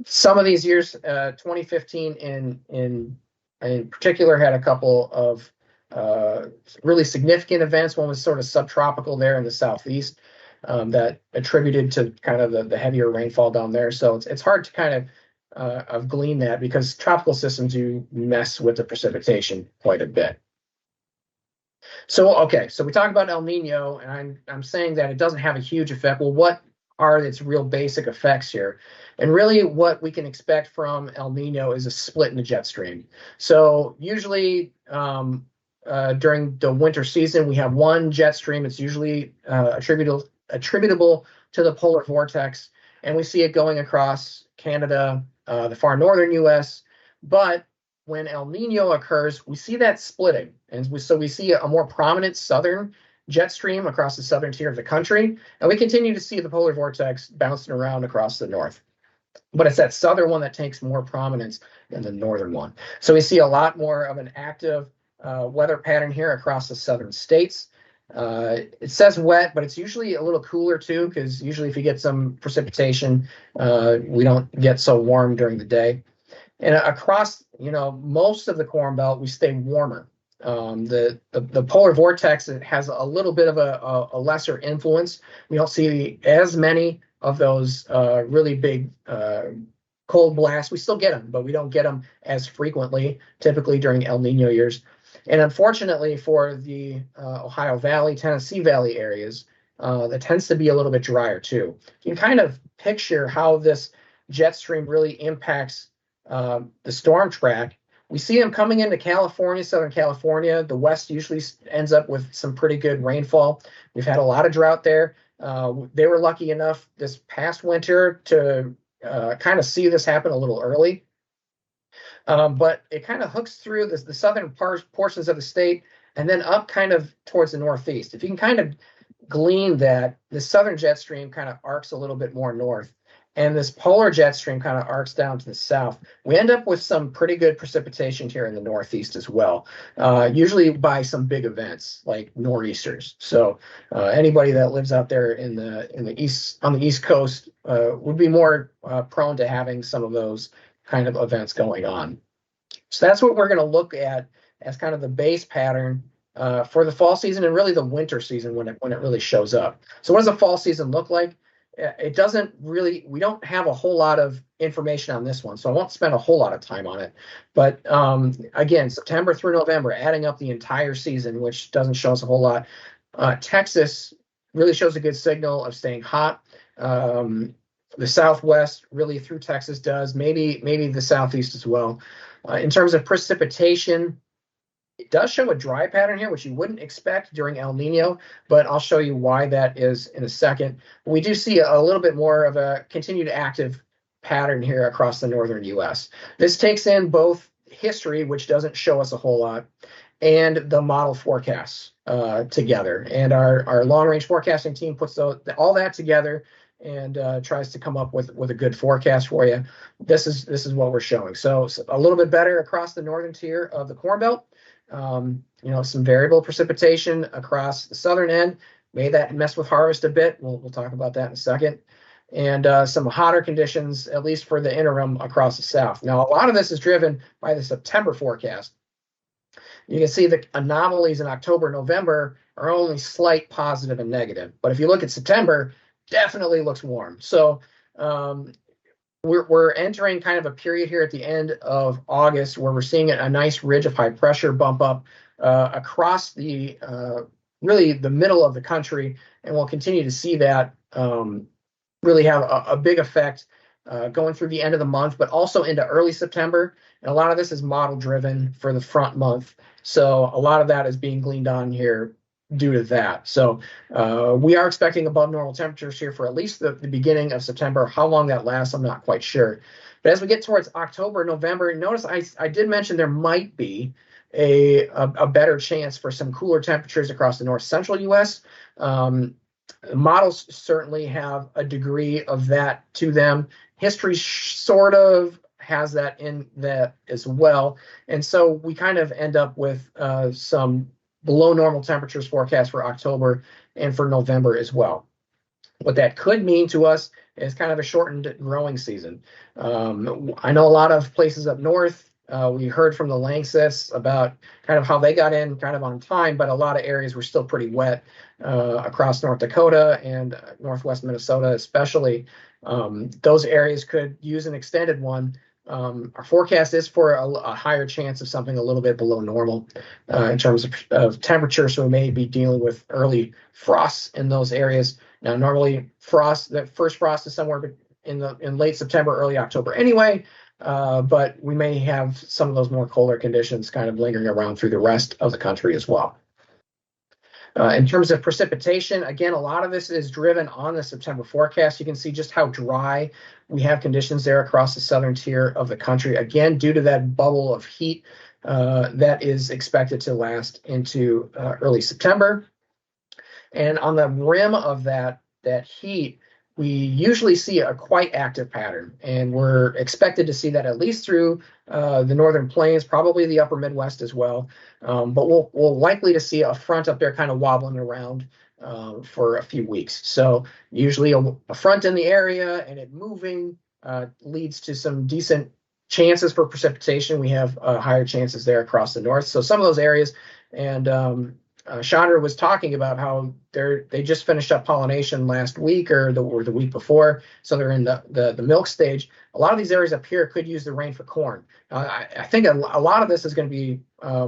some of these years, 2015 in particular had a couple of really significant events. One was sort of subtropical there in the southeast. That attributed to kind of the heavier rainfall down there. So it's hard to kind of glean that because tropical systems do mess with the precipitation quite a bit. So we talk about El Nino, and I'm saying that it doesn't have a huge effect. Well, what are its real basic effects here? And really what we can expect from El Nino is a split in the jet stream. So usually during the winter season, we have one jet stream. It's usually attributable to the polar vortex, and we see it going across Canada, the far northern U.S. But when El Nino occurs, we see that splitting, and so we see a more prominent southern jet stream across the southern tier of the country, and we continue to see the polar vortex bouncing around across the north. But it's that southern one that takes more prominence than the northern one. So we see a lot more of an active weather pattern here across the southern states. It says wet, but it's usually a little cooler too, because usually if you get some precipitation, we don't get so warm during the day. And across, most of the Corn Belt, we stay warmer. The polar vortex, it has a little bit of a lesser influence. We don't see as many of those really big cold blasts. We still get them, but we don't get them as frequently, typically during El Nino years. And unfortunately for the Ohio Valley, Tennessee Valley areas, that tends to be a little bit drier too. You can kind of picture how this jet stream really impacts the storm track. We see them coming into California, Southern California. The West usually ends up with some pretty good rainfall. We've had a lot of drought there. They were lucky enough this past winter to kind of see this happen a little early. But it kind of hooks through the southern portions of the state and then up kind of towards the northeast. If you can kind of glean that, the southern jet stream kind of arcs a little bit more north, and this polar jet stream kind of arcs down to the south. We end up with some pretty good precipitation here in the northeast as well, usually by some big events like nor'easters. So anybody that lives out there in the east, on the East Coast, would be more prone to having some of those kind of events going on. So that's what we're going to look at as kind of the base pattern for the fall season and really the winter season when it really shows up. So what does a fall season look like? It doesn't really, we don't have a whole lot of information on this one, so I won't spend a whole lot of time on it. But again, September through November, adding up the entire season, which doesn't show us a whole lot. Texas really shows a good signal of staying hot. The Southwest really through Texas does, maybe the Southeast as well. In terms of precipitation, it does show a dry pattern here, which you wouldn't expect during El Nino, but I'll show you why that is in a second. We do see a little bit more of a continued active pattern here across the northern U.S. This takes in both history, which doesn't show us a whole lot, and the model forecasts together. And our long-range forecasting team puts all that together and tries to come up with a good forecast for you. This is what we're showing. So a little bit better across the northern tier of the Corn Belt. Some variable precipitation across the southern end. May that mess with harvest a bit. We'll talk about that in a second. And some hotter conditions, at least for the interim, across the south. Now, a lot of this is driven by the September forecast. You can see the anomalies in October, November are only slight positive and negative. But if you look at September, definitely looks warm. So we're entering kind of a period here at the end of August where we're seeing a nice ridge of high pressure bump up across the really the middle of the country, and we'll continue to see that really have a big effect going through the end of the month, but also into early September. And a lot of this is model driven for the front month, so a lot of that is being gleaned on here due to that. So we are expecting above normal temperatures here for at least the beginning of September. How long that lasts, I'm not quite sure. But as we get towards October, November, notice I did mention there might be a better chance for some cooler temperatures across the north central U.S. Models certainly have a degree of that to them. History sort of has that in that as well. And so we kind of end up with some below normal temperatures forecast for October and for November as well. What that could mean to us is kind of a shortened growing season. I know a lot of places up north, we heard from the Lanxess about kind of how they got in kind of on time, but a lot of areas were still pretty wet across North Dakota and northwest Minnesota especially. Those areas could use an extended one. Our forecast is for a higher chance of something a little bit below normal in terms of temperature, so we may be dealing with early frosts in those areas. Now, normally the first frost is somewhere in late September, early October anyway, but we may have some of those more colder conditions kind of lingering around through the rest of the country as well. In terms of precipitation, again, a lot of this is driven on the September forecast. You can see just how dry we have conditions there across the southern tier of the country, again, due to that bubble of heat that is expected to last into early September. And on the rim of that heat, we usually see a quite active pattern, and we're expected to see that at least through the northern plains, probably the upper Midwest as well. But we'll likely to see a front up there kind of wobbling around for a few weeks. So usually a front in the area and it moving leads to some decent chances for precipitation. We have higher chances there across the north. So some of those areas, and Chandra was talking about how they just finished up pollination last week or the week before, so they're in the milk stage. A lot of these areas up here could use the rain for corn. I think a lot of this is going to be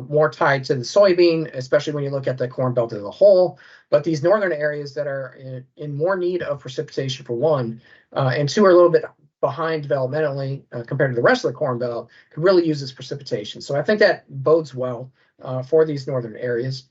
more tied to the soybean, especially when you look at the corn belt as a whole. But these northern areas that are in more need of precipitation for one, and two are a little bit behind developmentally compared to the rest of the corn belt, could really use this precipitation. So I think that bodes well for these northern areas.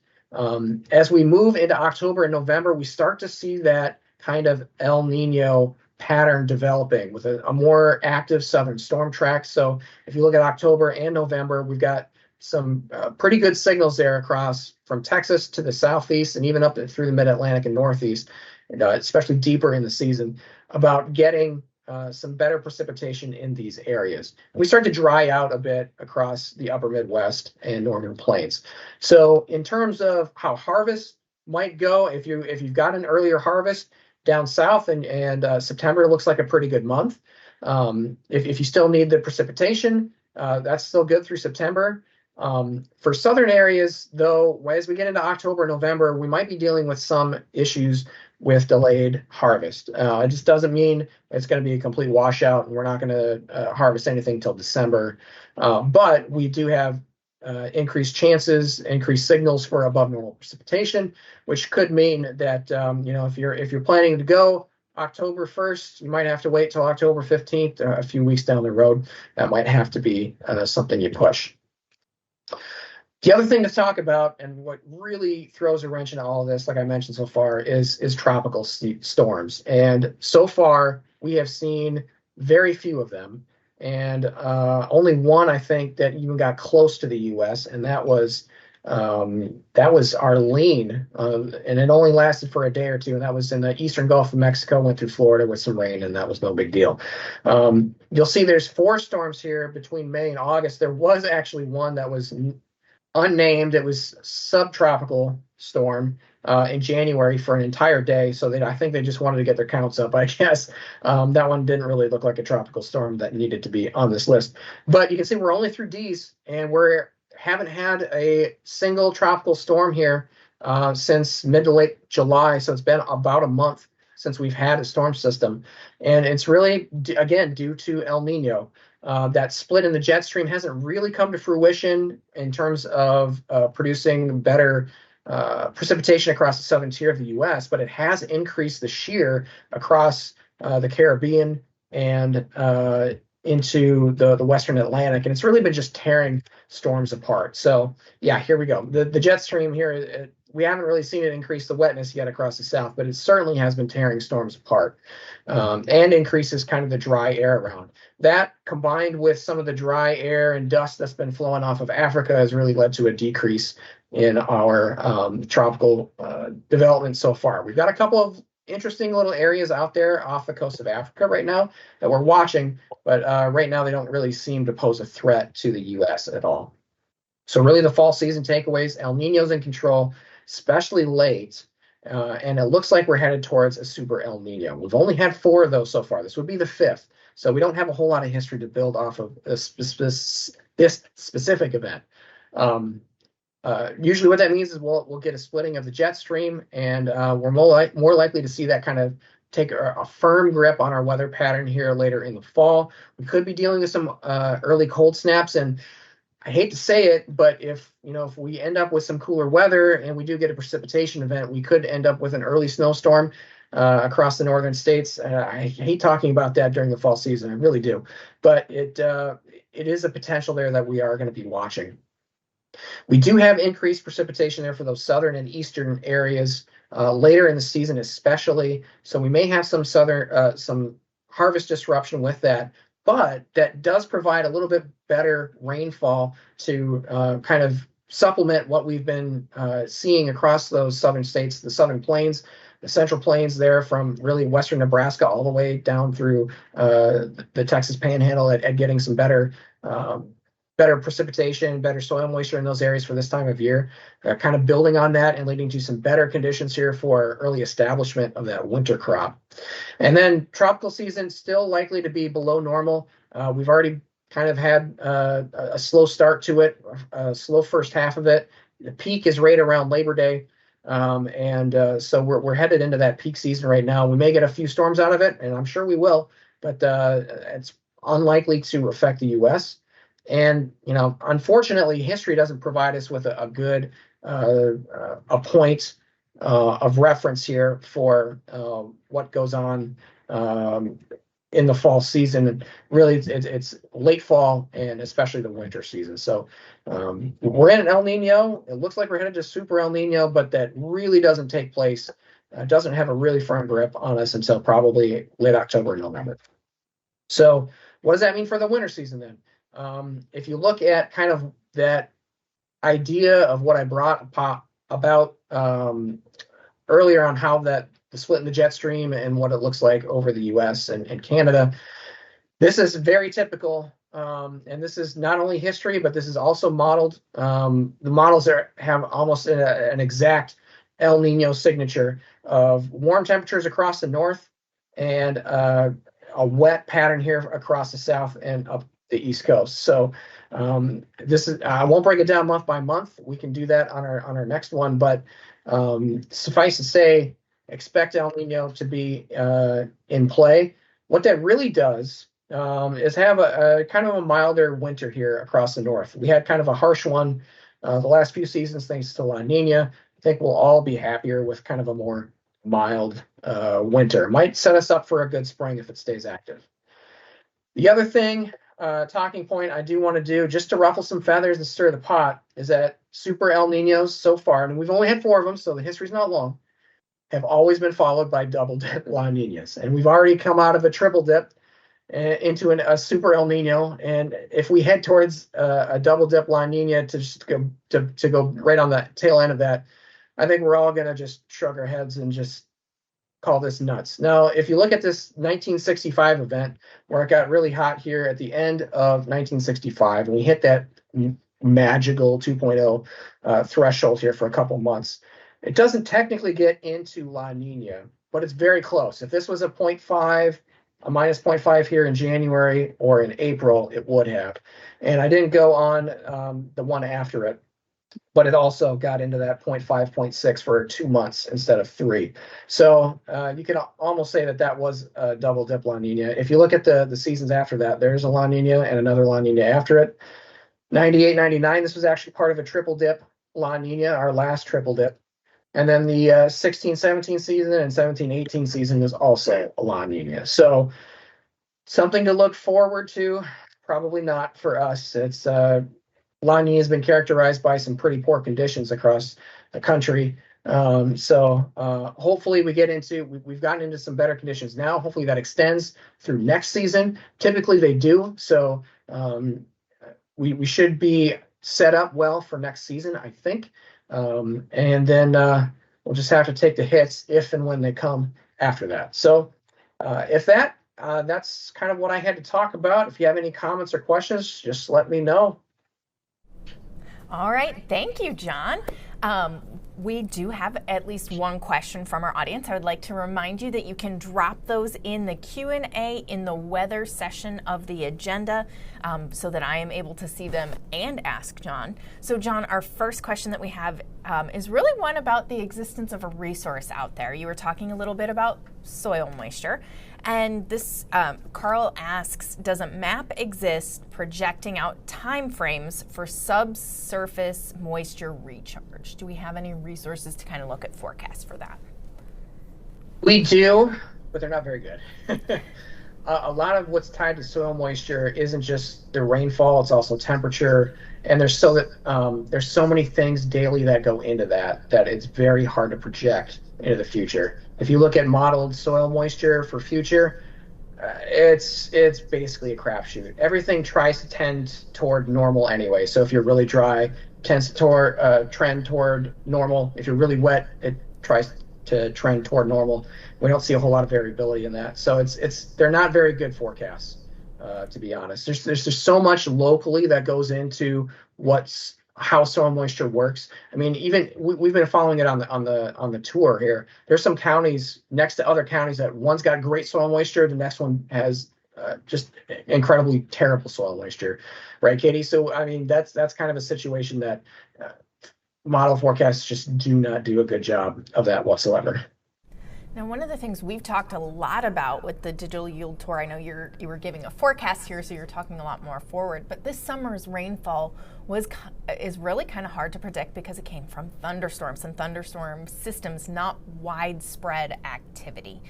As we move into October and November, we start to see that kind of El Nino pattern developing with a more active southern storm track. So if you look at October and November, we've got some pretty good signals there across from Texas to the southeast and even up through the mid-Atlantic and northeast, and, especially deeper in the season, about getting some better precipitation in these areas. We start to dry out a bit across the upper Midwest and northern plains. So in terms of how harvest might go, if you've got an earlier harvest down south and September looks like a pretty good month. If you still need the precipitation, that's still good through September. For southern areas, though, as we get into October, November, we might be dealing with some issues with delayed harvest. It just doesn't mean it's going to be a complete washout and we're not going to harvest anything till December. But we do have increased chances, increased signals for above normal precipitation, which could mean that if you're planning to go October 1st, you might have to wait till October 15th, a few weeks down the road. That might have to be something you push. The other thing to talk about, and what really throws a wrench into all of this, like I mentioned so far, is tropical storms. And so far, we have seen very few of them, and only one, I think, that even got close to the U.S., and that was Arlene, and it only lasted for a day or two, and that was in the eastern Gulf of Mexico, went through Florida with some rain, and that was no big deal. You'll see there's 4 storms here between May and August. There was actually one that was unnamed. It was subtropical storm in January for an entire day. So I think they just wanted to get their counts up, I guess. That one didn't really look like a tropical storm that needed to be on this list. But you can see we're only through D's, and we haven't had a single tropical storm here since mid to late July. So it's been about a month since we've had a storm system. And it's really, again, due to El Nino. That split in the jet stream hasn't really come to fruition in terms of producing better precipitation across the southern tier of the U.S., but it has increased the shear across the Caribbean and into the western Atlantic, and it's really been just tearing storms apart. So yeah, here we go. The jet stream here, we haven't really seen it increase the wetness yet across the south, but it certainly has been tearing storms apart and increases kind of the dry air around. That, combined with some of the dry air and dust that's been flowing off of Africa, has really led to a decrease in our tropical development so far. We've got a couple of interesting little areas out there off the coast of Africa right now that we're watching, but right now they don't really seem to pose a threat to the U.S. at all. So really the fall season takeaways: El Nino's in control, especially late, and it looks like we're headed towards a super El Nino. We've only had 4 of those so far. This would be the 5th, so we don't have a whole lot of history to build off of this specific event. Usually what that means is we'll get a splitting of the jet stream, and we're more likely to see that kind of take a firm grip on our weather pattern here later in the fall. We could be dealing with some early cold snaps, and I hate to say it, but if we end up with some cooler weather and we do get a precipitation event, we could end up with an early snowstorm across the northern states. I hate talking about that during the fall season, I really do, but it is a potential there that we are going to be watching. We do have increased precipitation there for those southern and eastern areas later in the season, especially. So we may have some some harvest disruption with that, but that does provide a little bit better rainfall to kind of supplement what we've been seeing across those southern states, the southern plains, the central plains there from really western Nebraska all the way down through the Texas Panhandle at getting some better precipitation, better soil moisture in those areas for this time of year, kind of building on that and leading to some better conditions here for early establishment of that winter crop. And then tropical season still likely to be below normal. We've already kind of had a slow start to it, a slow first half of it. The peak is right around Labor Day. So we're headed into that peak season right now. We may get a few storms out of it, and I'm sure we will, but it's unlikely to affect the U.S. And, unfortunately, history doesn't provide us with a good point of reference here for what goes on in the fall season. And really, it's late fall and especially the winter season. So we're in an El Nino. It looks like we're headed to super El Nino, but that really doesn't take place. Doesn't have a really firm grip on us until probably late October and November. So what does that mean for the winter season then? If you look at kind of that idea of what I brought about earlier on how the split in the jet stream and what it looks like over the U.S. and Canada, this is very typical. And this is not only history, but this is also modeled. The models have almost an exact El Nino signature of warm temperatures across the north and a wet pattern here across the south and up the East Coast. So this is, I won't break it down month by month. We can do that on our next one, but suffice to say, expect El Nino to be in play. What that really does is have a kind of a milder winter here across the north. We had kind of a harsh one the last few seasons thanks to La Nina. I think we'll all be happier with kind of a more mild winter. Might set us up for a good spring if it stays active. The other thing, talking point I do want to do, just to ruffle some feathers and stir the pot, is that super El Ninos so far, and we've only had 4 of them, so the history's not long, have always been followed by double dip La Ninas. And we've already come out of a triple dip into a super El Nino. And if we head towards a double dip La Nina to go right on the tail end of that, I think we're all going to just shrug our heads and just call this nuts. Now, if you look at this 1965 event where it got really hot here at the end of 1965, and we hit that magical 2.0 threshold here for a couple months, it doesn't technically get into La Nina, but it's very close. If this was a 0.5, a minus 0.5 here in January or in April, it would have. And I didn't go on the one after it, but it also got into that 0.5, 0.6 for 2 months instead of 3. So you can almost say that was a double dip La Nina. If you look at the seasons after that, there's a La Nina and another La Nina after it. 98, 99, this was actually part of a triple dip La Nina, our last triple dip. And then the 16-17 season and 17-18 season was also a La Nina. So something to look forward to, probably not for us. It's La Nina has been characterized by some pretty poor conditions across the country. So hopefully we've gotten into some better conditions now. Hopefully that extends through next season. Typically they do. So we should be set up well for next season, I think. And then we'll just have to take the hits if and when they come after that. So that's kind of what I had to talk about. If you have any comments or questions, just let me know. All right. Thank you, John. We do have at least one question from our audience. I would like to remind you that you can drop those in the Q&A in the weather session of the agenda so that I am able to see them and ask John. So John, our first question that we have is really one about the existence of a resource out there. You were talking a little bit about soil moisture. And this, Carl asks, does a map exist projecting out timeframes for subsurface moisture recharge? Do we have any resources to kind of look at forecasts for that? We do, but they're not very good. A lot of what's tied to soil moisture isn't just the rainfall, it's also temperature And there's so many things daily that go into that it's very hard to project into the future. If you look at modeled soil moisture for future, it's basically a crapshoot. Everything tries to tend toward normal anyway. So if you're really dry, tends to trend toward normal. If you're really wet, it tries to trend toward normal. We don't see a whole lot of variability in that. So they're not very good forecasts, to be honest. There's just so much locally that goes into how soil moisture works. I mean, even we've been following it on the tour here. There's some counties next to other counties that one's got great soil moisture, the next one has just incredibly terrible soil moisture, right, Katie? So I mean, that's kind of a situation that model forecasts just do not do a good job of that whatsoever. Now, one of the things we've talked a lot about with the digital yield tour, I know you were giving a forecast here, so you're talking a lot more forward, but this summer's rainfall is really kind of hard to predict because it came from thunderstorms and thunderstorm systems, not widespread activity.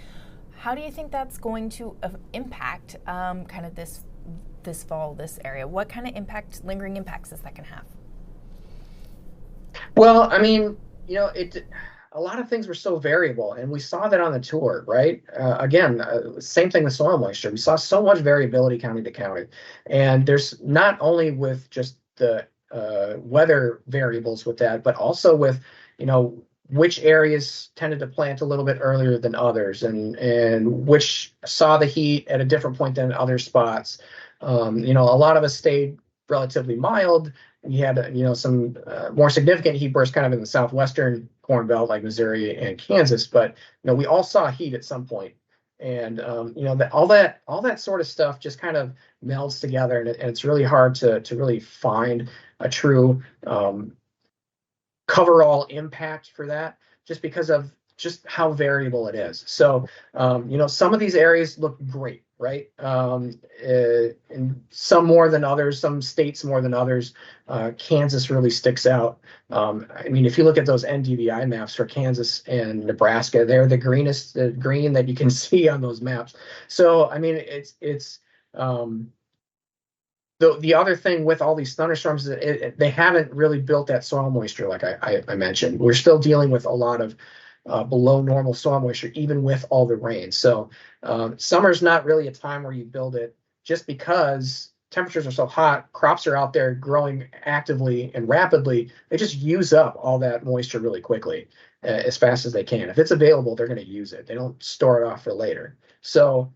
How do you think that's going to impact kind of this fall, this area? What kind of lingering impacts is that going to have? Well, I mean, a lot of things were so variable, and we saw that on the tour, right? Again, same thing with soil moisture. We saw so much variability county to county, and there's not only with just the weather variables with that, but also with, which areas tended to plant a little bit earlier than others, and which saw the heat at a different point than other spots. A lot of us stayed relatively mild. We had, some more significant heat bursts kind of in the southwestern corn belt like Missouri and Kansas, but we all saw heat at some point, and all that sort of stuff just kind of melds together, and it's really hard to really find a true coverall impact for that, just because of just how variable it is. So some of these areas look great, right? And some more than others, some states more than others. Kansas really sticks out. I mean, if you look at those NDVI maps for Kansas and Nebraska, they're the green that you can see on those maps. So, I mean, it's the other thing with all these thunderstorms is they haven't really built that soil moisture, like I mentioned. We're still dealing with a lot of below normal soil moisture, even with all the rain. So summer's not really a time where you build it, just because temperatures are so hot, crops are out there growing actively and rapidly. They just use up all that moisture really quickly, as fast as they can. If it's available, they're going to use it. They don't store it off for later. So,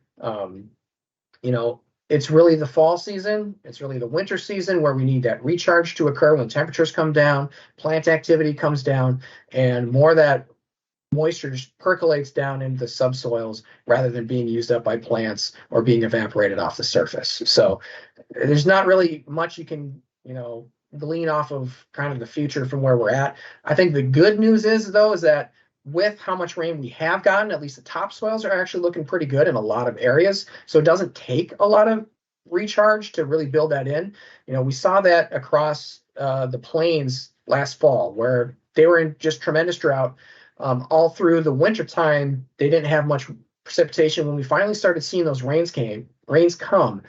it's really the fall season. It's really the winter season where we need that recharge to occur when temperatures come down, plant activity comes down, and more of that moisture just percolates down into the subsoils rather than being used up by plants or being evaporated off the surface. So there's not really much you can, glean off of kind of the future from where we're at. I think the good news is that with how much rain we have gotten, at least the topsoils are actually looking pretty good in a lot of areas. So it doesn't take a lot of recharge to really build that in. We saw that across the plains last fall, where they were in just tremendous drought. All through the wintertime, they didn't have much precipitation. When we finally started seeing those rains come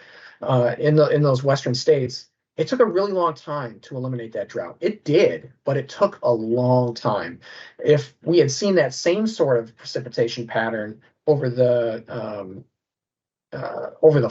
in those western states, it took a really long time to eliminate that drought. It did, but it took a long time. If we had seen that same sort of precipitation pattern over the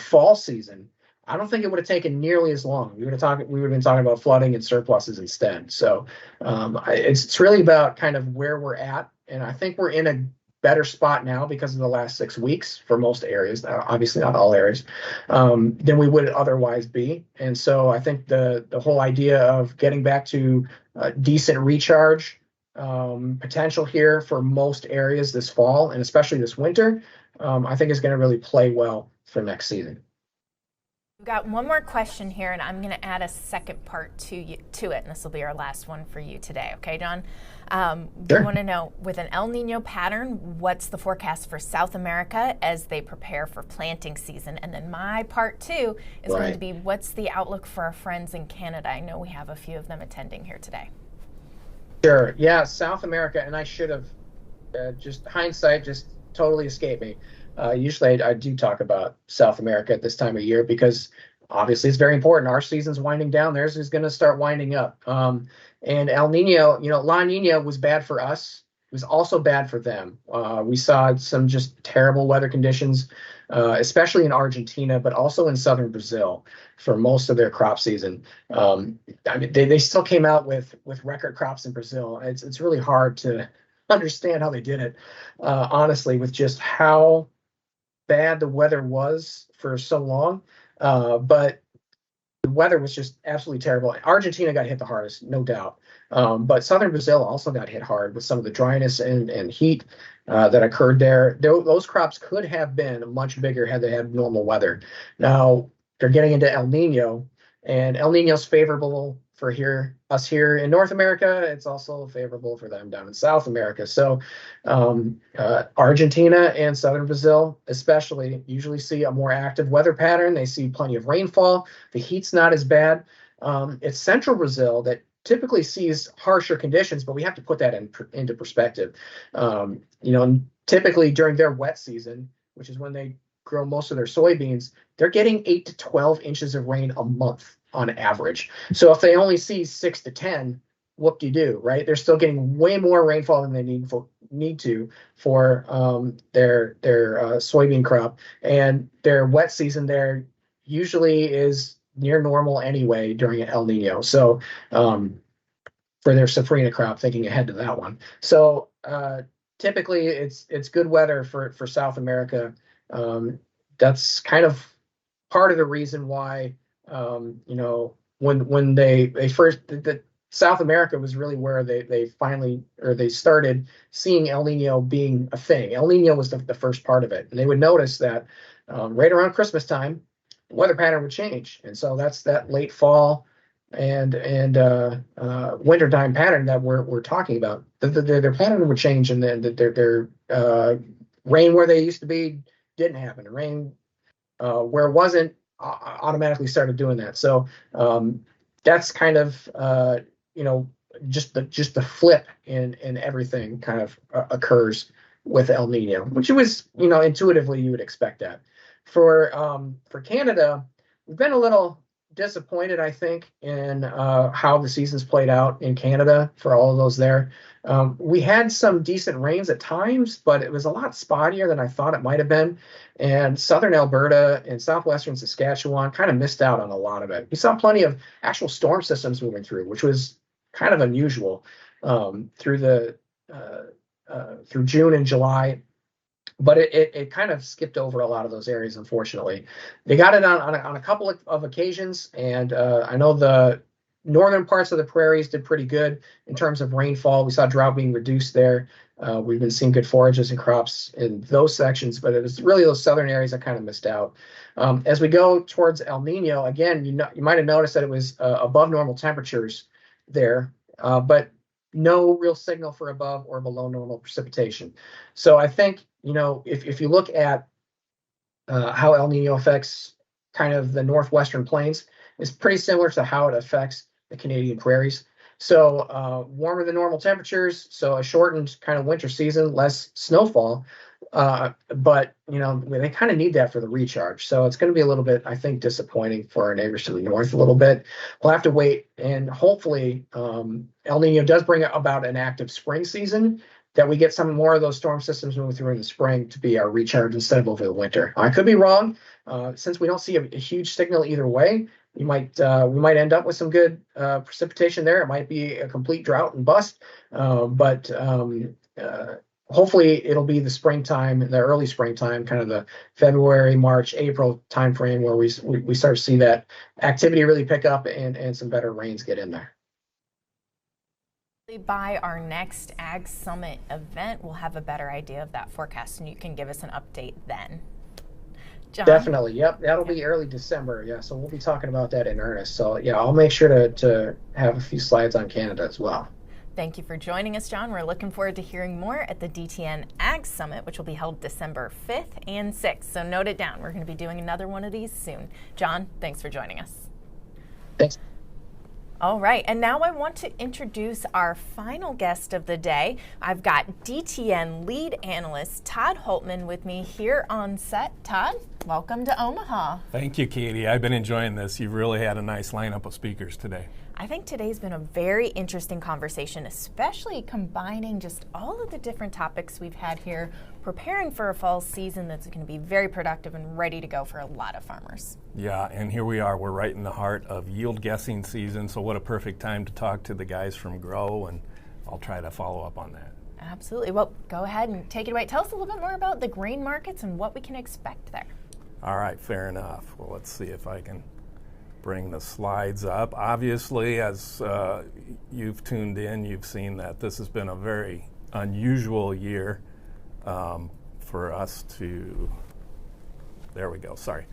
fall season, I don't think it would have taken nearly as long. We would have been talking about flooding and surpluses instead. So it's really about kind of where we're at, and I think we're in a better spot now because of the last 6 weeks for most areas. Obviously not all areas, than we would otherwise be. And so I think the whole idea of getting back to decent recharge potential here for most areas this fall, and especially this winter, I think is going to really play well for next season. We've got one more question here, and I'm going to add a second part to it, and this will be our last one for you today. Okay, John? Sure. We want to know, with an El Nino pattern, what's the forecast for South America as they prepare for planting season? And then my part two is going to be, what's the outlook for our friends in Canada? I know we have a few of them attending here today. Sure. Yeah, South America, and I should have, just hindsight just totally escaped me. Usually I do talk about South America at this time of year because obviously it's very important. Our season's winding down. Theirs is going to start winding up. And El Nino, La Nina was bad for us. It was also bad for them. We saw some just terrible weather conditions, especially in Argentina, but also in southern Brazil for most of their crop season. I mean, they still came out with record crops in Brazil. It's really hard to understand how they did it, honestly, with just how bad the weather was for so long. But the weather was just absolutely terrible. Argentina got hit the hardest, no doubt. But southern Brazil also got hit hard with some of the dryness and heat that occurred there. Those crops could have been much bigger had they had normal weather. Now they're getting into El Nino, and El Nino's favorable for us here in North America. It's also favorable for them down in South America. So Argentina and southern Brazil especially usually see a more active weather pattern. They see plenty of rainfall. The heat's not as bad. It's central Brazil that typically sees harsher conditions, but we have to put that into perspective. Typically during their wet season, which is when they grow most of their soybeans, they're getting 8 to 12 inches of rain a month on average. So if they only see 6 to 10, whoop-de-doo, right? They're still getting way more rainfall than they need to for their soybean crop, and their wet season there usually is near normal anyway during an El Nino. So for their safrinha crop, thinking ahead to that one. So typically it's good weather for South America. That's kind of part of the reason why when they first South America was really where they finally, or they started seeing El Nino being a thing. El Nino was the first part of it, and they would notice that right around Christmas time, the weather pattern would change, and so that's that late fall and wintertime pattern that we're talking about. Their pattern would change, and then their rain where they used to be didn't happen. The rain where it wasn't automatically started doing that. So that's kind of just the flip in everything kind of occurs with El Nino, which was intuitively you would expect that. For Canada, we've been a little disappointed, I think, in how the season's played out in Canada for all of those there. We had some decent rains at times, but it was a lot spottier than I thought it might have been. And southern Alberta and southwestern Saskatchewan kind of missed out on a lot of it. We saw plenty of actual storm systems moving through, which was kind of unusual through June and July. But it kind of skipped over a lot of those areas, unfortunately. They got it on a couple of occasions, and I know the northern parts of the prairies did pretty good in terms of rainfall. We saw drought being reduced there. We've been seeing good forages and crops in those sections, but it was really those southern areas that kind of missed out. As we go towards El Nino, again, you might have noticed that it was above normal temperatures there, but no real signal for above or below normal precipitation. So I think, if you look at how El Nino affects kind of the northwestern plains, it's pretty similar to how it affects the Canadian prairies. So warmer than normal temperatures, so a shortened kind of winter season, less snowfall, but they kind of need that for the recharge. So it's going to be a little bit, I think, disappointing for our neighbors to the north a little bit. We'll have to wait, and hopefully El Nino does bring about an active spring season, that we get some more of those storm systems moving through in the spring to be our recharge instead of over the winter. I could be wrong. Since we don't see a huge signal either way, we might end up with some good precipitation there. It might be a complete drought and bust, but hopefully it'll be the springtime, the early springtime, kind of the February, March, April timeframe where we start to see that activity really pick up and some better rains get in there. By our next Ag Summit event, we'll have a better idea of that forecast, and you can give us an update then. John? Definitely. Yep. That'll be early December. Yeah. So we'll be talking about that in earnest. So yeah, I'll make sure to have a few slides on Canada as well. Thank you for joining us, John. We're looking forward to hearing more at the DTN Ag Summit, which will be held December 5th and 6th. So note it down. We're going to be doing another one of these soon. John, thanks for joining us. Thanks. All right, and now I want to introduce our final guest of the day. I've got DTN lead analyst Todd Hultman with me here on set. Todd, welcome to Omaha. Thank you, Katie. I've been enjoying this. You've really had a nice lineup of speakers today. I think today's been a very interesting conversation, especially combining just all of the different topics we've had here, preparing for a fall season that's going to be very productive and ready to go for a lot of farmers. Yeah, and here we are. We're right in the heart of yield guessing season, so what a perfect time to talk to the guys from Gro, and I'll try to follow up on that. Absolutely. Well, go ahead and take it away. Tell us a little bit more about the grain markets and what we can expect there. All right, fair enough. Well, let's see if I can bring the slides up. Obviously, as you've tuned in, you've seen that this has been a very unusual year for us to, there we go, sorry.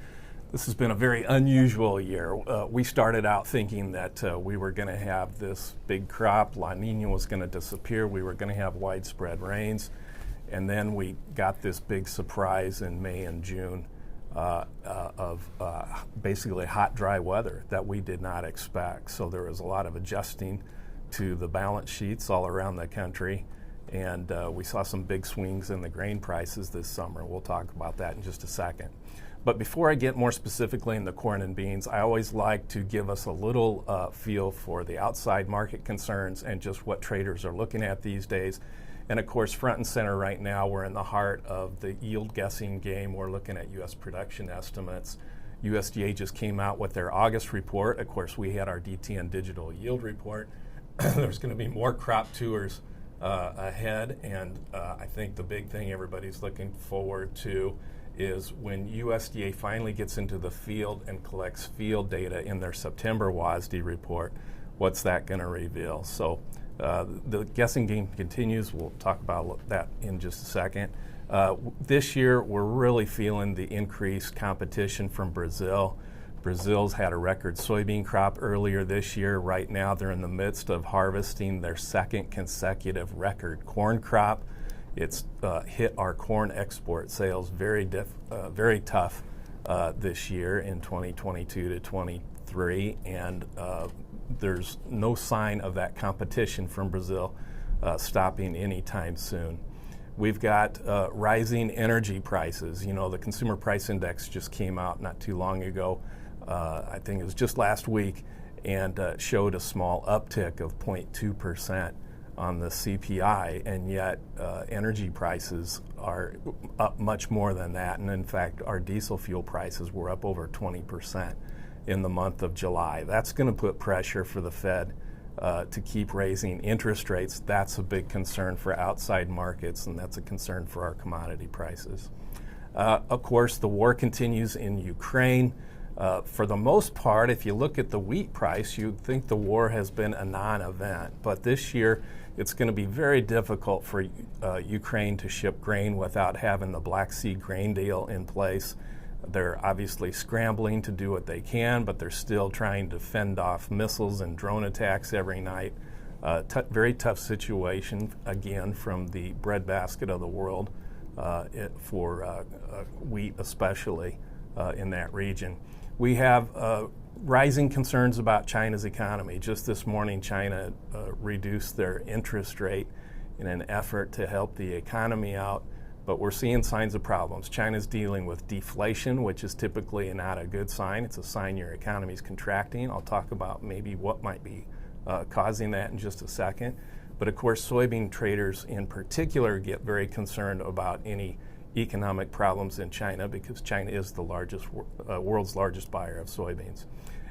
This has been a very unusual year. We started out thinking that we were going to have this big crop, La Nina was going to disappear, we were going to have widespread rains, and then we got this big surprise in May and June of basically hot, dry weather that we did not expect. So there was a lot of adjusting to the balance sheets all around the country, and we saw some big swings in the grain prices this summer. We'll talk about that in just a second. But before I get more specifically in the corn and beans, I always like to give us a little feel for the outside market concerns and just what traders are looking at these days. And of course, front and center right now, we're in the heart of the yield guessing game. We're looking at U.S. production estimates. USDA just came out with their August report. Of course, we had our DTN digital yield report. There's going to be more crop tours ahead, and I think the big thing everybody's looking forward to is when USDA finally gets into the field and collects field data in their September WASDE report. What's that going to reveal? So the guessing game continues. We'll talk about that in just a second. This year, we're really feeling the increased competition from Brazil. Brazil's had a record soybean crop earlier this year. Right now, they're in the midst of harvesting their second consecutive record corn crop. It's hit our corn export sales very tough this year in 2022 to 23, and there's no sign of that competition from Brazil stopping anytime soon. We've got rising energy prices. You know, the Consumer Price Index just came out not too long ago. I think it was just last week, and showed a small uptick of 0.2% on the CPI, and yet energy prices are up much more than that. And in fact, our diesel fuel prices were up over 20% in the month of July. That's going to put pressure for the Fed to keep raising interest rates. That's a big concern for outside markets, and that's a concern for our commodity prices. Of course, the war continues in Ukraine. For the most part, if you look at the wheat price, you'd think the war has been a non-event. But this year, it's going to be very difficult for Ukraine to ship grain without having the Black Sea grain deal in place. They're obviously scrambling to do what they can, but they're still trying to fend off missiles and drone attacks every night. Very tough situation, again, from the breadbasket of the world for wheat, especially in that region. We have rising concerns about China's economy. Just this morning, China reduced their interest rate in an effort to help the economy out, but we're seeing signs of problems. China's dealing with deflation, which is typically not a good sign. It's a sign your economy is contracting. I'll talk about maybe what might be causing that in just a second. But of course, soybean traders in particular get very concerned about any economic problems in China, because China is the world's largest buyer of soybeans.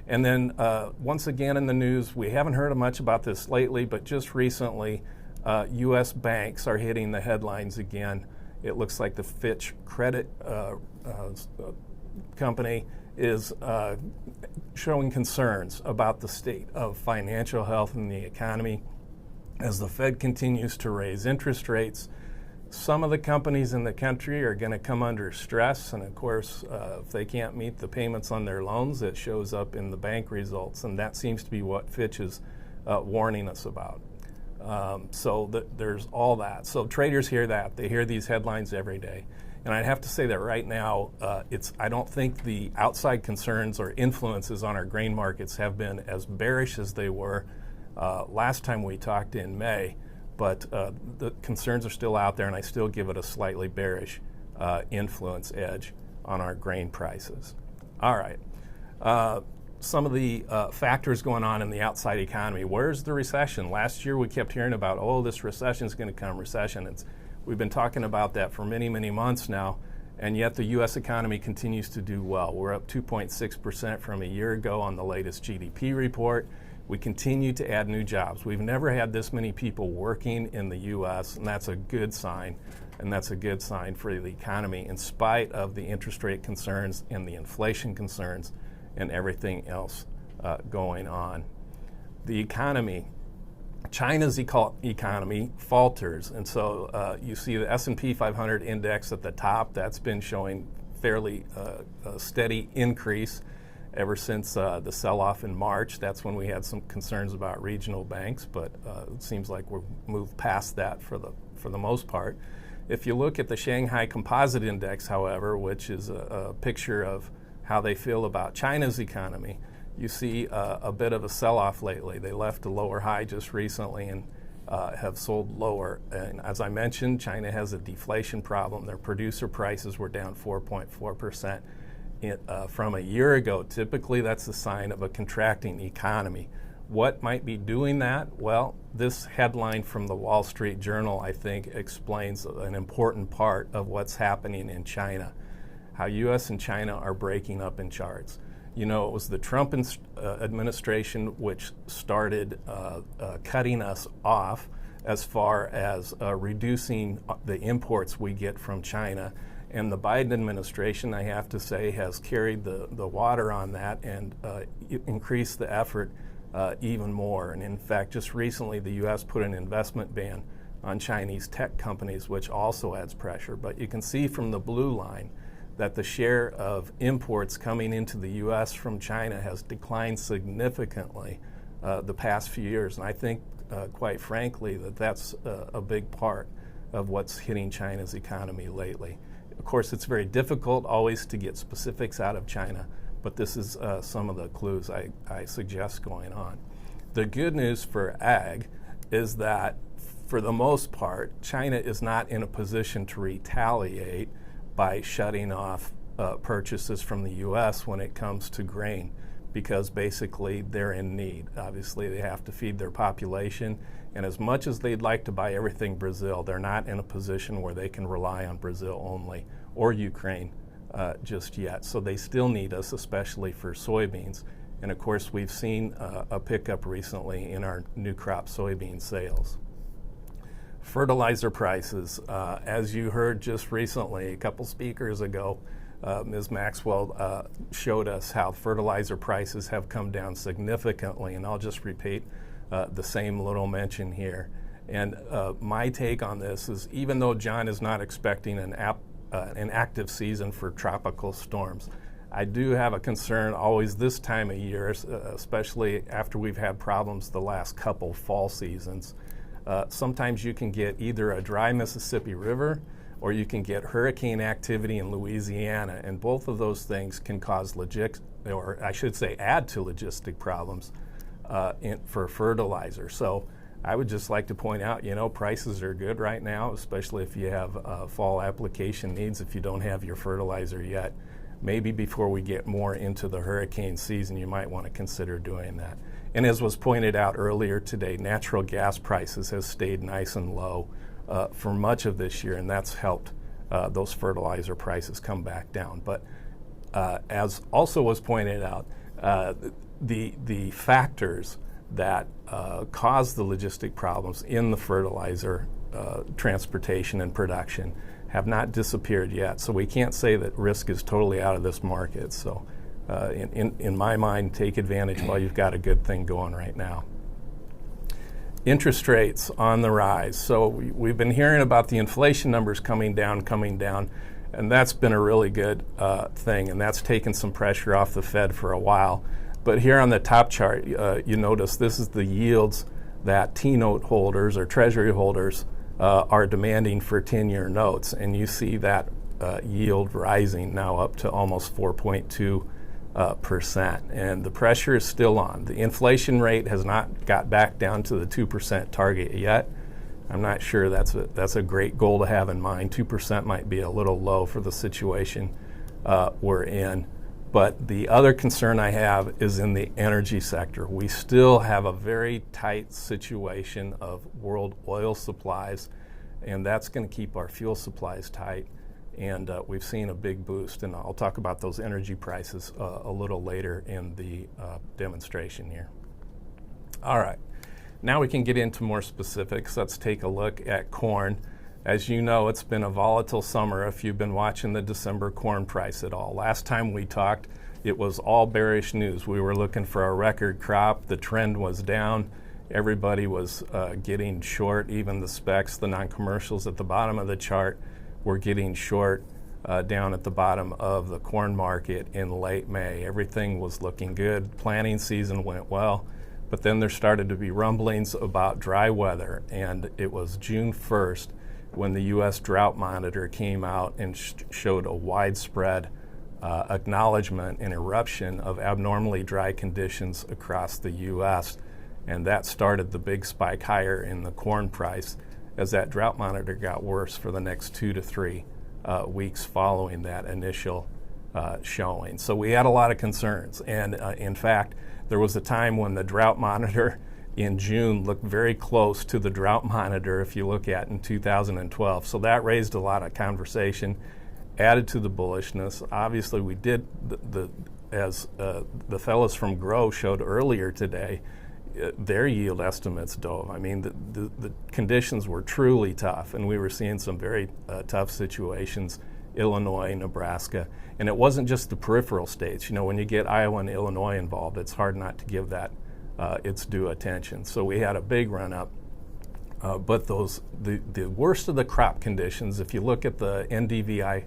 And then once again in the news, we haven't heard much about this lately, but just recently, U.S. banks are hitting the headlines again. It looks like the Fitch credit company is showing concerns about the state of financial health in the economy as the Fed continues to raise interest rates. Some of the companies in the country are going to come under stress, and of course, if they can't meet the payments on their loans, it shows up in the bank results, and that seems to be what Fitch is warning us about. So there's all that. So traders hear that. They hear these headlines every day. And I'd have to say that right now, I don't think the outside concerns or influences on our grain markets have been as bearish as they were last time we talked in May, but the concerns are still out there, and I still give it a slightly bearish influence edge on our grain prices. All right. Some of the factors going on in the outside economy. Where's the recession? Last year we kept hearing about, oh, this recession is going to come, recession. We've been talking about that for many, many months now, and yet the U.S. economy continues to do well. We're up 2.6% from a year ago on the latest GDP report. We continue to add new jobs. We've never had this many people working in the U.S., and that's a good sign, and that's a good sign for the economy in spite of the interest rate concerns and the inflation concerns and everything else going on. The economy, China's economy falters, and so you see the S&P 500 index at the top. That's been showing fairly steady increase ever since the sell-off in March. That's when we had some concerns about regional banks, but it seems like we've moved past that for the most part. If you look at the Shanghai Composite Index, however, which is a picture of how they feel about China's economy, you see a bit of a sell-off lately. They left a lower high just recently and have sold lower. And as I mentioned, China has a deflation problem. Their producer prices were down 4.4% from a year ago. Typically, that's a sign of a contracting economy. What might be doing that? Well, this headline from the Wall Street Journal, I think, explains an important part of what's happening in China, how U.S. and China are breaking up in charts. You know, it was the Trump administration which started cutting us off as far as reducing the imports we get from China. And the Biden administration, I have to say, has carried the water on that and increased the effort even more. And in fact, just recently, the U.S. put an investment ban on Chinese tech companies, which also adds pressure. But you can see from the blue line that the share of imports coming into the U.S. from China has declined significantly the past few years. And I think, quite frankly, that's a big part of what's hitting China's economy lately. Of course, it's very difficult always to get specifics out of China, but this is some of the clues I suggest going on. The good news for ag is that, for the most part, China is not in a position to retaliate by shutting off purchases from the U.S. when it comes to grain, because basically they're in need. Obviously, they have to feed their population, and as much as they'd like to buy everything Brazil, they're not in a position where they can rely on Brazil only or Ukraine just yet. So they still need us, especially for soybeans. And of course, we've seen a pickup recently in our new crop soybean sales. Fertilizer prices, as you heard just recently, a couple speakers ago, Ms. Maxwell showed us how fertilizer prices have come down significantly, and I'll just repeat the same little mention here. And my take on this is, even though John is not expecting an active season for tropical storms, I do have a concern always this time of year, especially after we've had problems the last couple fall seasons. Sometimes you can get either a dry Mississippi River or you can get hurricane activity in Louisiana, and both of those things can cause add to logistic problems for fertilizer. So I would just like to point out, prices are good right now, especially if you have fall application needs, if you don't have your fertilizer yet. Maybe before we get more into the hurricane season, you might want to consider doing that. And as was pointed out earlier today, natural gas prices have stayed nice and low for much of this year, and that's helped those fertilizer prices come back down. But as also was pointed out, the factors that cause the logistic problems in the fertilizer transportation and production have not disappeared yet. So we can't say that risk is totally out of this market. So in my mind, take advantage while you've got a good thing going right now. Interest rates on the rise. So we've been hearing about the inflation numbers coming down, and that's been a really good thing, and that's taken some pressure off the Fed for a while. But here on the top chart, you notice this is the yields that T-note holders or Treasury holders are demanding for 10-year notes, and you see that yield rising now up to almost 4.2%. And the pressure is still on. The inflation rate has not got back down to the 2% target yet. I'm not sure that's a great goal to have in mind. 2% might be a little low for the situation we're in. But the other concern I have is in the energy sector. We still have a very tight situation of world oil supplies, and that's going to keep our fuel supplies tight. And we've seen a big boost, and I'll talk about those energy prices a little later in the demonstration here. All right, now we can get into more specifics. Let's take a look at corn. As you know, it's been a volatile summer if you've been watching the December corn price at all. Last time we talked, it was all bearish news. We were looking for a record crop. The trend was down. Everybody was getting short. Even the specs, the non-commercials at the bottom of the chart, were getting short down at the bottom of the corn market in late May. Everything was looking good. Planting season went well. But then there started to be rumblings about dry weather. And it was June 1st when the U.S. Drought Monitor came out and showed a widespread acknowledgement and eruption of abnormally dry conditions across the U.S. And that started the big spike higher in the corn price as that drought monitor got worse for the next 2 to 3 weeks following that initial showing. So we had a lot of concerns. And in fact, there was a time when the drought monitor in June looked very close to the drought monitor if you look at in 2012. So that raised a lot of conversation, added to the bullishness. Obviously, we did, as the fellows from Gro showed earlier today, their yield estimates dove. I mean, the conditions were truly tough, and we were seeing some very tough situations, Illinois, Nebraska. And it wasn't just the peripheral states. You know, when you get Iowa and Illinois involved, it's hard not to give that its due attention. So we had a big run-up. But the worst of the crop conditions, if you look at the NDVI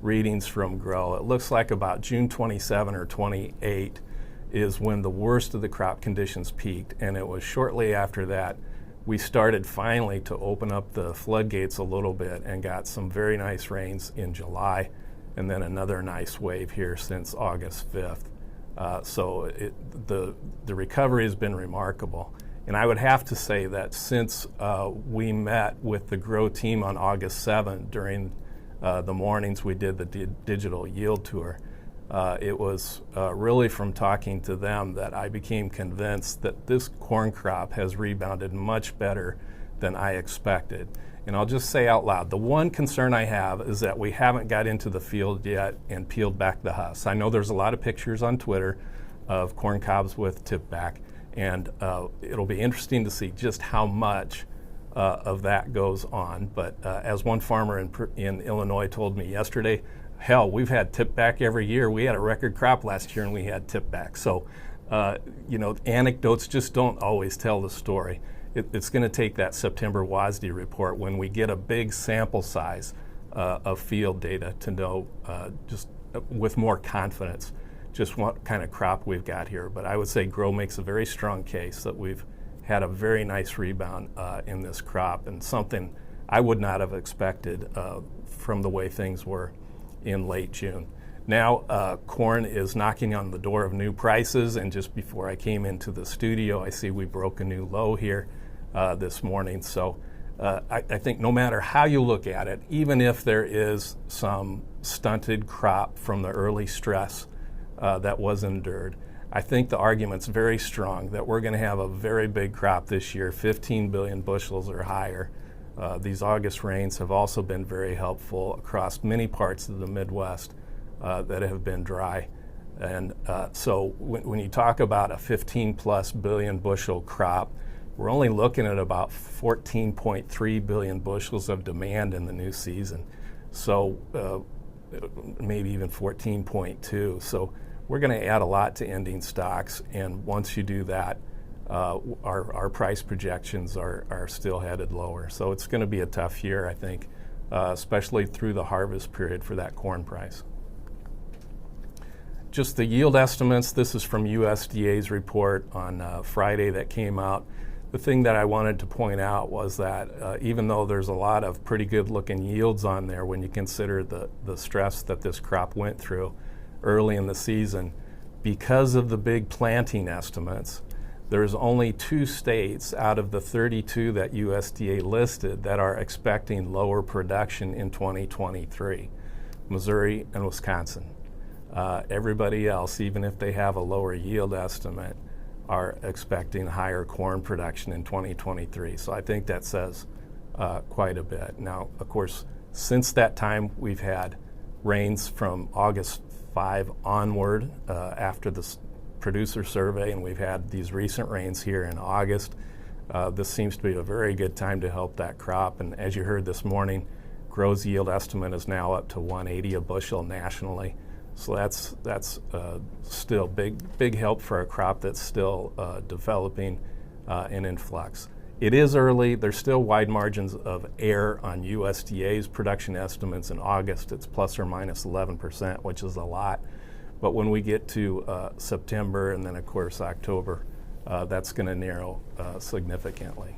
readings from Gro, it looks like about June 27 or 28 is when the worst of the crop conditions peaked. And it was shortly after that we started finally to open up the floodgates a little bit and got some very nice rains in July, and then another nice wave here since August 5th. So the recovery has been remarkable. And I would have to say that since we met with the Gro team on August 7th during the mornings we did the digital yield tour, it was really from talking to them that I became convinced that this corn crop has rebounded much better than I expected. And I'll just say out loud, the one concern I have is that we haven't got into the field yet and peeled back the husks. I know there's a lot of pictures on Twitter of corn cobs with tip back, and it'll be interesting to see just how much of that goes on. But as one farmer in Illinois told me yesterday, hell, we've had tip back every year. We had a record crop last year and we had tip back. So, anecdotes just don't always tell the story. It's going to take that September WASDE report when we get a big sample size of field data to know just with more confidence just what kind of crop we've got here. But I would say Gro makes a very strong case that we've had a very nice rebound in this crop, and something I would not have expected from the way things were in late June. Now corn is knocking on the door of new prices, and just before I came into the studio, I see we broke a new low here this morning. So I think no matter how you look at it, even if there is some stunted crop from the early stress that was endured, I think the argument's very strong that we're going to have a very big crop this year, 15 billion bushels or higher. These August rains have also been very helpful across many parts of the Midwest that have been dry. And so when you talk about a 15 plus billion bushel crop, we're only looking at about 14.3 billion bushels of demand in the new season. So maybe even 14.2. So we're going to add a lot to ending stocks. And once you do that, our price projections are still headed lower. So it's going to be a tough year, I think, especially through the harvest period for that corn price. Just the yield estimates, this is from USDA's report on Friday that came out. the thing that I wanted to point out was that even though there's a lot of pretty good looking yields on there when you consider the stress that this crop went through early in the season, because of the big planting estimates, there's only 2 states out of the 32 that USDA listed that are expecting lower production in 2023, Missouri and Wisconsin. Everybody else, even if they have a lower yield estimate, are expecting higher corn production in 2023. So I think that says quite a bit. Now, of course, since that time, we've had rains from August 5 onward after the producer survey, and we've had these recent rains here in August. This seems to be a very good time to help that crop. And as you heard this morning, Gro's yield estimate is now up to 180 a bushel nationally. So that's still big help for a crop that's still developing and in flux. It is early. There's still wide margins of error on USDA's production estimates in August. It's plus or minus 11%, which is a lot. But when we get to September and then, of course, October, that's going to narrow significantly.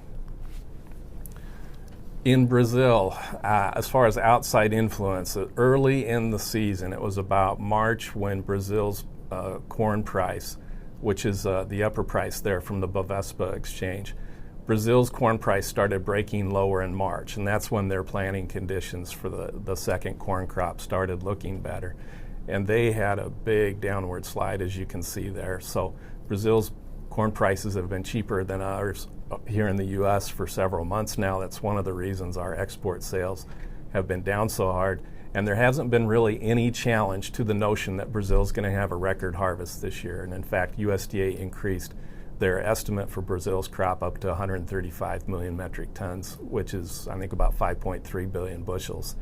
In Brazil, as far as outside influence, early in the season, it was about March when Brazil's corn price, which is the upper price there from the Bovespa exchange, Brazil's corn price started breaking lower in March, and that's when their planting conditions for the second corn crop started looking better. And they had a big downward slide, as you can see there. So Brazil's corn prices have been cheaper than ours here in the U.S. for several months now. That's one of the reasons our export sales have been down so hard. And there hasn't been really any challenge to the notion that Brazil's going to have a record harvest this year. And in fact, USDA increased their estimate for Brazil's crop up to 135 million metric tons, which is, I think, about 5.3 billion bushels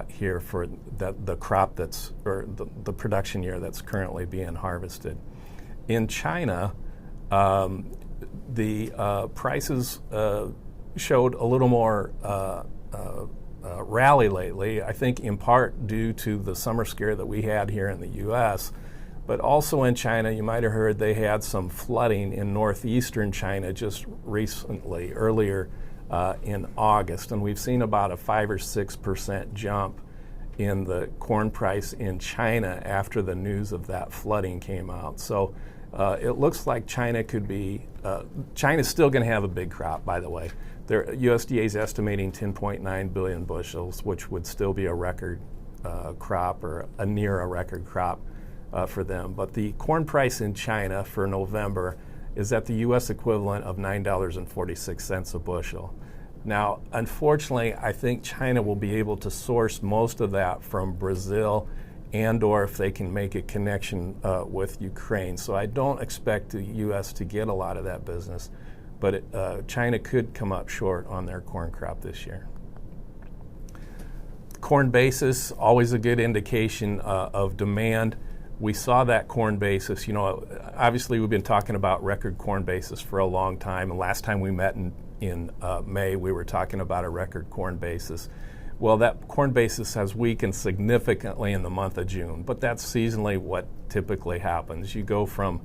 here for the crop that's, or the production year that's currently being harvested. In China, the prices showed a little more rally lately, I think in part due to the summer scare that we had here in the U.S., but also in China. You might have heard they had some flooding in northeastern China just recently, earlier in August, and we've seen about a 5 or 6% jump in the corn price in China after the news of that flooding came out. So it looks like China could be, China's still going to have a big crop, by the way. USDA is estimating 10.9 billion bushels, which would still be a record crop, or a near a record crop for them. But the corn price in China for November is at the U.S. equivalent of $9.46 a bushel. Now, unfortunately, I think China will be able to source most of that from Brazil, and or if they can make a connection with Ukraine. So I don't expect the U.S. to get a lot of that business, but China could come up short on their corn crop this year. Corn basis, always a good indication of demand. We saw that corn basis, obviously we've been talking about record corn basis for a long time, and last time we met in May, we were talking about a record corn basis. Well, that corn basis has weakened significantly in the month of June, but that's seasonally what typically happens. You go from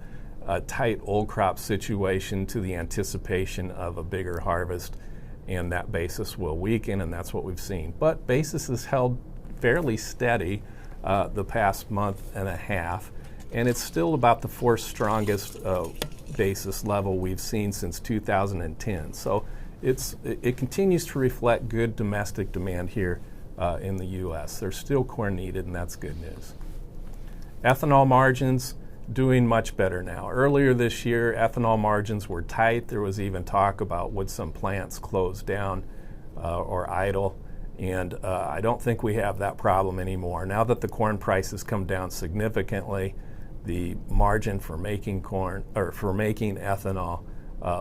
a tight old crop situation to the anticipation of a bigger harvest, and that basis will weaken, and that's what we've seen. But basis has held fairly steady the past month and a half, and it's still about the fourth strongest basis level we've seen since 2010. So it continues to reflect good domestic demand here in the U.S. There's still corn needed, and that's good news. Ethanol margins doing much better now. Earlier this year, ethanol margins were tight. There was even talk about would some plants close down or idle. And I don't think we have that problem anymore. Now that the corn prices come down significantly, the margin for making corn, or for making ethanol,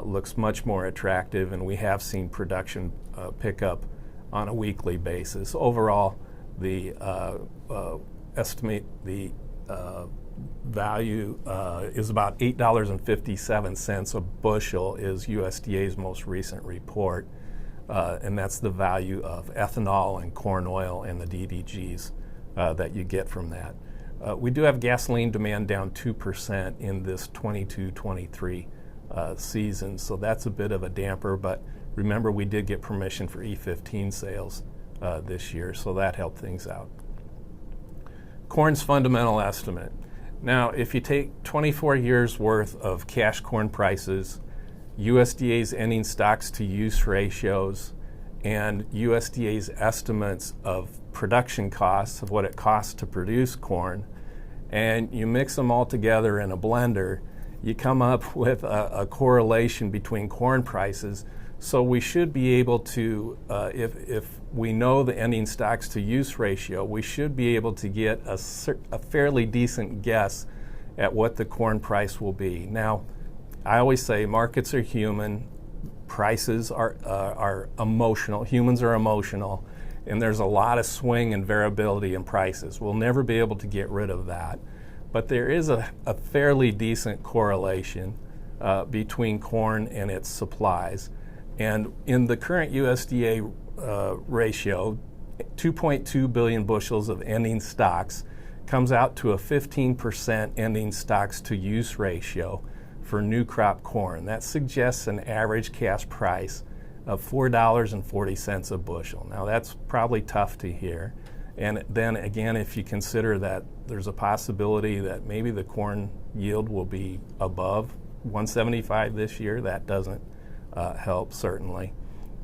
looks much more attractive, and we have seen production pick up on a weekly basis. Overall, the estimate the value is about $8.57 a bushel is USDA's most recent report. And that's the value of ethanol and corn oil and the DDGs that you get from that. We do have gasoline demand down 2% in this 22-23 season. So that's a bit of a damper, but remember we did get permission for E15 sales this year, so that helped things out. Corn's fundamental estimate. Now, if you take 24 years worth of cash corn prices, USDA's ending stocks to use ratios, and USDA's estimates of production costs, of what it costs to produce corn, and you mix them all together in a blender, you come up with a correlation between corn prices. So we should be able to, if we know the ending stocks to use ratio, we should be able to get a fairly decent guess at what the corn price will be. Now, I always say markets are human, prices are emotional, humans are emotional, and there's a lot of swing and variability in prices. We'll never be able to get rid of that. But there is a fairly decent correlation between corn and its supplies. And in the current USDA ratio, 2.2 billion bushels of ending stocks comes out to a 15% ending stocks to use ratio for new crop corn. That suggests an average cash price of $4.40 a bushel. Now that's probably tough to hear. And then again, if you consider that there's a possibility that maybe the corn yield will be above 175 this year, that doesn't help certainly.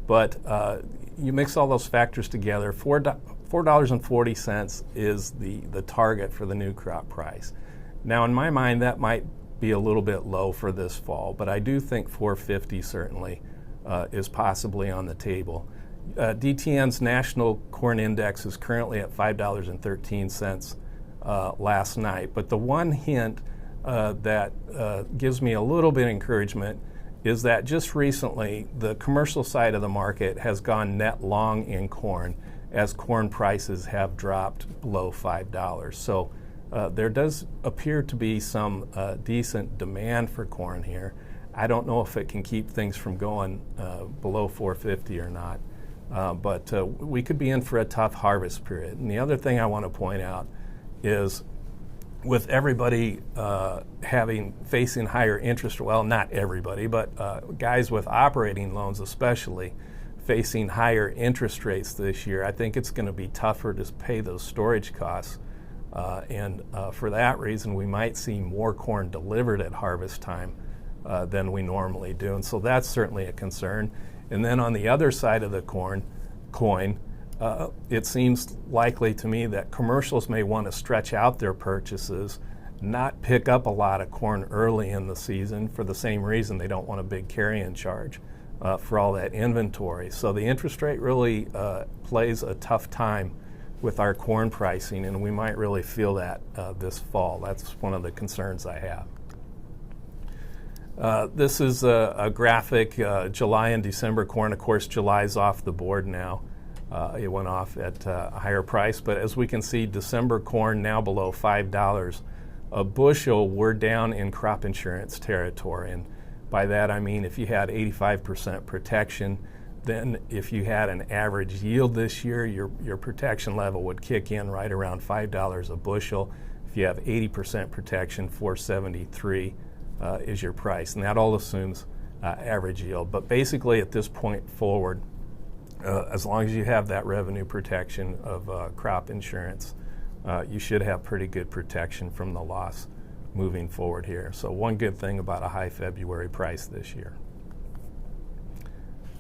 But you mix all those factors together, $4.40 is the target for the new crop price. Now in my mind that might be a little bit low for this fall, but I do think $4.50 certainly is possibly on the table. DTN's national corn index is currently at $5.13 last night, but the one hint that gives me a little bit of encouragement is that just recently the commercial side of the market has gone net long in corn as corn prices have dropped below $5. So there does appear to be some decent demand for corn here. I don't know if it can keep things from going below $4.50 or not, but we could be in for a tough harvest period. And the other thing I want to point out is with everybody facing higher interest, well, not everybody, but guys with operating loans especially facing higher interest rates this year, I think it's going to be tougher to pay those storage costs. And for that reason, we might see more corn delivered at harvest time than we normally do. And so that's certainly a concern. And then on the other side of the coin, it seems likely to me that commercials may want to stretch out their purchases, not pick up a lot of corn early in the season for the same reason they don't want a big carrying charge for all that inventory. So the interest rate really plays a tough time with our corn pricing, and we might really feel that this fall. That's one of the concerns I have. This is a graphic, July and December corn. Of course, July's off the board now. It went off at a higher price, but as we can see, December corn now below $5 a bushel. We're down in crop insurance territory, and by that I mean if you had 85% protection, then if you had an average yield this year, your protection level would kick in right around $5 a bushel. If you have 80% protection, $4.73 is your price, and that all assumes average yield. But basically at this point forward, as long as you have that revenue protection of crop insurance, you should have pretty good protection from the loss moving forward here. So one good thing about a high February price this year.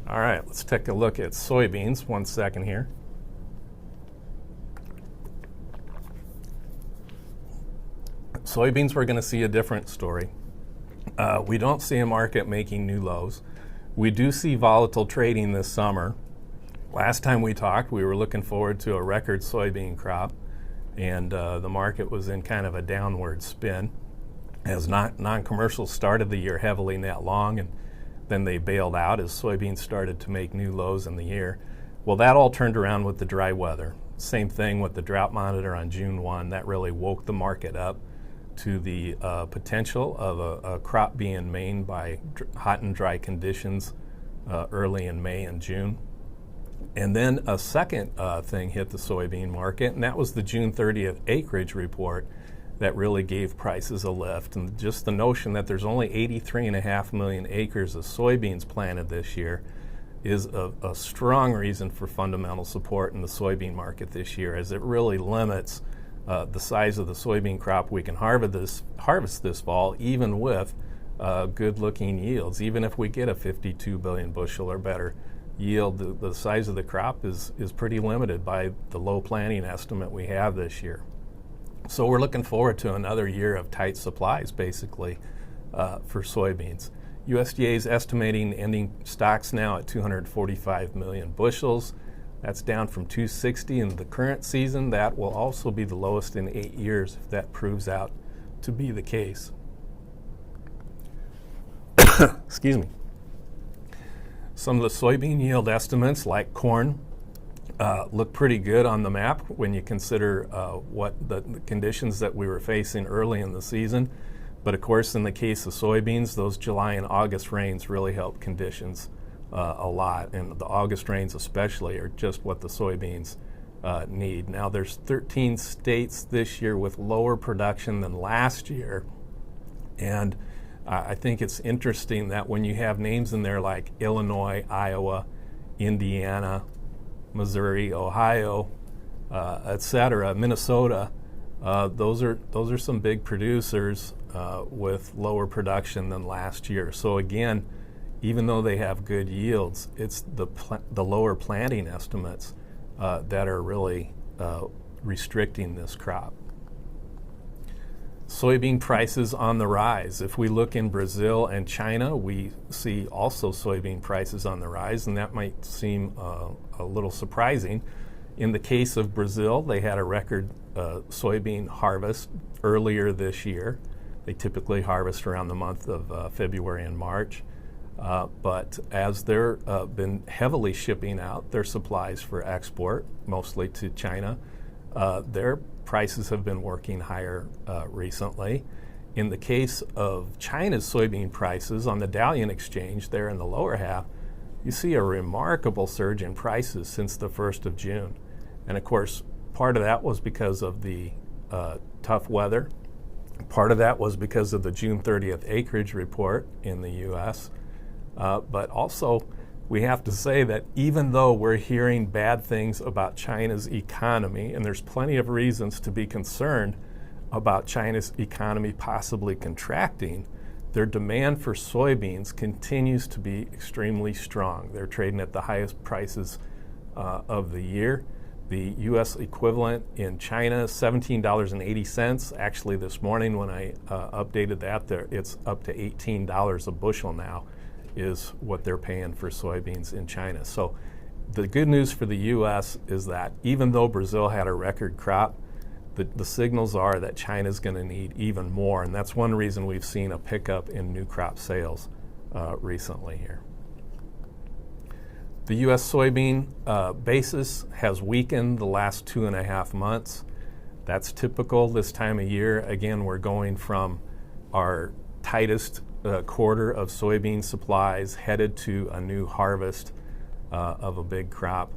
All right, let's take a look at soybeans. 1 second here. Soybeans, we're going to see a different story. We don't see a market making new lows. We do see volatile trading this summer. Last time we talked, we were looking forward to a record soybean crop, and the market was in kind of a downward spin as non-commercials started the year heavily net long, and then they bailed out as soybeans started to make new lows in the year. Well, that all turned around with the dry weather. Same thing with the drought monitor on June 1. That really woke the market up to the potential of a crop being mained by hot and dry conditions early in May and June. And then a second thing hit the soybean market, and that was the June 30th acreage report that really gave prices a lift. And just the notion that there's only 83.5 million acres of soybeans planted this year is a strong reason for fundamental support in the soybean market this year, as it really limits the size of the soybean crop we can harvest this fall, even with good-looking yields. Even if we get a 52 billion bushel or better yield, the size of the crop is pretty limited by the low planting estimate we have this year. So we're looking forward to another year of tight supplies, basically, for soybeans. USDA is estimating ending stocks now at 245 million bushels. That's down from 260 in the current season. That will also be the lowest in 8 years if that proves out to be the case. Excuse me. Some of the soybean yield estimates, like corn, look pretty good on the map when you consider what the conditions that we were facing early in the season. But of course, in the case of soybeans, those July and August rains really help conditions a lot, and the August rains especially are just what the soybeans need. Now, there's 13 states this year with lower production than last year, and I think it's interesting that when you have names in there like Illinois, Iowa, Indiana, Missouri, Ohio, etc., Minnesota, those are some big producers with lower production than last year. So again, even though they have good yields, it's the lower planting estimates that are really restricting this crop. Soybean prices on the rise. If we look in Brazil and China, we see also soybean prices on the rise, and that might seem a little surprising. In the case of Brazil, they had a record soybean harvest earlier this year. They typically harvest around the month of February and March. But as they're been heavily shipping out their supplies for export, mostly to China, their prices have been working higher recently. In the case of China's soybean prices on the Dalian exchange, there in the lower half, you see a remarkable surge in prices since the 1st of June. And of course, part of that was because of the tough weather. Part of that was because of the June 30th acreage report in the U.S. But also, we have to say that even though we're hearing bad things about China's economy, and there's plenty of reasons to be concerned about China's economy possibly contracting, their demand for soybeans continues to be extremely strong. They're trading at the highest prices of the year. The U.S. equivalent in China is $17.80. Actually, this morning when I updated that, it's up to $18 a bushel now is what they're paying for soybeans in China. So the good news for the U.S. is that even though Brazil had a record crop, the signals are that China's going to need even more, and that's one reason we've seen a pickup in new crop sales recently here. The U.S. soybean basis has weakened the last 2.5 months. That's typical this time of year. Again, we're going from our tightest quarter of soybean supplies headed to a new harvest of a big crop.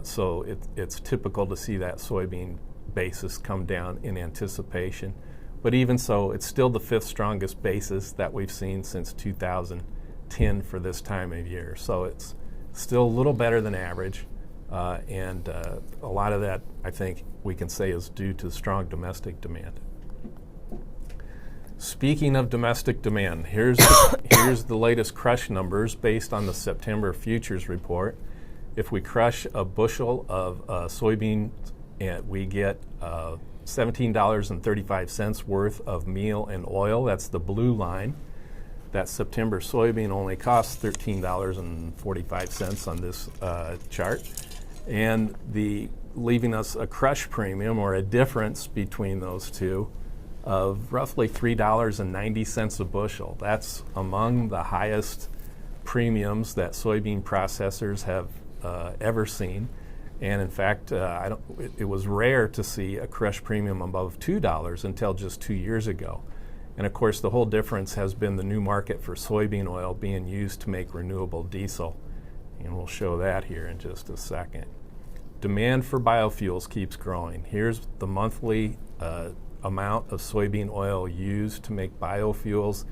So it's typical to see that soybean basis come down in anticipation. But even so, it's still the 5th strongest basis that we've seen since 2010 for this time of year. So it's still a little better than average. And a lot of that, I think we can say, is due to strong domestic demand. Speaking of domestic demand, here's the latest crush numbers based on the September futures report. If we crush a bushel of soybean, we get $17.35 worth of meal and oil. That's the blue line. That September soybean only costs $13.45 on this chart, and leaving us a crush premium, or a difference between those two, of roughly $3.90 a bushel. That's among the highest premiums that soybean processors have ever seen. And in fact, it was rare to see a crush premium above $2 until just 2 years ago. And of course, the whole difference has been the new market for soybean oil being used to make renewable diesel. And we'll show that here in just a second. Demand for biofuels keeps growing. Here's the monthly amount of soybean oil used to make biofuels.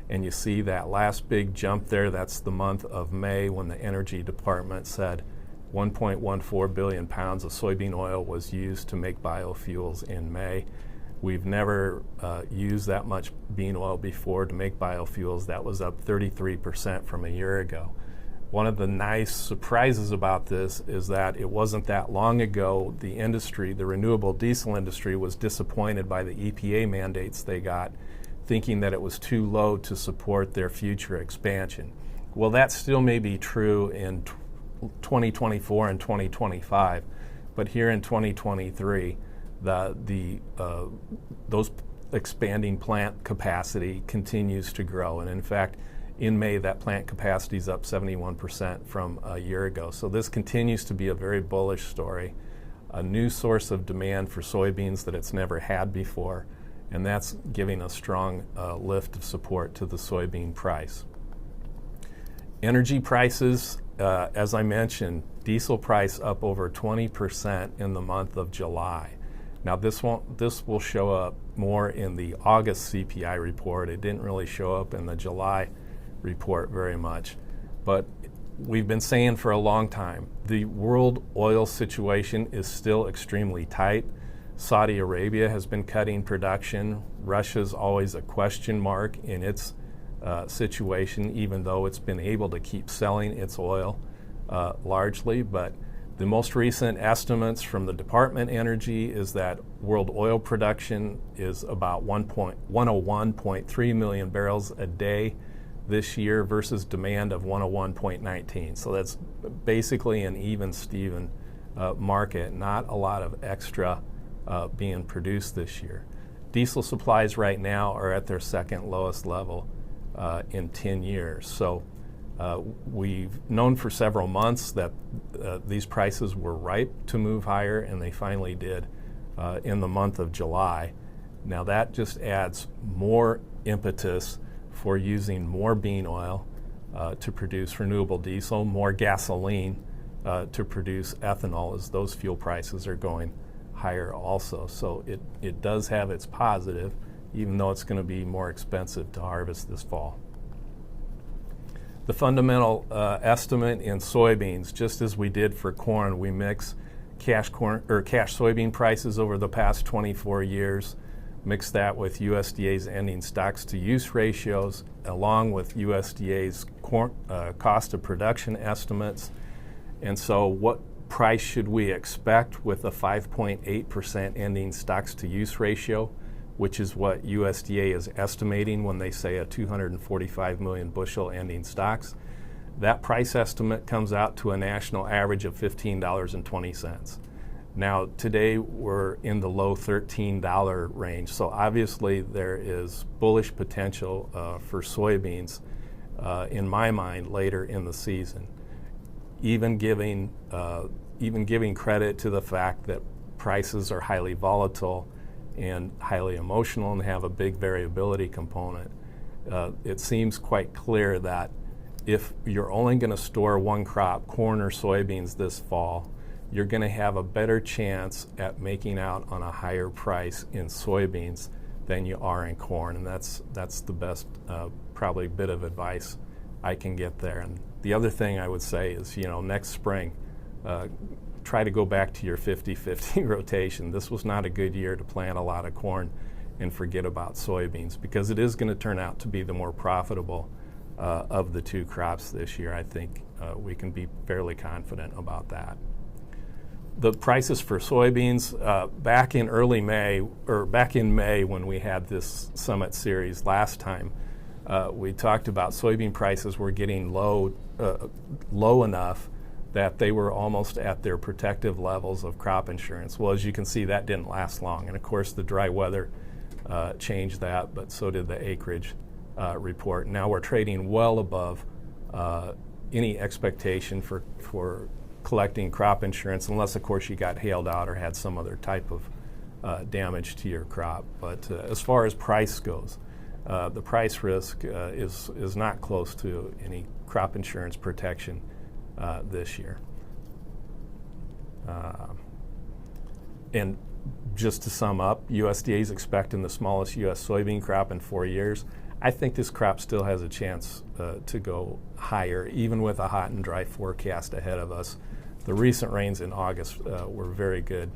And you see that last big jump there, that's the month of May when the Energy Department said 1.14 billion pounds of soybean oil was used to make biofuels in May. We've never used that much bean oil before to make biofuels. That was up 33% from a year ago. One of the nice surprises about this is that it wasn't that long ago the industry, the renewable diesel industry, was disappointed by the EPA mandates they got, thinking that it was too low to support their future expansion. Well, that still may be true in 2024 and 2025, but here in 2023, those expanding plant capacity continues to grow. And in fact, in May, that plant capacity is up 71% from a year ago. So this continues to be a very bullish story, a new source of demand for soybeans that it's never had before, and that's giving a strong lift of support to the soybean price. Energy prices, as I mentioned, diesel price up over 20% in the month of July. Now this will show up more in the August CPI report. It didn't really show up in the July report very much, but we've been saying for a long time the world oil situation is still extremely tight. Saudi Arabia has been cutting production. Russia's always a question mark in its situation, even though it's been able to keep selling its oil largely. But the most recent estimates from the Department of Energy is that world oil production is about 101.3 million barrels a day this year versus demand of 101.19. So that's basically an even Steven market, not a lot of extra being produced this year. Diesel supplies right now are at their second lowest level in 10 years. So we've known for several months that these prices were ripe to move higher, and they finally did in the month of July. Now that just adds more impetus for using more bean oil to produce renewable diesel, more gasoline to produce ethanol, as those fuel prices are going higher also. So it does have its positive, even though it's going to be more expensive to harvest this fall. The fundamental estimate in soybeans, just as we did for corn, we mix cash soybean prices over the past 24 years, mix that with USDA's ending stocks to use ratios, along with USDA's cost of production estimates. And so what price should we expect with a 5.8% ending stocks to use ratio, which is what USDA is estimating when they say a 245 million bushel ending stocks? That price estimate comes out to a national average of $15.20. Now, today we're in the low $13 range, so obviously there is bullish potential for soybeans, in my mind, later in the season. Even giving credit to the fact that prices are highly volatile and highly emotional and have a big variability component, it seems quite clear that if you're only going to store one crop, corn or soybeans, this fall, you're going to have a better chance at making out on a higher price in soybeans than you are in corn, and that's the best probably bit of advice I can get there. And the other thing I would say is, next spring, try to go back to your 50-50 rotation. This was not a good year to plant a lot of corn and forget about soybeans, because it is going to turn out to be the more profitable of the two crops this year. I think we can be fairly confident about that. The prices for soybeans back in May when we had this summit series last time, we talked about soybean prices were getting low enough that they were almost at their protective levels of crop insurance. Well, as you can see, that didn't last long, and of course the dry weather changed that, but so did the acreage report. Now we're trading well above any expectation for collecting crop insurance, unless of course you got hailed out or had some other type of damage to your crop. But as far as price goes, the price risk is not close to any crop insurance protection this year. And just to sum up, USDA is expecting the smallest U.S. soybean crop in 4 years. I think this crop still has a chance to go higher, even with a hot and dry forecast ahead of us. The recent rains in August were very good,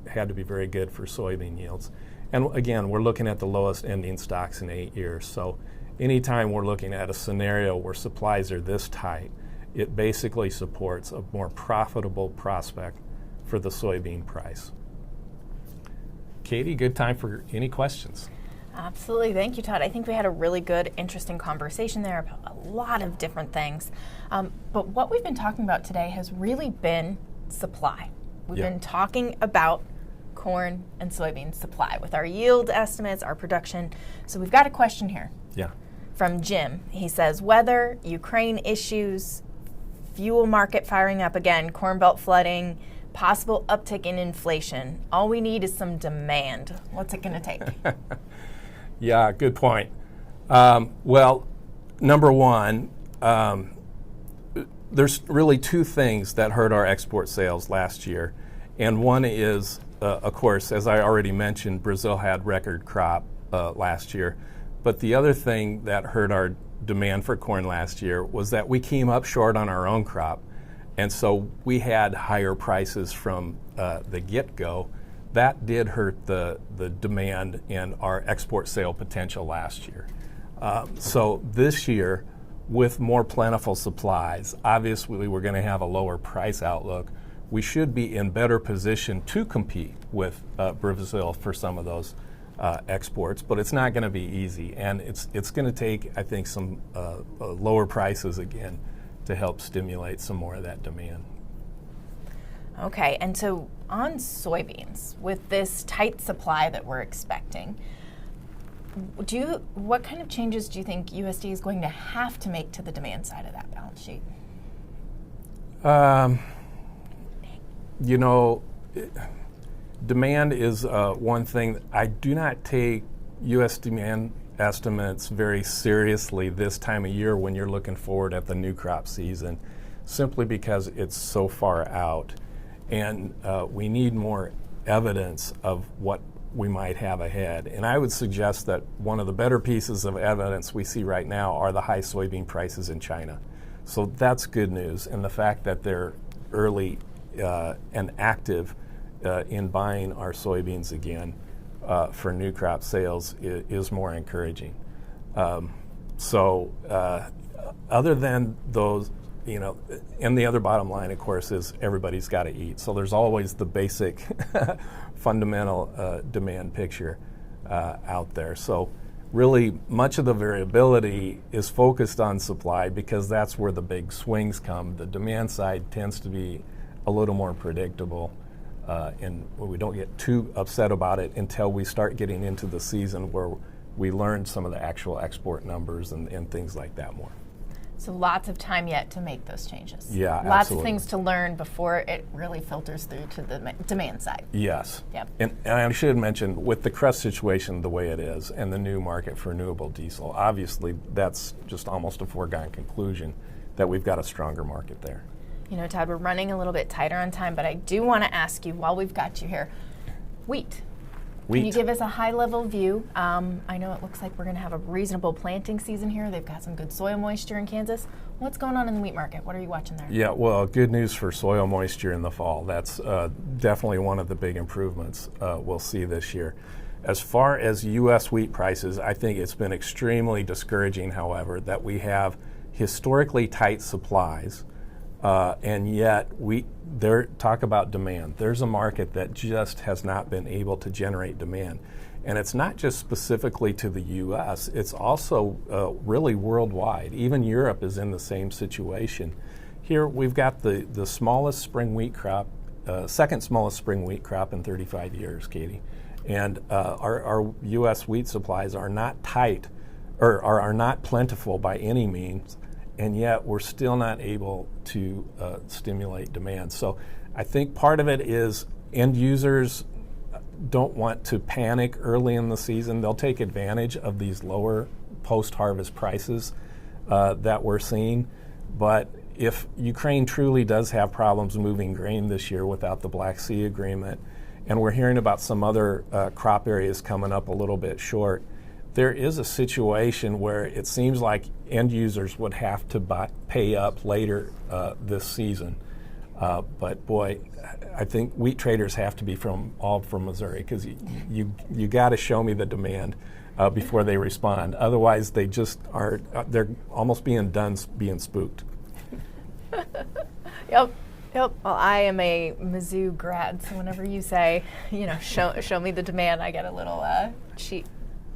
had to be very good for soybean yields. And again, we're looking at the lowest ending stocks in 8 years. So anytime we're looking at a scenario where supplies are this tight, it basically supports a more profitable prospect for the soybean price. Katie, good time for any questions. Absolutely. Thank you, Todd. I think we had a really good, interesting conversation there about a lot of different things. But what we've been talking about today has really been supply. We've been talking about corn and soybean supply with our yield estimates, our production. So we've got a question here from Jim. He says, weather, Ukraine issues, fuel market firing up again, Corn Belt flooding, possible uptick in inflation. All we need is some demand. What's it going to take? Yeah, good point. Well, number one, there's really two things that hurt our export sales last year. And one is, of course, as I already mentioned, Brazil had record crop last year. But the other thing that hurt our demand for corn last year was that we came up short on our own crop. And so we had higher prices from the get-go. That did hurt the demand and our export sale potential last year. So this year, with more plentiful supplies, obviously we're going to have a lower price outlook. We should be in better position to compete with Brazil for some of those exports, but it's not going to be easy. And it's going to take, I think, some lower prices again to help stimulate some more of that demand. Okay, and so on soybeans, with this tight supply that we're expecting, what kind of changes do you think USDA is going to have to make to the demand side of that balance sheet? Demand is one thing. I do not take U.S. demand estimates very seriously this time of year when you're looking forward at the new crop season, simply because it's so far out. And we need more evidence of what we might have ahead. And I would suggest that one of the better pieces of evidence we see right now are the high soybean prices in China. So that's good news. And the fact that they're early and active in buying our soybeans again for new crop sales is more encouraging. Other than those, and the other bottom line, of course, is everybody's got to eat. So there's always the basic fundamental demand picture out there. So really much of the variability is focused on supply because that's where the big swings come. The demand side tends to be a little more predictable, and we don't get too upset about it until we start getting into the season where we learn some of the actual export numbers and things like that more. So lots of time yet to make those changes. Yeah, lots absolutely. of things to learn before it really filters through to the demand side. Yes. Yep. And I should mention, with the crust situation the way it is and the new market for renewable diesel, obviously that's just almost a foregone conclusion that we've got a stronger market there. Todd, we're running a little bit tighter on time, but I do want to ask you, while we've got you here, wheat. Can you give us a high-level view? I know it looks like we're going to have a reasonable planting season here. They've got some good soil moisture in Kansas. What's going on in the wheat market? What are you watching there? Yeah, well, good news for soil moisture in the fall. That's definitely one of the big improvements we'll see this year. As far as U.S. wheat prices, I think it's been extremely discouraging, however, that we have historically tight supplies, and yet talk about demand. There's a market that just has not been able to generate demand. And it's not just specifically to the U.S., it's also really worldwide. Even Europe is in the same situation. Here we've got the smallest spring wheat crop, second smallest spring wheat crop in 35 years, Katie. And our U.S. wheat supplies are not tight, or are not plentiful by any means, and yet we're still not able to stimulate demand. So I think part of it is end users don't want to panic early in the season. They'll take advantage of these lower post-harvest prices that we're seeing. But if Ukraine truly does have problems moving grain this year without the Black Sea Agreement, and we're hearing about some other crop areas coming up a little bit short, there is a situation where it seems like end users would have to pay up later this season. But boy, I think wheat traders have to be all from Missouri, because you got to show me the demand before they respond. Otherwise, they just they're almost being spooked. Yep. Well, I am a Mizzou grad, so whenever you say, show me the demand, I get a little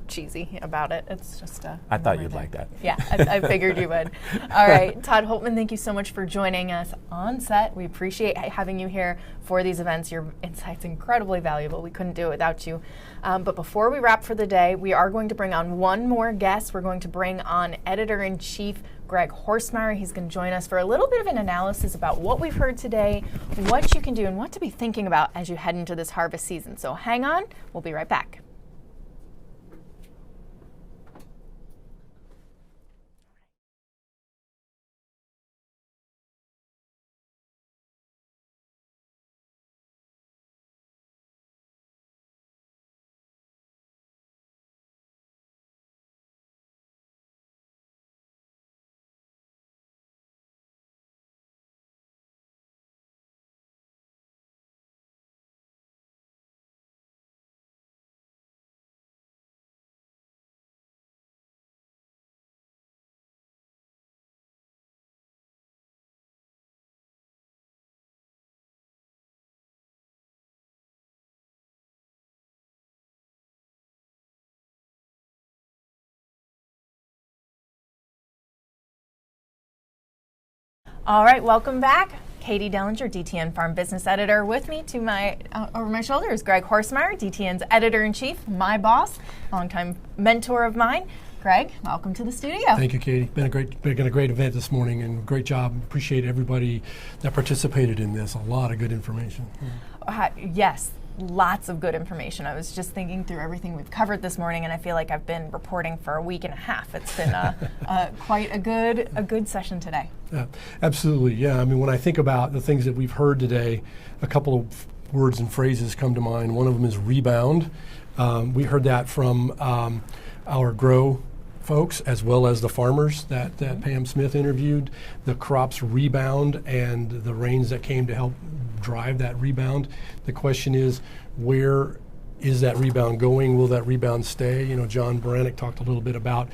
cheesy about it. It's just I thought you'd like that. Yeah, I figured you would. All right, Todd Hultman, thank you so much for joining us on set. We appreciate having you here for these events. Your insight's incredibly valuable. We couldn't do it without you. But before we wrap for the day, we are going to bring on one more guest. We're going to bring on Editor-in-Chief Greg Horstmeier. He's going to join us for a little bit of an analysis about what we've heard today, what you can do, and what to be thinking about as you head into this harvest season. So hang on. We'll be right back. All right, welcome back. Katie Dehlinger, DTN Farm Business Editor. With me to my over my shoulder is Greg Horstmeier, DTN's Editor-in-Chief, my boss, longtime mentor of mine. Greg, welcome to the studio. Thank you, Katie. Been a great event this morning, and great job. Appreciate everybody that participated in this. A lot of good information. Yes. Lots of good information. I was just thinking through everything we've covered this morning, and I feel like I've been reporting for a week and a half. It's been quite a good session today. Yeah, absolutely. Yeah, I mean, when I think about the things that we've heard today, a couple of words and phrases come to mind. One of them is rebound. We heard that from our Gro folks, as well as the farmers that Pam Smith interviewed. The crops rebound and the rains that came to help drive that rebound. The question is, where is that rebound going? Will that rebound stay? John Baranick talked a little bit about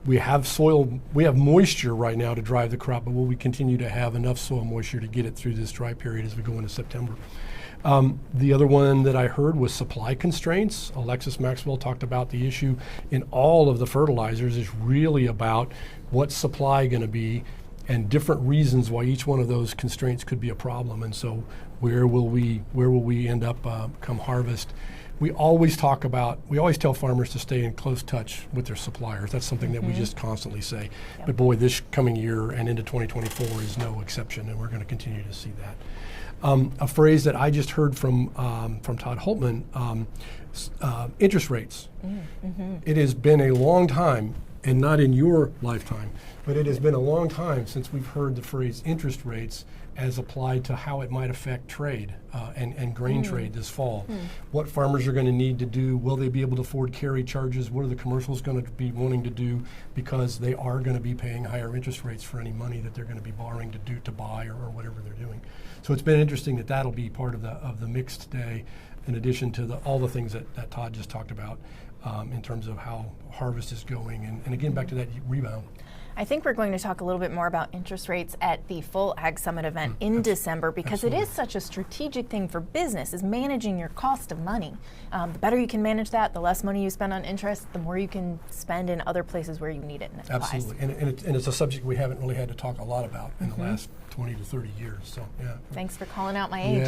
we have moisture right now to drive the crop, but will we continue to have enough soil moisture to get it through this dry period as we go into September? The other one that I heard was supply constraints. Alexis Maxwell talked about the issue in all of the fertilizers is really about what's supply going to be and different reasons why each one of those constraints could be a problem. And so where will we end up come harvest? We always tell farmers to stay in close touch with their suppliers. That's something that we just constantly say. Yep. But boy, this coming year and into 2024 is no exception, and we're going to continue to see that. A phrase that I just heard from Todd Hultman, interest rates. It has been a long time, and not in your lifetime, but it has been a long time since we've heard the phrase interest rates as applied to how it might affect trade and grain trade this fall. What farmers are going to need to do, will they be able to afford carry charges? What are the commercials going to be wanting to do, because they are going to be paying higher interest rates for any money that they're going to be borrowing to buy or whatever they're doing. So it's been interesting that'll be part of the mix today, in addition to all the things that Todd just talked about in terms of how harvest is going, and again back to that rebound. I think we're going to talk a little bit more about interest rates at the full Ag Summit event in December, because it is such a strategic thing for business, is managing your cost of money. The better you can manage that, the less money you spend on interest, the more you can spend in other places where you need it. And it absolutely, and it's a subject we haven't really had to talk a lot about in the last 20 to 30 years. So yeah. Thanks for calling out my age.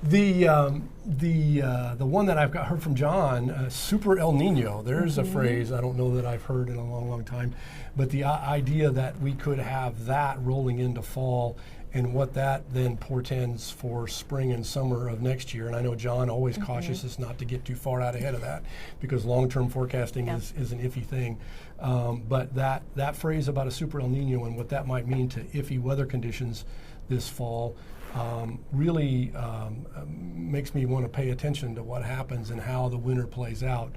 Yeah. The one that I've heard from John, super El Nino. There's a phrase I don't know that I've heard in a long, long time, but the idea that we could have that rolling into fall and what that then portends for spring and summer of next year. And I know John always cautious us not to get too far out ahead of that, because long-term forecasting is an iffy thing. But that phrase about a super El Nino and what that might mean to iffy weather conditions this fall really makes me want to pay attention to what happens and how the winter plays out.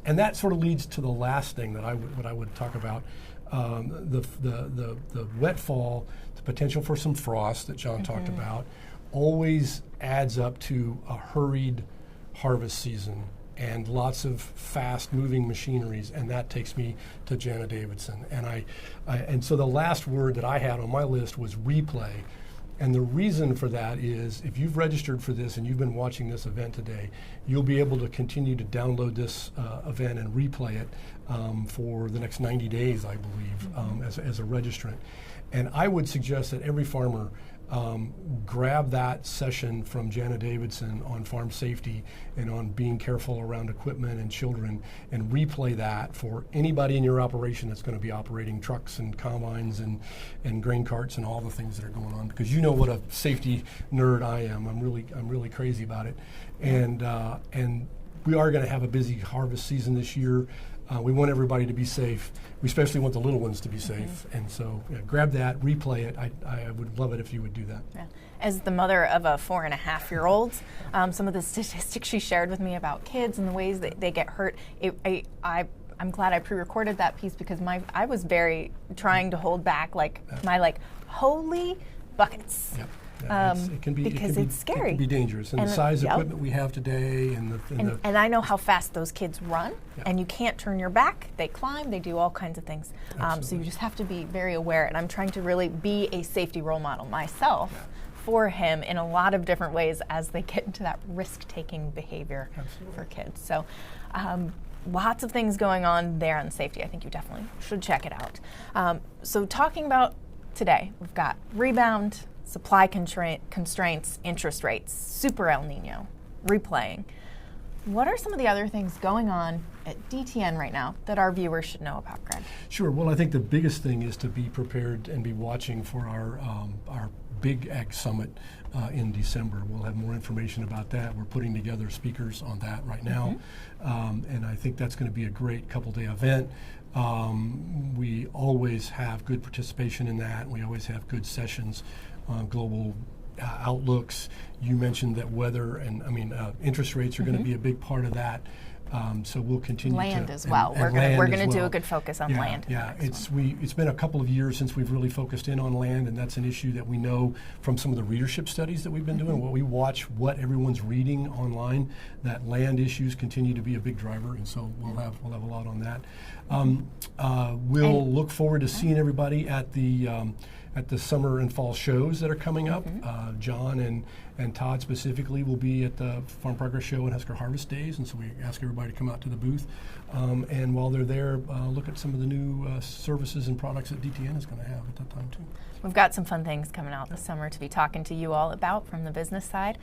And that sort of leads to the last thing that I would talk about. The wet fall, the potential for some frost that John talked about, always adds up to a hurried harvest season and lots of fast-moving machineries, and that takes me to Jana Davidson. And so the last word that I had on my list was replay. And the reason for that is, if you've registered for this and you've been watching this event today, you'll be able to continue to download this event and replay it for the next 90 days, I believe, as a registrant. And I would suggest that every farmer grab that session from Jana Davidson on farm safety and on being careful around equipment and children, and replay that for anybody in your operation that's going to be operating trucks and combines and grain carts and all the things that are going on, because you know what a safety nerd I am. I'm really crazy about it, and we are going to have a busy harvest season this year. We want everybody to be safe. We especially want the little ones to be safe. And so grab that, replay it. I would love it if you would do that. Yeah. As the mother of a 4.5-year-old, some of the statistics she shared with me about kids and the ways that they get hurt, I'm glad I pre-recorded that piece, because I was very trying to hold back my holy buckets. Yep. Yeah, because it's scary. It can be dangerous. And the size equipment we have today. And I know how fast those kids run, and you can't turn your back. They climb, they do all kinds of things. So you just have to be very aware. And I'm trying to really be a safety role model myself for him in a lot of different ways as they get into that risk-taking behavior for kids. So lots of things going on there on safety. I think you definitely should check it out. So talking about today, we've got rebound, supply constraints, interest rates, super El Nino, replaying. What are some of the other things going on at DTN right now that our viewers should know about, Greg? Sure. Well, I think the biggest thing is to be prepared and be watching for our big Ag Summit in December. We'll have more information about that. We're putting together speakers on that right now, and I think that's going to be a great couple-day event. We always have good participation in that. We always have good sessions on global outlooks. You mentioned that weather and interest rates are going to be a big part of that. So we'll continue land to as well. And we're going to do a good focus on land. Yeah, it's been a couple of years since we've really focused in on land, and that's an issue that we know from some of the readership studies that we've been doing. What we watch, what everyone's reading online, that land issues continue to be a big driver, and so we'll have a lot on that. We'll look forward to seeing everybody at the summer and fall shows that are coming up. John and Todd specifically will be at the Farm Progress Show and Husker Harvest Days, and so we ask everybody to come out to the booth. And while they're there, look at some of the new services and products that DTN is going to have at that time too. We've got some fun things coming out this summer to be talking to you all about from the business side.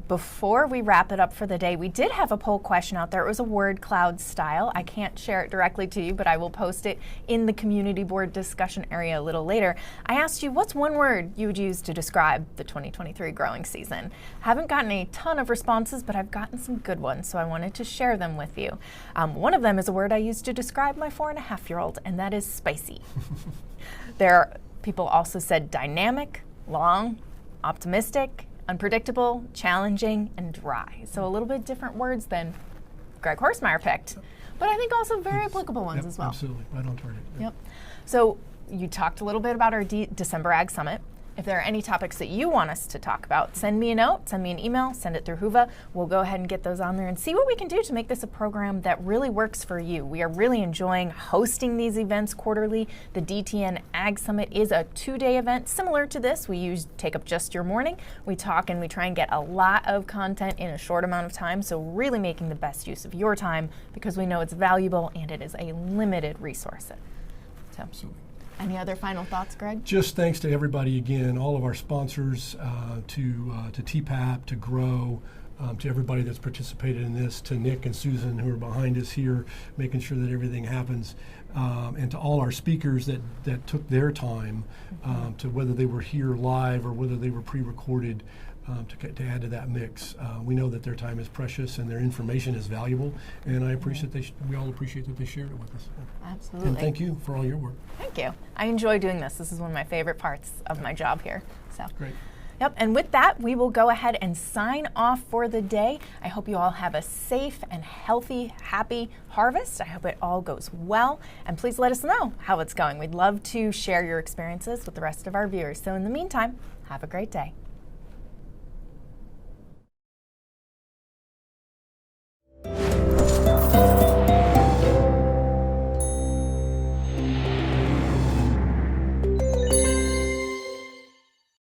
Before we wrap it up for the day, we did have a poll question out there. It was a word cloud style. I can't share it directly to you, but I will post it in the community board discussion area a little later. I asked you, what's one word you would use to describe the 2023 growing season? Haven't gotten a ton of responses, but I've gotten some good ones, so I wanted to share them with you. One of them is a word I used to describe my 4.5-year-old, and that is spicy. People also said dynamic, long, optimistic, unpredictable, challenging, and dry. So a little bit different words than Greg Horstmeier picked, but I think also very applicable ones as well. Absolutely, right on target. Yep. So you talked a little bit about our December Ag Summit. If there are any topics that you want us to talk about, send me a note, send me an email, send it through Huva. We'll go ahead and get those on there and see what we can do to make this a program that really works for you. We are really enjoying hosting these events quarterly. The DTN Ag Summit is a 2-day event similar to this. We take up just your morning. We talk and we try and get a lot of content in a short amount of time, so really making the best use of your time because we know it's valuable and it is a limited resource. So. Absolutely. Any other final thoughts, Greg? Just thanks to everybody again, all of our sponsors, to TPAP, to Gro, to everybody that's participated in this, to Nick and Susan who are behind us here, making sure that everything happens, and to all our speakers that took their time, to whether they were here live or whether they were pre-recorded, to add to that mix. We know that their time is precious and their information is valuable, and I appreciate we all appreciate that they shared it with us. Absolutely. And thank you for all your work. Thank you. I enjoy doing this. This is one of my favorite parts of my job here. So. Great. Yep, and with that, we will go ahead and sign off for the day. I hope you all have a safe and healthy, happy harvest. I hope it all goes well, and please let us know how it's going. We'd love to share your experiences with the rest of our viewers. So in the meantime, have a great day.